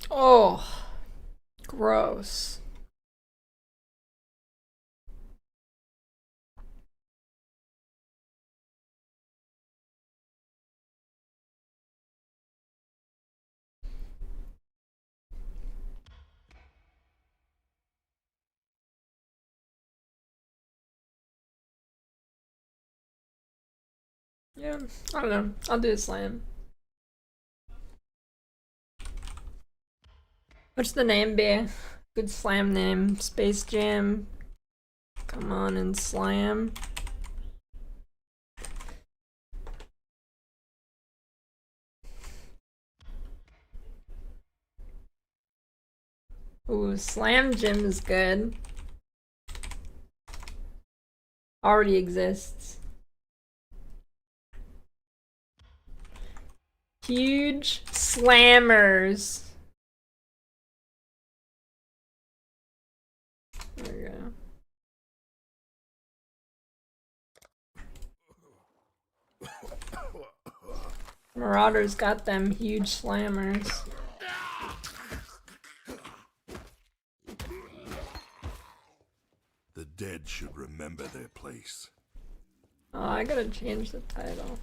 Oh, gross. Yeah, I don't know. I'll do a slam. What's the name be? Good slam name. Space Jam. Come on and slam. Ooh, Slam Gym is good. Already exists. Huge slammers. There we go. Marauders got them huge slammers. The dead should remember their place. Oh, I gotta change the title.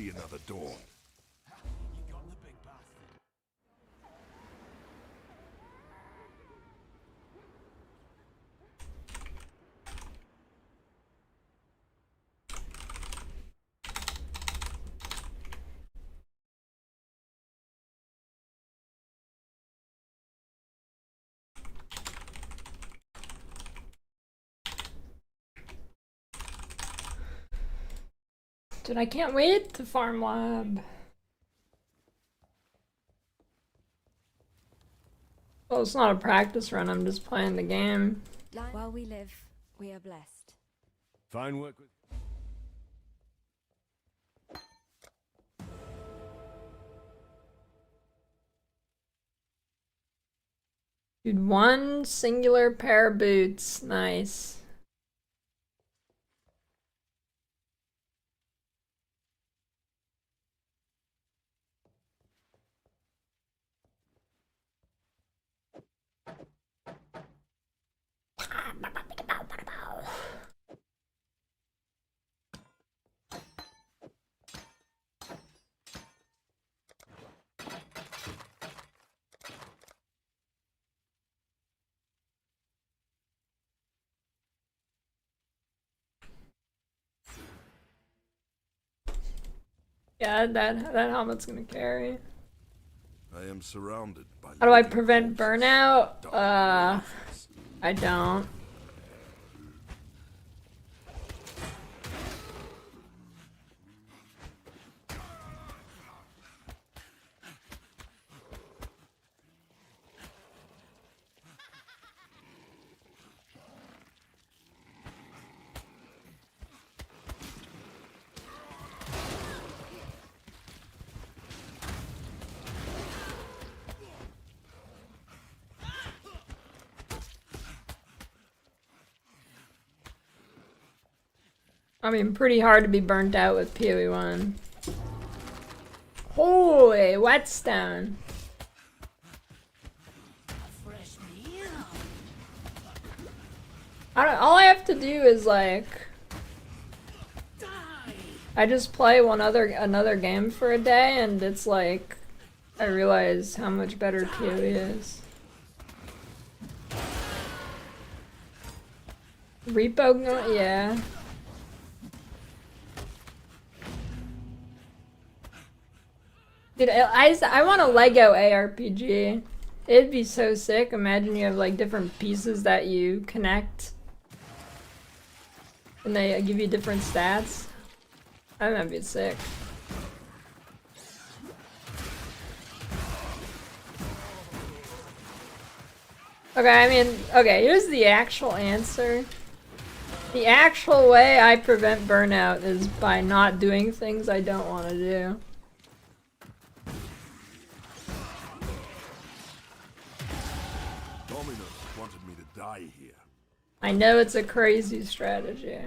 see another dawn. Dude, I can't wait to farm lab. Well, it's not a practice run, I'm just playing the game. While we live, we are blessed. Fine work with. Dude, one singular pair of boots. Nice. Yeah, that helmet's gonna carry. I am surrounded by. How do I prevent burnout? I don't. I mean, pretty hard to be burnt out with PoE1. Holy whetstone. All I have to do is like I just play another game for a day and it's like I realize how much better PoE is. Repo, yeah. Dude, I want a Lego ARPG. It'd be so sick. Imagine you have like different pieces that you connect. And they give you different stats. I think that'd be sick. Okay, here's the actual answer. The actual way I prevent burnout is by not doing things I don't want to do. Wanted me to die here. I know it's a crazy strategy.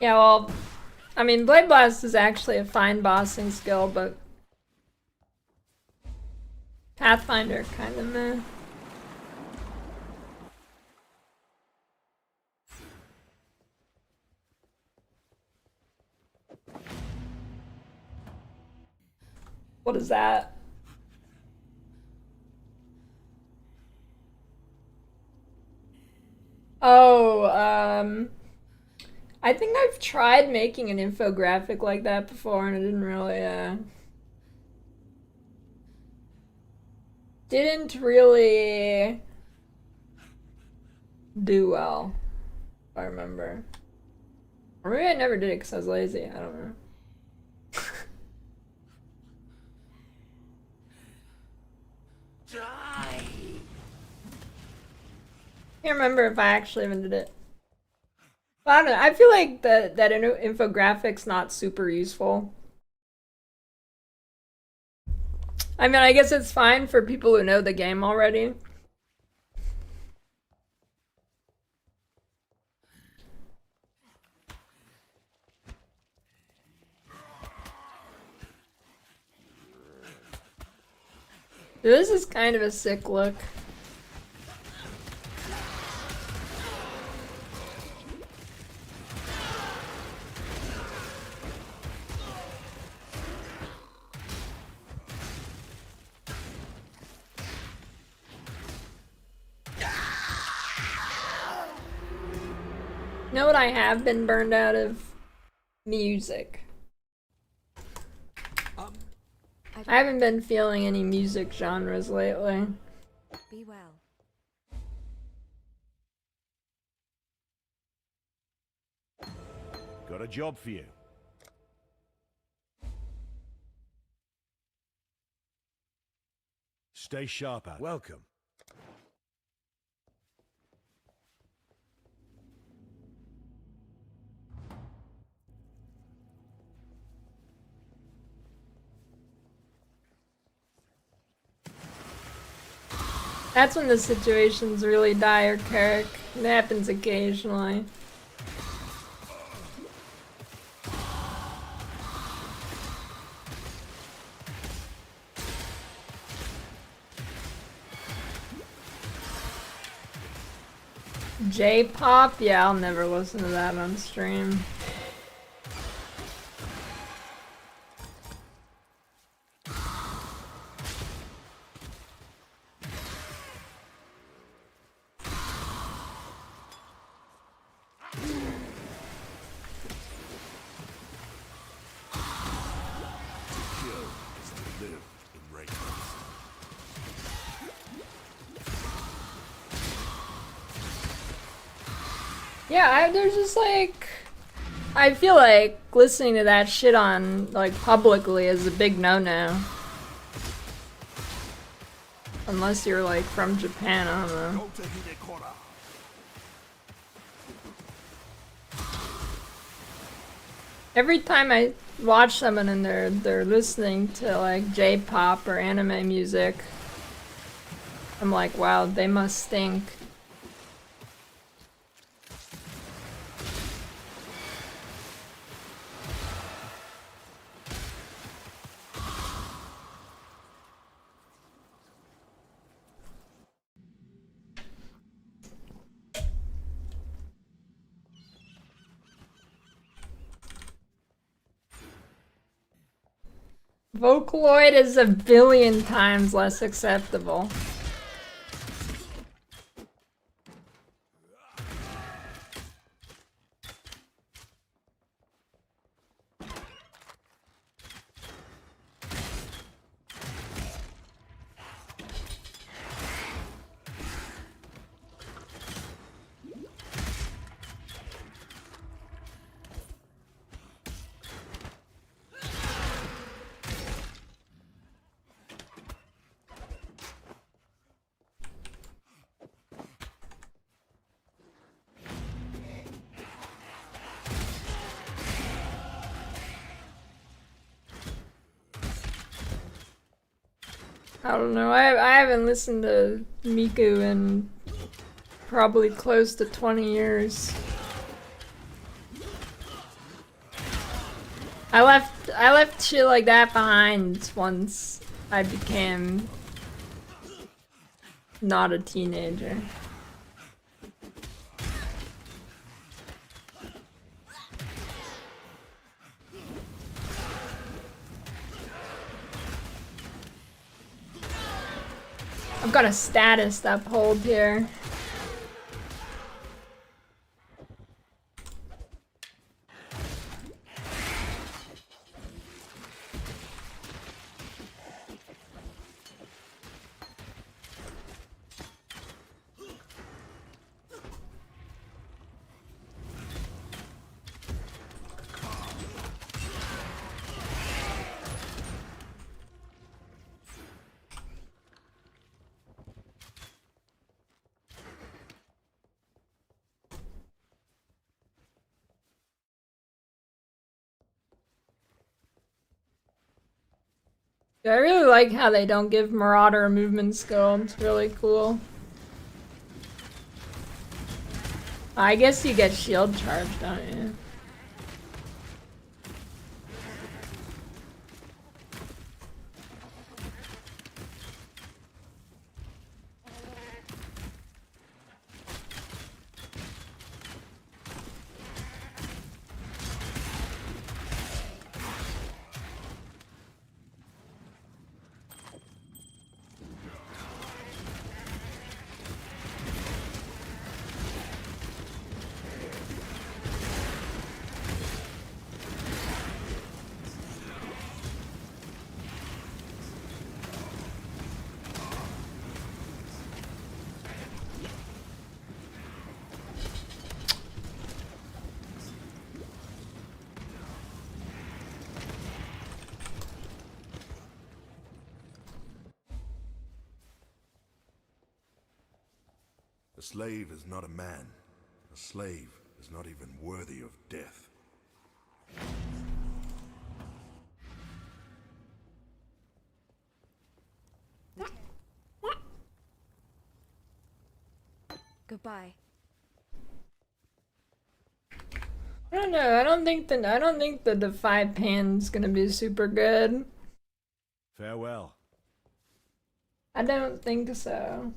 Yeah, well, I mean, Blade Blast is actually a fine bossing skill, but Pathfinder kind of meh. What is that? Oh, I think I've tried making an infographic like that before and it didn't really do well, if I remember. Or maybe I never did it because I was lazy, I don't know. Can't remember if I actually even did it. But I don't know, I feel like that infographic's not super useful. I mean, I guess it's fine for people who know the game already. This is kind of a sick look. You know what I have been burned out of? Music. I haven't been feeling any music genres lately. Be well. Got a job for you. Stay sharp out. Welcome. That's when the situation's really dire, Carrick. It happens occasionally. J-pop? Yeah, I'll never listen to that on stream. Yeah, there's just like... I feel like listening to that shit on, like, publicly is a big no-no. Unless you're, like, from Japan, I don't know. Every time I watch someone and they're listening to, like, J-pop or anime music, I'm like, wow, they must stink. Vocaloid is a billion times less acceptable. I don't know, I haven't listened to Miku in probably close to 20 years. I left shit like that behind once I became not a teenager. I've got a status to uphold here. I really like how they don't give Marauder a movement skill. It's really cool. I guess you get shield charge, don't you? slave is not a man. A slave is not even worthy of death. Goodbye. I don't know. I don't think that the 5-pan's gonna be super good. Farewell. I don't think so.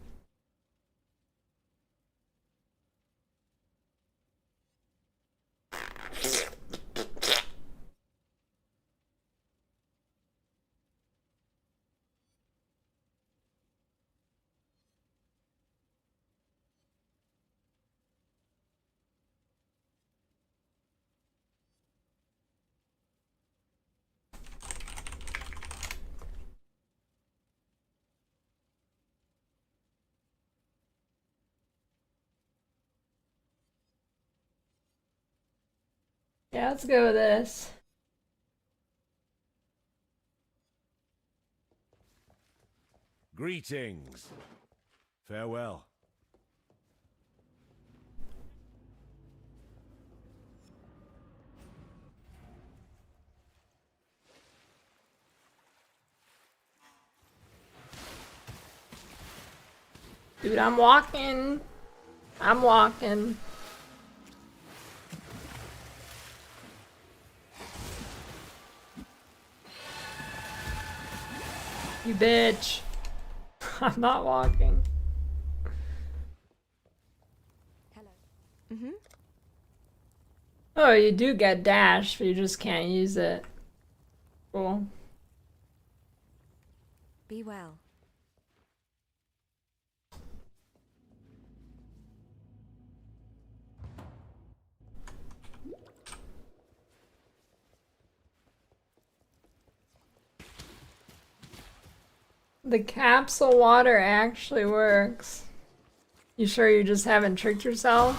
Yeah, let's go with this. Greetings. Farewell. Dude, I'm walking. I'm walking. You bitch. I'm not walking. Hello. Mm-hmm. Oh, you do get dash, but you just can't use it. Cool. Be well. The capsule water actually works. You sure you just haven't tricked yourself?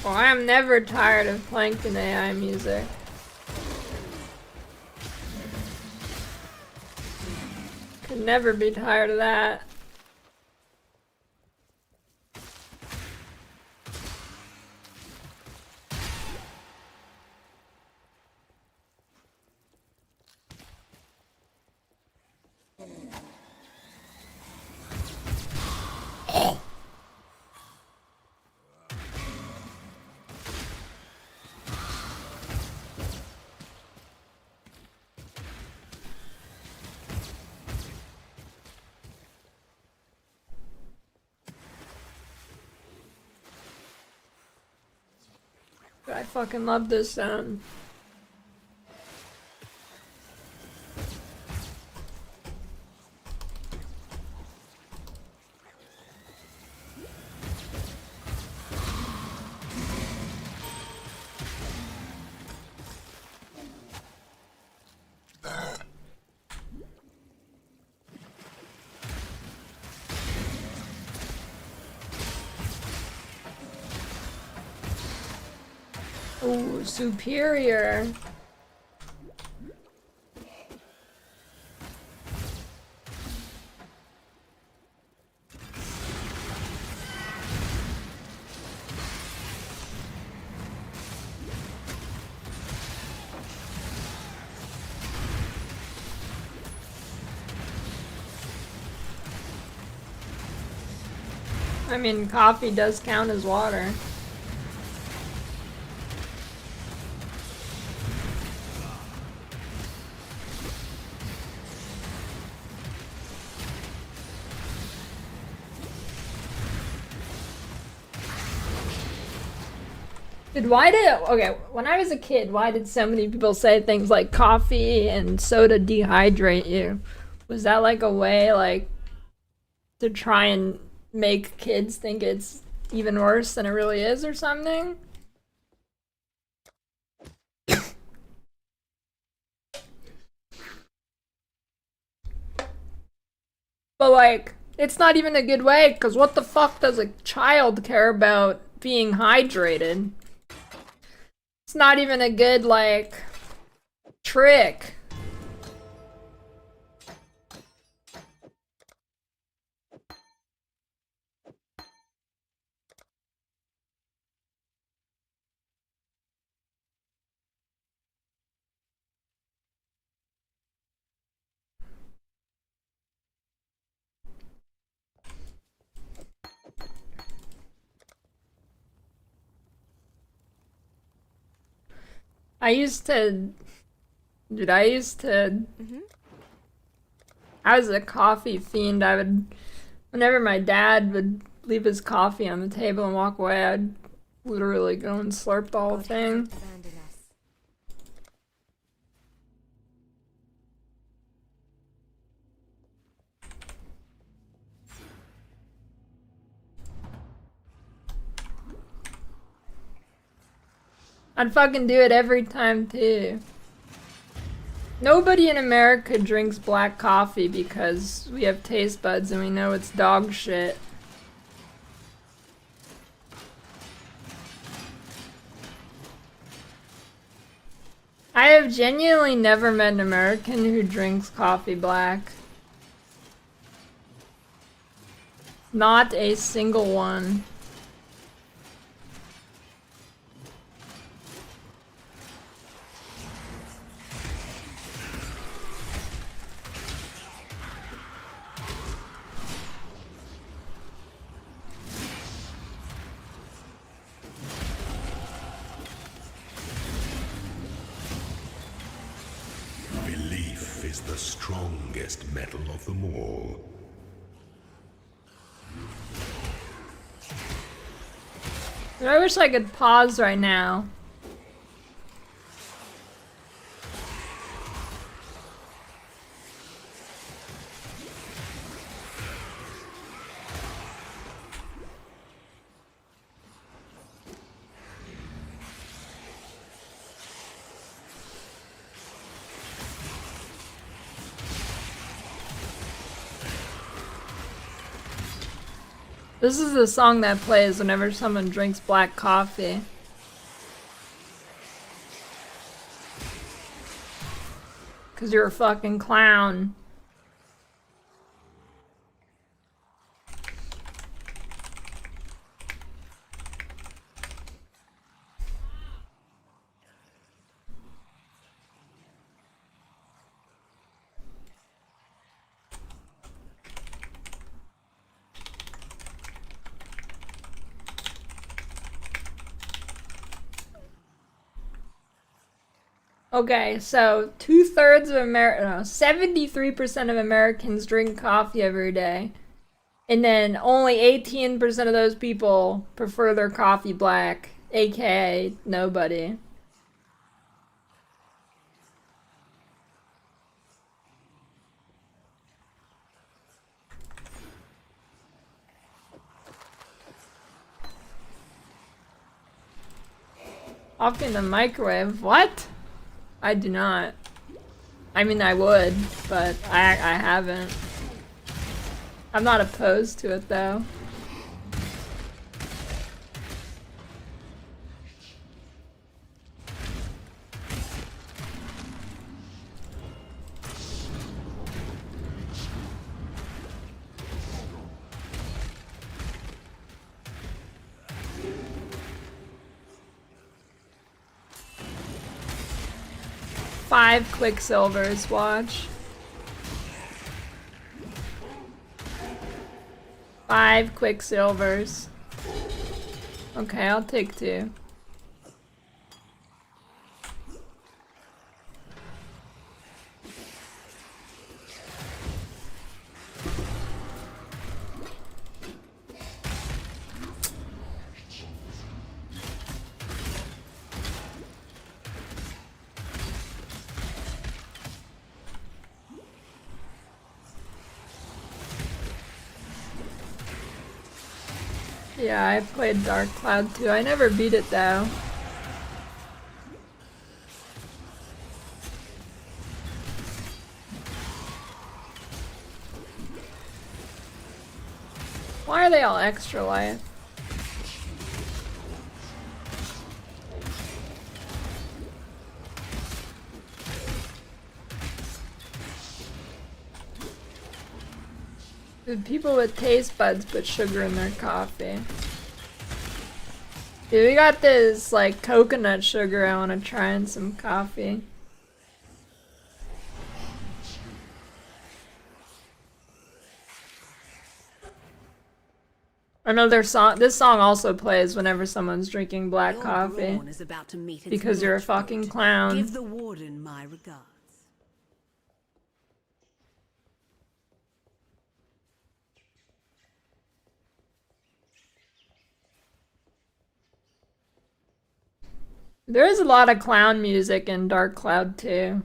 Well, I'm never tired of Plankton AI music. Could never be tired of that. I fucking love this sound. Ooh, superior. I mean, coffee does count as water. Okay, when I was a kid, why did so many people say things like coffee and soda dehydrate you? Was that like a way, like, to try and make kids think it's even worse than it really is or something? But like, It's not even a good way, because what the fuck does a child care about being hydrated? It's not even a good, like, trick. Dude, I was a coffee fiend. Whenever my dad would leave his coffee on the table and walk away, I'd literally go and slurp the whole thing. I'd fucking do it every time too. Nobody in America drinks black coffee because we have taste buds and we know it's dog shit. I have genuinely never met an American who drinks coffee black. Not a single one. Belief is the strongest metal of them all. I wish I could pause right now. This is the song that plays whenever someone drinks black coffee. Cause you're a fucking clown. Okay, so 2/3 of 73% of Americans drink coffee every day. And then only 18% of those people prefer their coffee black, aka nobody. Off in the microwave, what? I do not. I mean, I would, but I haven't. I'm not opposed to it, though. Five Quicksilvers, watch. 5 Quicksilvers. Okay, I'll take 2. Yeah, I played Dark Cloud too. I never beat it though. are they all extra life? Dude, people with taste buds put sugar in their coffee. Dude, we got this like coconut sugar I want to try in some coffee. I know this song also plays whenever someone's drinking black coffee. Is about to meet its Because you're a match fucking point. clown. Give the warden my regards. There is a lot of clown music in Dark Cloud too.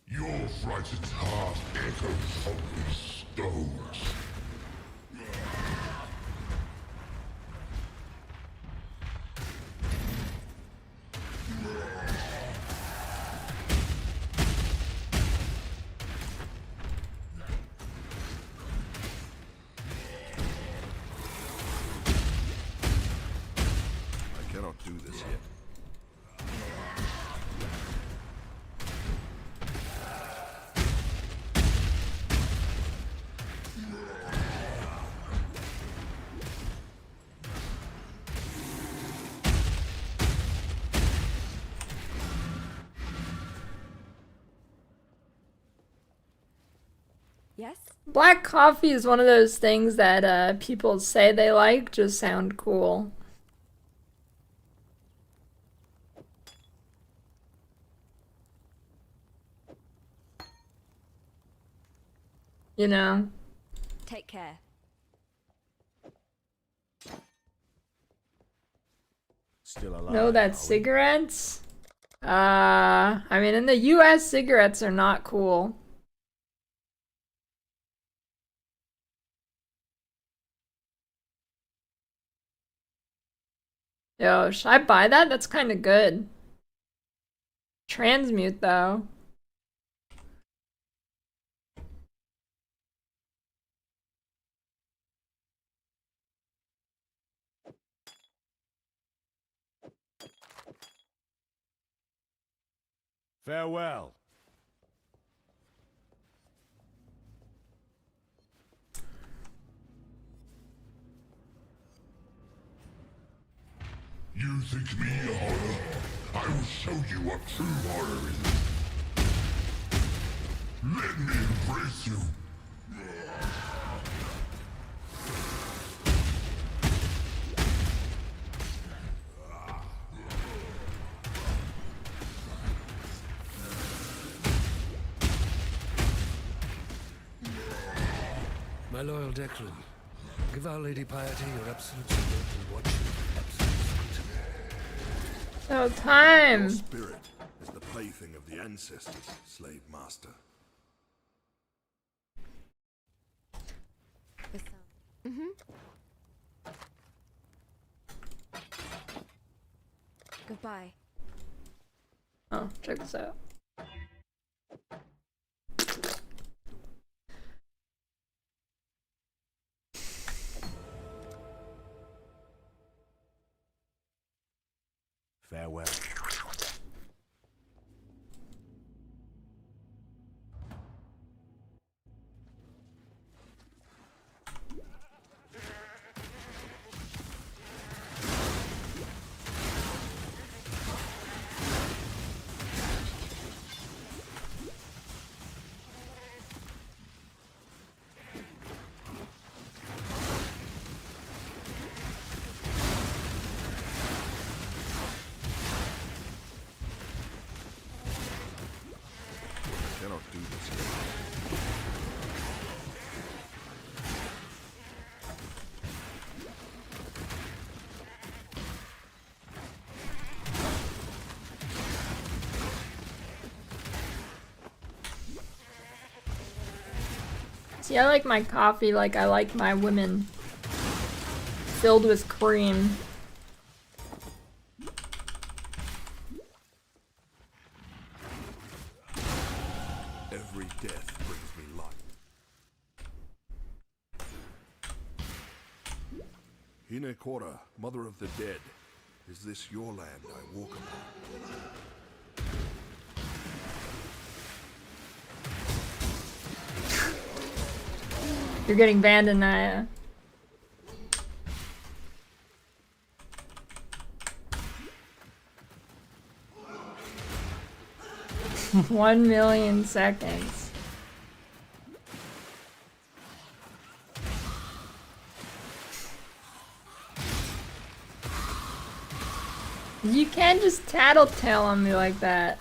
Your frightened heart echoes of these stones. I cannot do this yet. Yes? Black coffee is one of those things that people say they like just sound cool. You know? Take care. Still alive. No, are that's we? cigarettes? I mean, in the US, cigarettes are not cool. Yo, should I buy that? That's kind of good. Transmute, though. Farewell. You think me a horror? I will show you what true horror is. Let me embrace you. My loyal Declan, give Our Lady Piety your absolute support and watch you with absolute scrutiny. So time. Your spirit is the plaything of the ancestors, slave master. Goodbye. Oh, check this out. Farewell. See, I like my coffee like I like my women. Filled with cream. Every death brings me life. Hinekora, mother of the dead, is this your land I walk upon? You're getting banned in Naya. One million seconds. You can't just tattletale on me like that.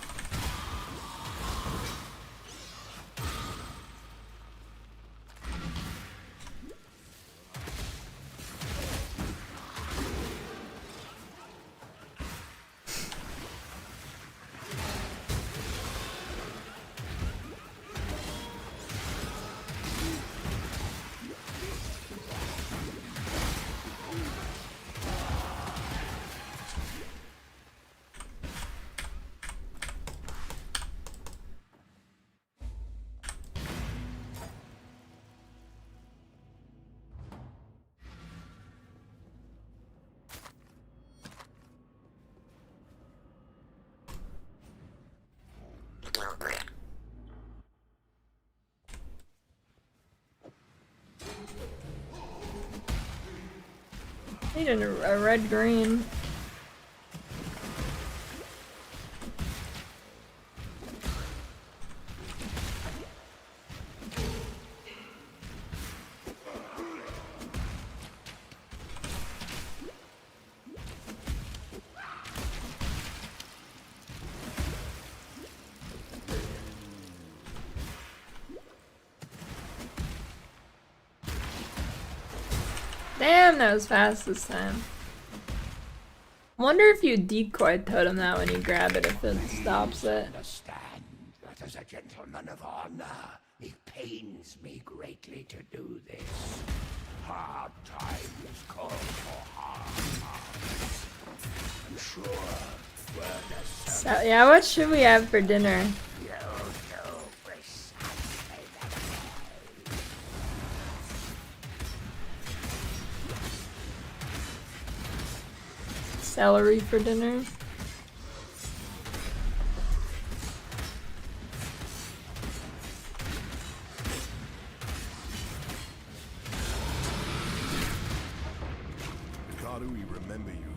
Need a red green. Damn, that was fast this time. Wonder if you decoy totem that when you grab it, if it stops it. Understand that as a gentleman of honor, it pains me greatly to do this. Hard times call for hard hearts. I'm sure word So, yeah, what should we have for dinner? Celery for dinner. How do we remember you?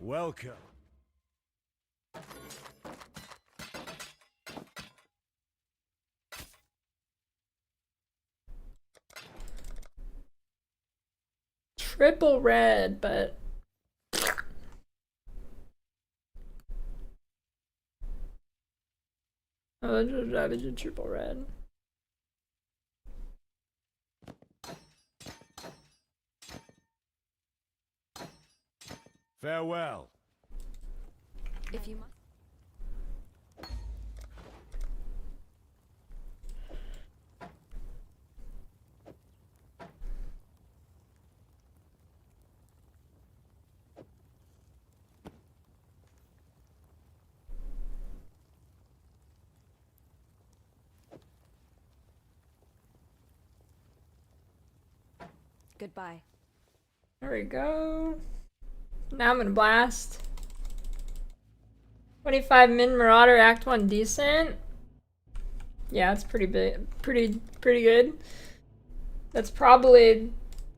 Welcome. Triple red, but oh, I was a triple red. Farewell. If you must. Goodbye. There we go. Now I'm gonna blast. 25 min Marauder Act 1 decent. Yeah, it's pretty big, pretty good. That's probably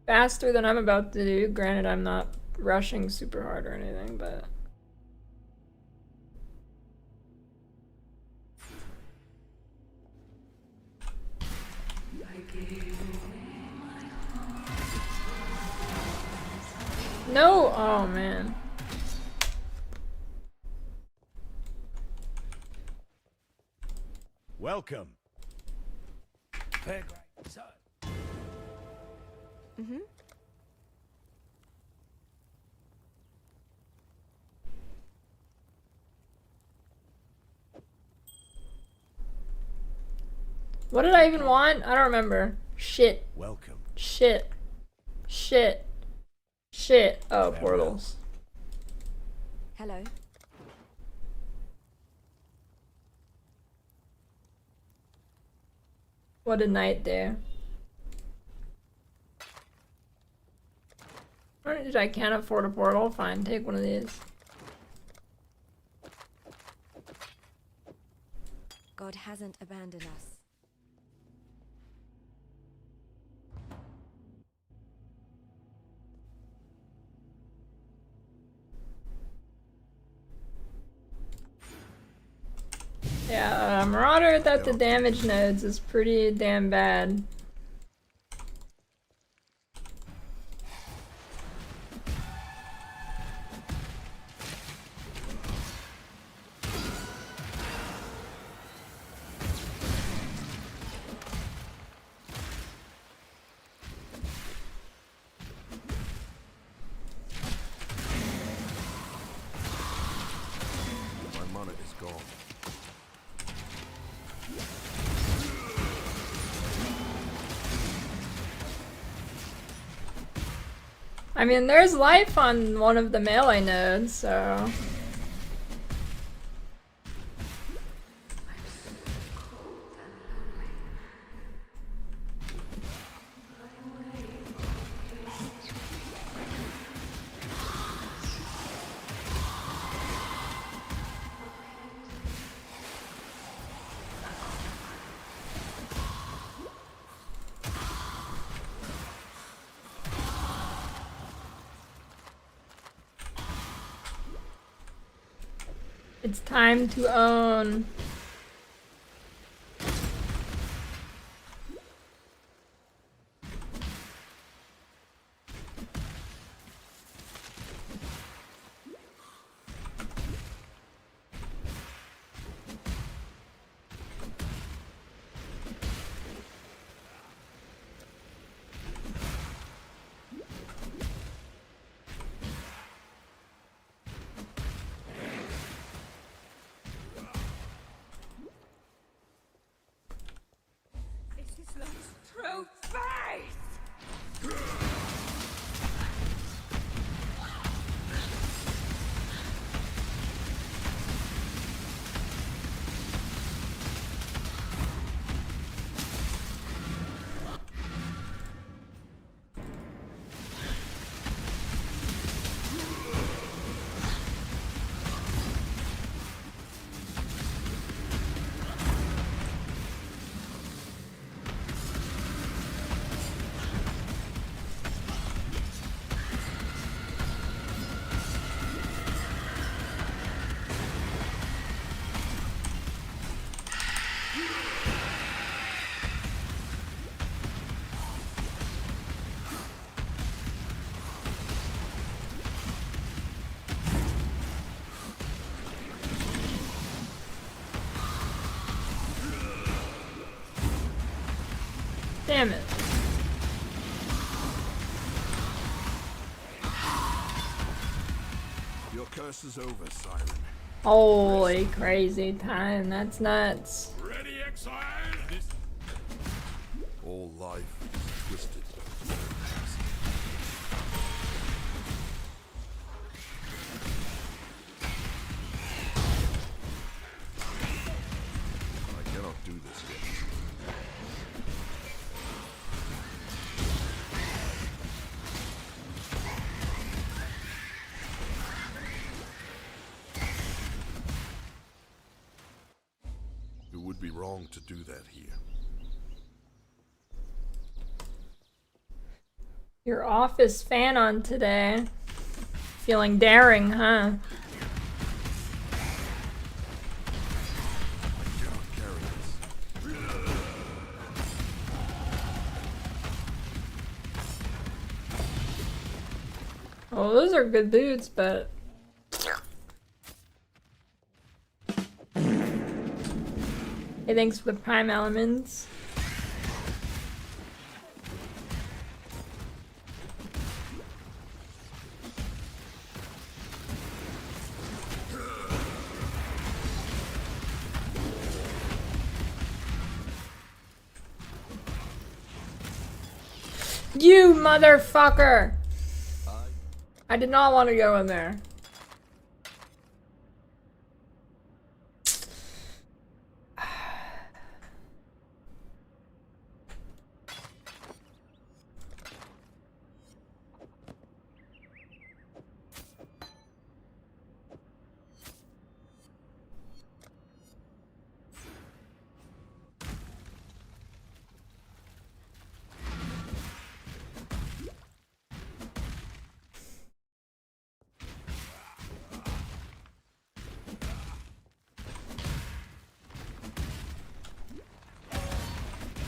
faster than I'm about to do. Granted, I'm not rushing super hard or anything, but no, oh man. Welcome. Mm-hmm. What did I even want? I don't remember. Shit. Welcome. Shit. Shit. Shit. Oh, portals. Hello. What a night there. I can't afford a portal. Fine, take one of these. God hasn't abandoned us. Yeah, Marauder without the damage nodes is pretty damn bad. My mana is gone. I mean, there's life on one of the melee nodes, so... It's time to own. True face! Damn it. Your curse is over, Siren. Holy crazy time, that's nuts. Ready, Exile? All life is twisted. I cannot do this yet. It would be wrong to do that here. Your office fan on today. Feeling daring, huh? I cannot carry this. Oh, those are good boots, but... Hey, thanks for the prime elements. You motherfucker! I did not want to go in there.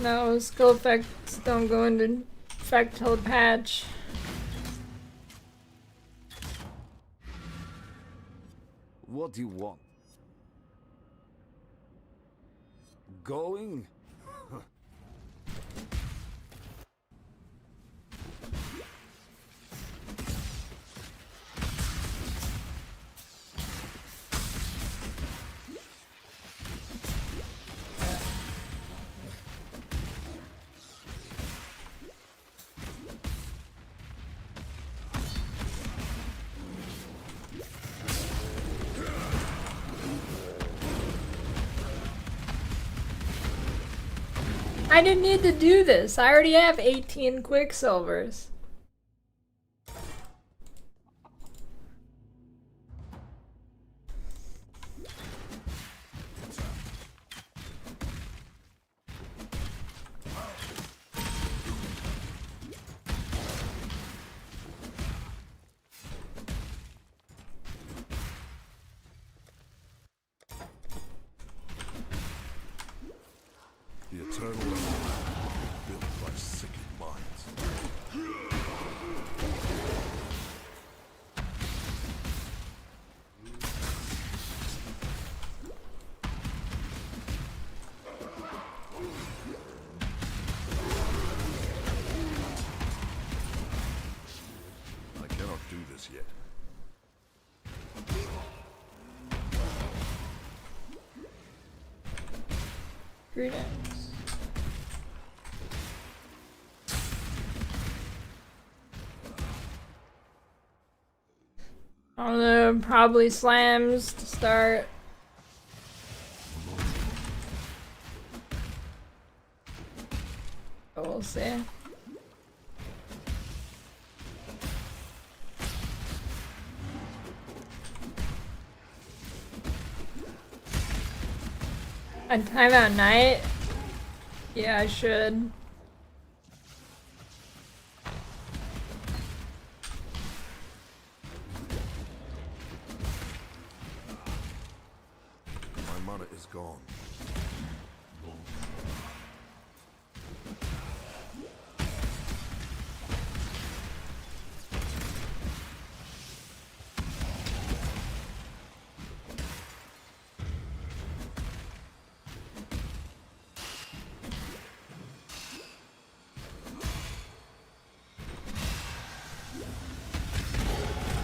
No, skill effects don't go into effect till the patch. What do you want? Going? I didn't need to do this. I already have 18 Quicksilvers. The eternal built by sickened minds. I cannot do this yet. Greetings. I don't know, probably slams to start. But we'll see. A timeout night? Yeah, I should. My mana is gone.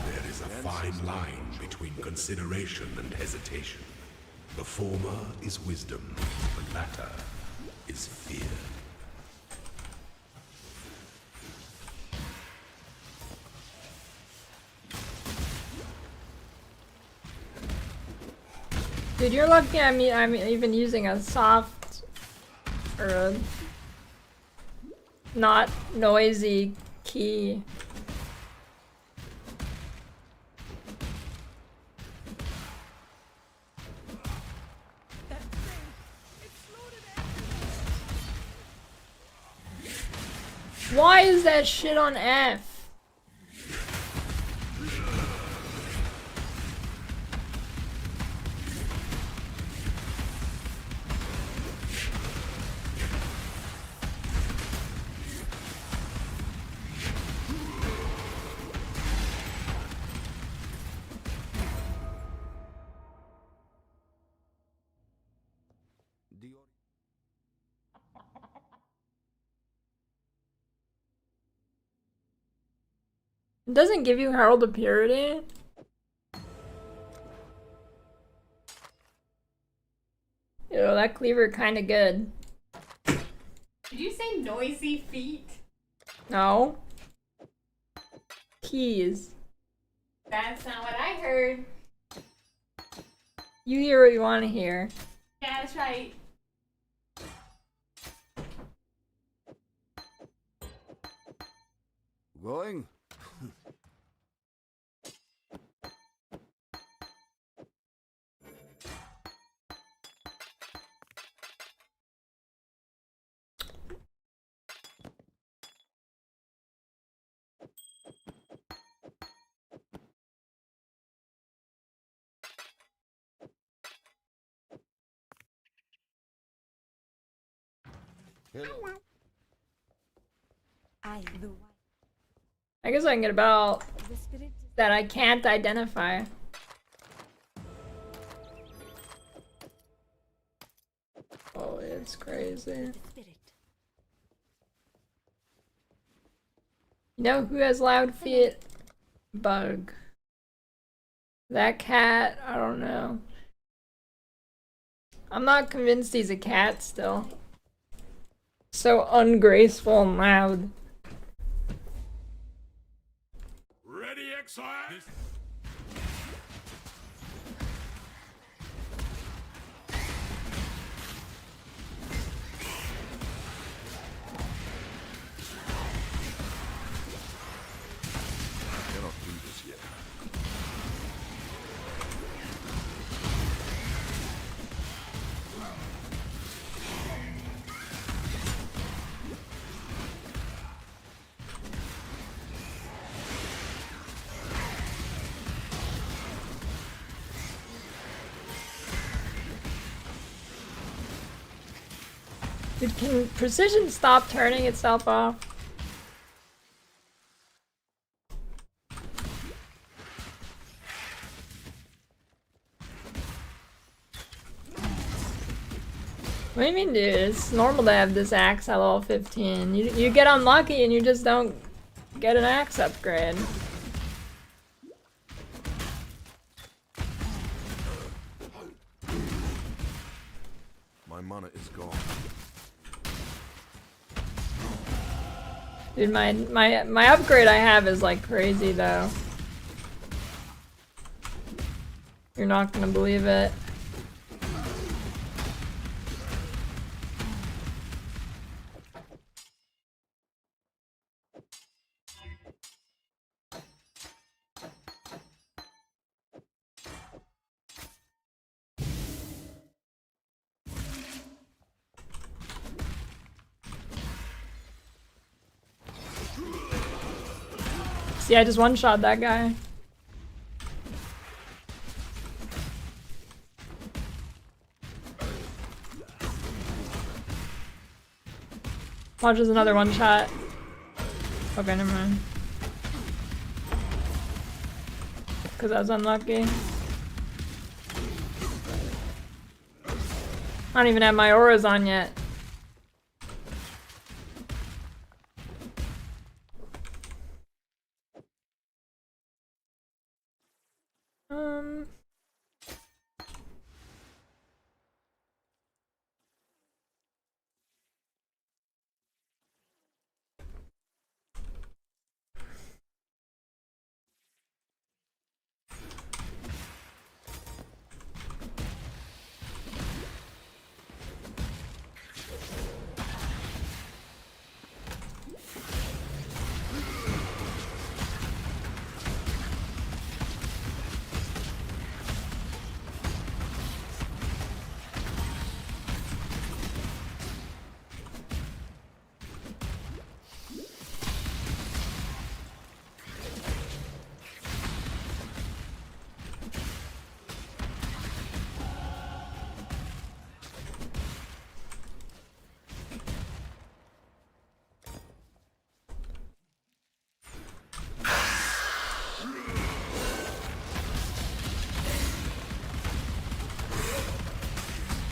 There is a fine line between consideration and hesitation. The former is wisdom, the latter is fear. Dude, you're lucky I'm even using a soft or a not noisy key. Why is that shit on F? It doesn't give you Herald of Purity? Yo, that cleaver kinda good. Did you say noisy feet? No. Keys. That's not what I heard. You hear what you want to hear. Yeah, that's right. Going? I guess I can get about that I can't identify. Oh, it's crazy. You know who has loud feet? Bug. That cat, I don't know. I'm not convinced he's a cat still. So ungraceful and loud. Ready, Exile? I cannot do this yet. Dude, can precision stop turning itself off? What do you mean, dude? It's normal to have this axe at level 15. You get unlucky and you just don't get an axe upgrade. My mana is gone. Dude, my upgrade I have is like crazy though. You're not gonna believe it. See, I just one-shot that guy. Watch, there's another one-shot. Okay, never mind. Because I was unlucky. I don't even have my auras on yet.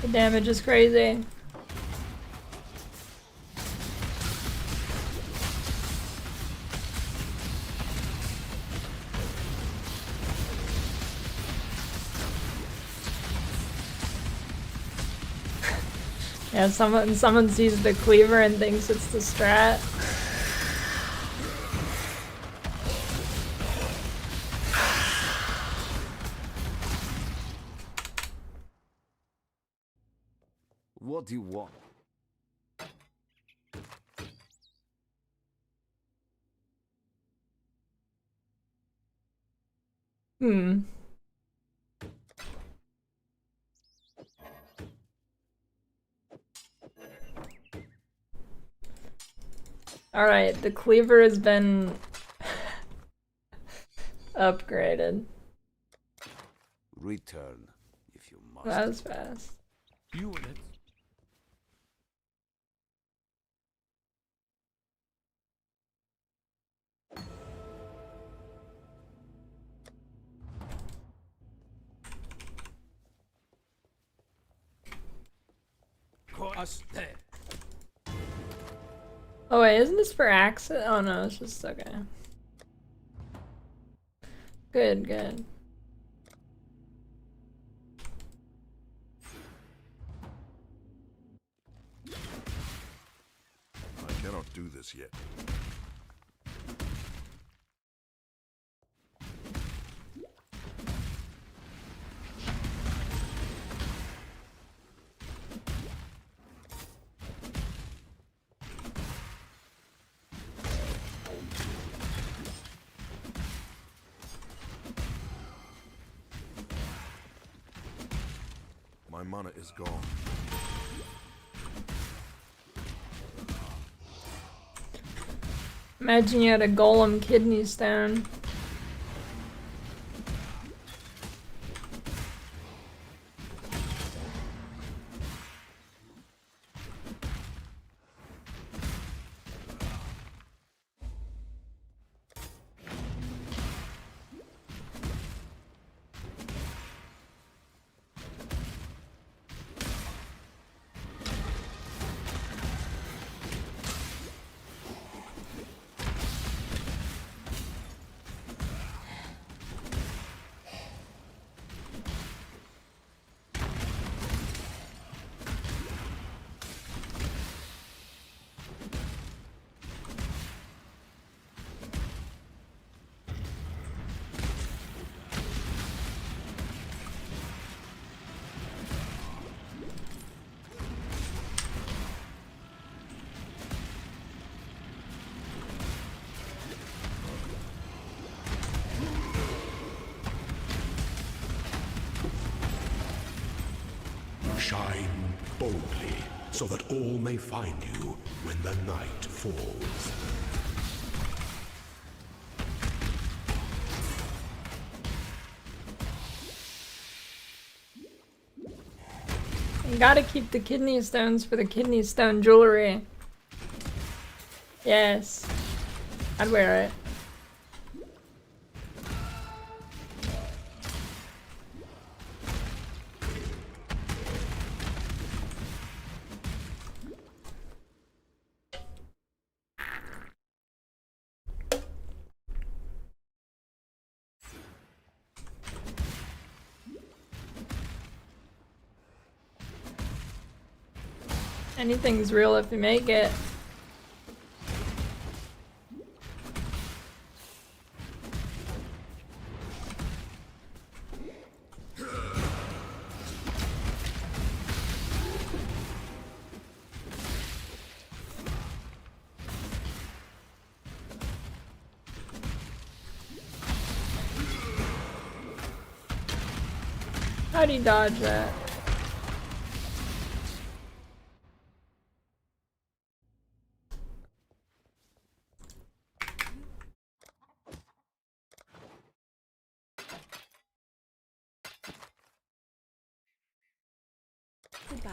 The damage is crazy. Yeah, someone sees the cleaver and thinks it's the strat. What do you want? Hmm. Alright, the cleaver has been upgraded. Return, if you must. That was fast. Units. Us there. Oh wait, isn't this for access? Oh no, it's just okay. Good, good. I cannot do this yet. My mana is gone. Imagine you had a golem kidney stone. Shine boldly, so that all may find you when the night falls. You gotta keep the kidney stones for the kidney stone jewelry. Yes. I'd wear it. Anything's real if you make it. How'd he dodge that? Goodbye.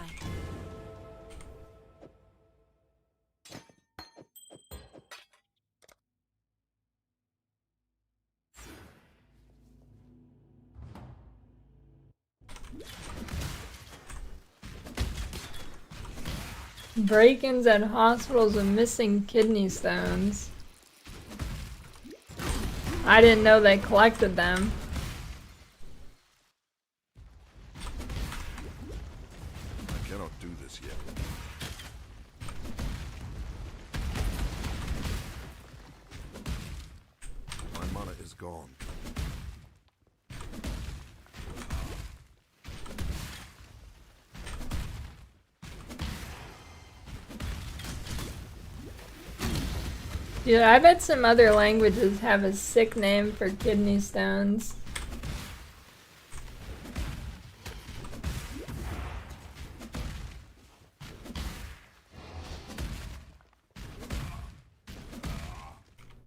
Break-ins at hospitals with missing kidney stones. I didn't know they collected them. I cannot do this yet. My mana is gone. Dude, I bet some other languages have a sick name for kidney stones.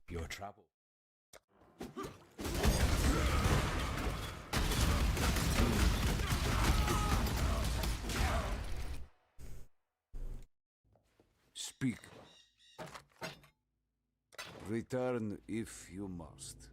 Your trouble. Speak. Return if you must.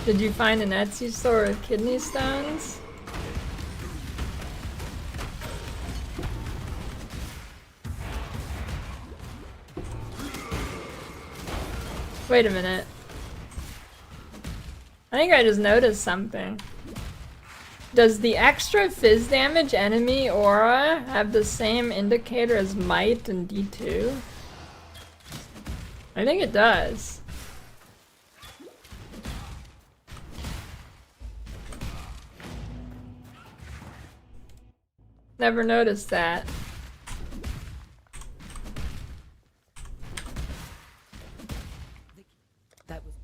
Did you find an Etsy store with kidney stones? Wait a minute. I think I just noticed something. Does the extra fizz damage enemy aura have the same indicator as might and D2? I think it does. Never noticed that. That was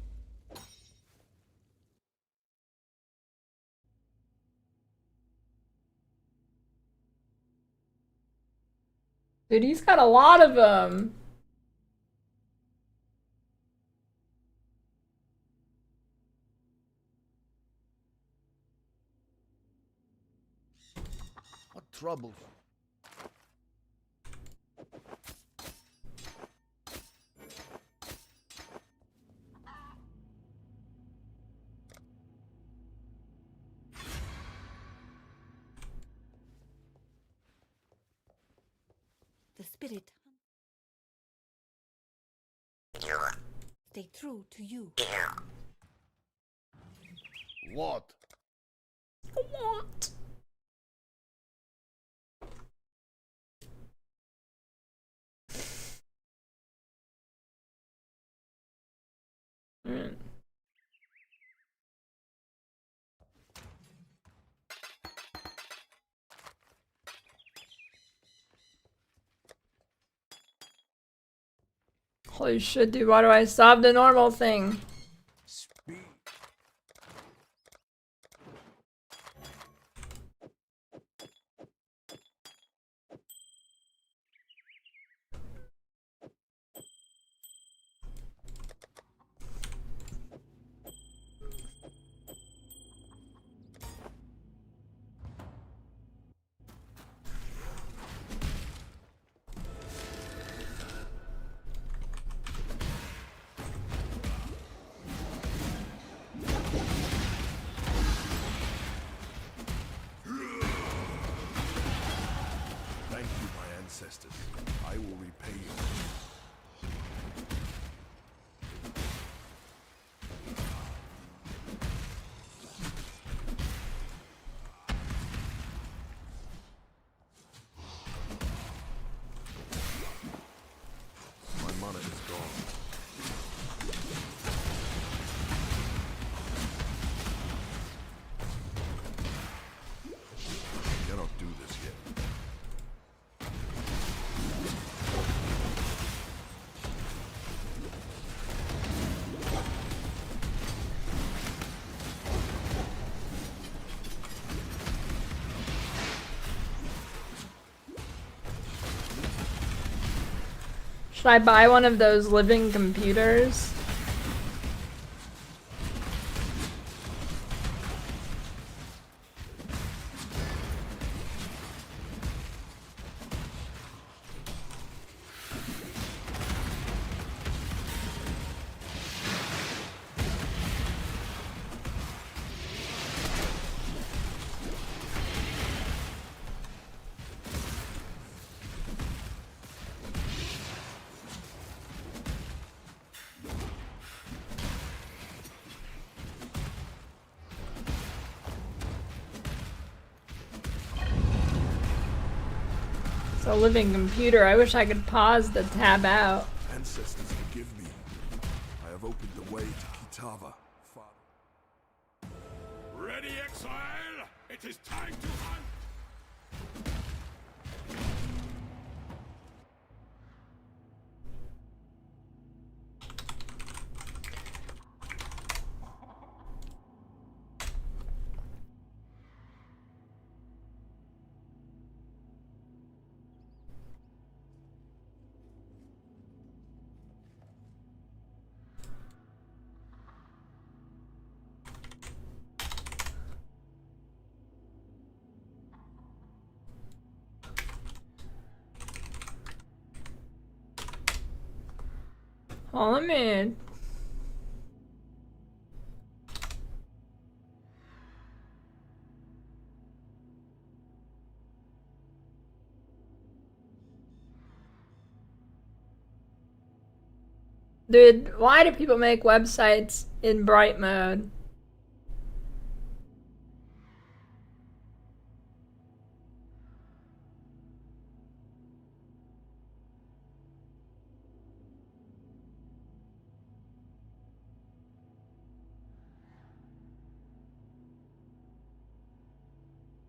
Dude, he's got a lot of them. What trouble? the spirit. Stay true to you. What? What? Holy shit, dude, why do I stop the normal thing? Thank you, my ancestors. I will repay you. My mana is gone. Cannot do this yet. Should I buy one of those living computers? It's a living computer. I wish I could pause the tab out. Ancestors, forgive me. I have opened the way to Kitava. Ready, Exile? It is time to hunt! Oh, let me... Dude, why do people make websites in bright mode?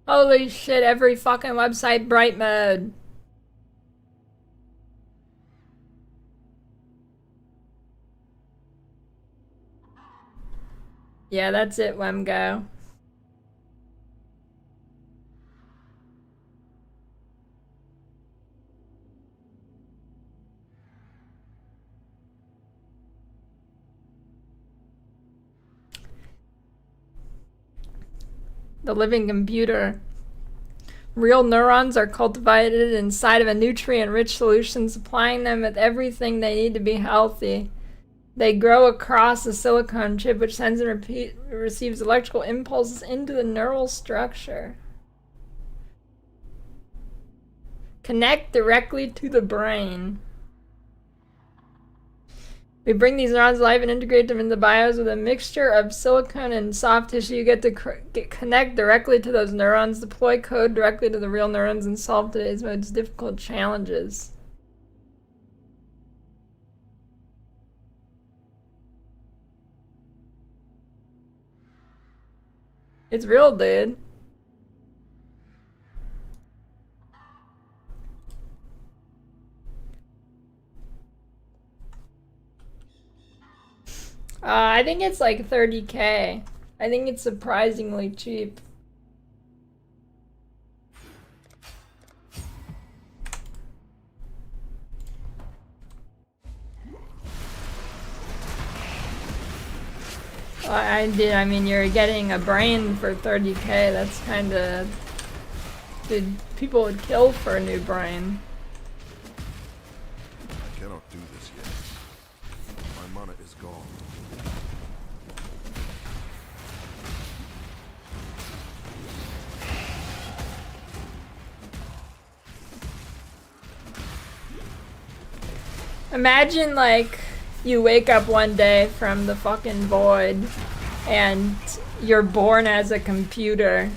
Holy shit, every fucking website bright mode. Yeah, that's it, Wemgo. The living computer. Real neurons are cultivated inside of a nutrient-rich solution, supplying them with everything they need to be healthy. They grow across a silicon chip, which sends and receives electrical impulses into the neural structure. Connect directly to the brain. We bring these neurons to life and integrate them into bios with a mixture of silicon and soft tissue. You get to connect directly to those neurons, deploy code directly to the real neurons, and solve today's most difficult challenges. It's real, dude. I think it's like 30K. I think it's surprisingly cheap. I mean, you're getting a brain for 30K. That's kind of... Dude, people would kill for a new brain. I cannot do this yet. My mana is gone. Imagine, like, you wake up one day from the fucking void and you're born as a computer.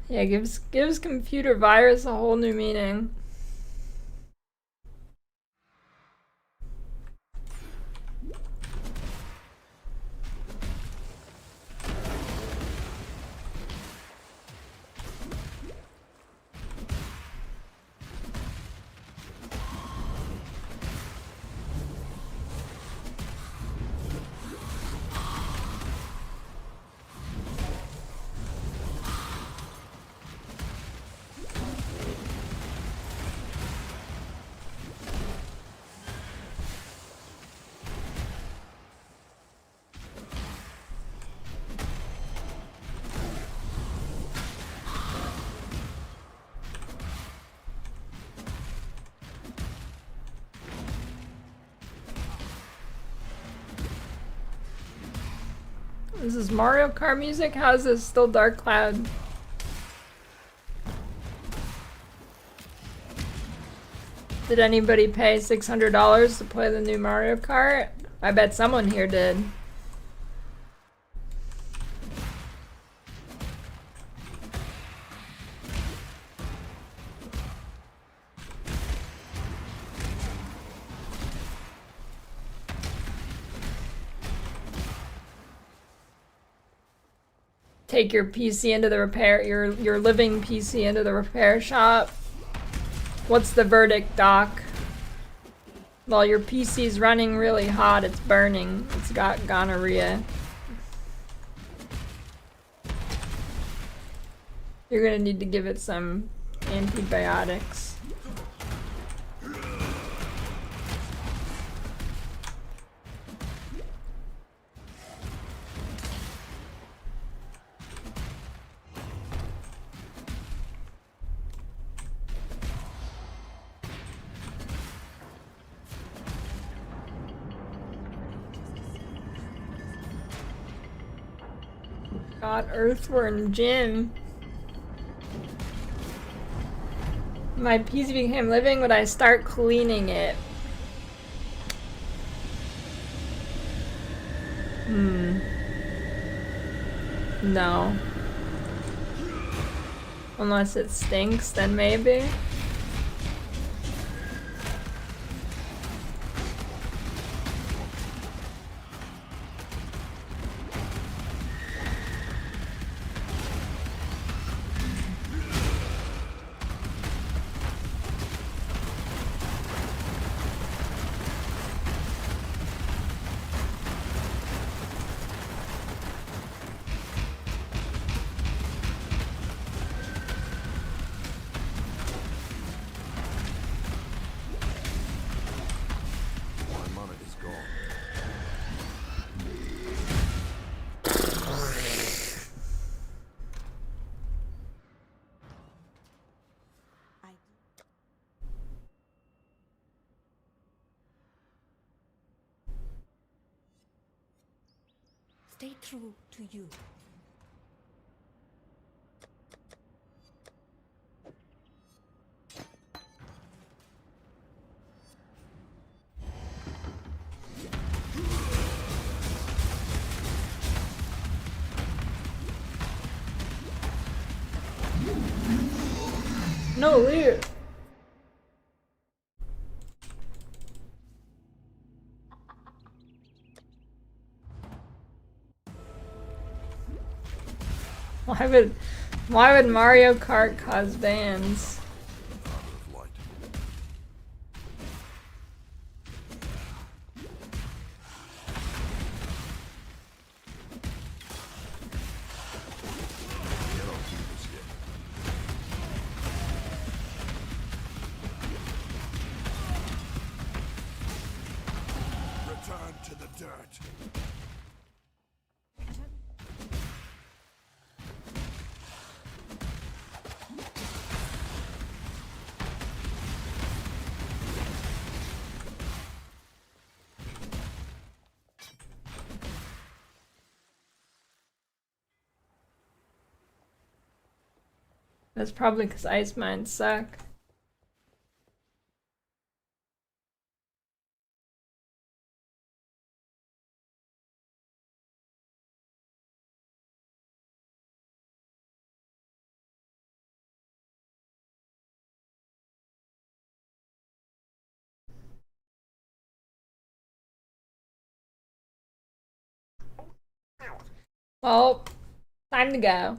Yeah, gives computer virus a whole new meaning. This is Mario Kart music? How is this still Dark Cloud? Did anybody pay $600 to play the new Mario Kart? I bet someone here did. Take your PC into the repair, your living PC into the repair shop. What's the verdict, Doc? Well, your PC's running really hot, it's burning. It's got gonorrhea. You're gonna need to give it some antibiotics. Got Earthworm Jim. My PC became living when I start cleaning it. No. Unless it stinks, then maybe. Stay true to you. No, leave. Why would Mario Kart cause bans? Return to the dirt. That's probably because ice mines suck. Well, time to go.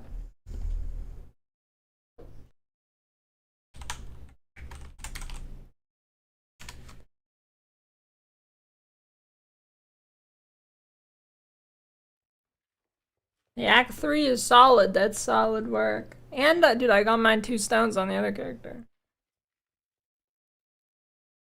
The Act 3 is solid. That's solid work. And, dude, I got mine 2 stones on the other character.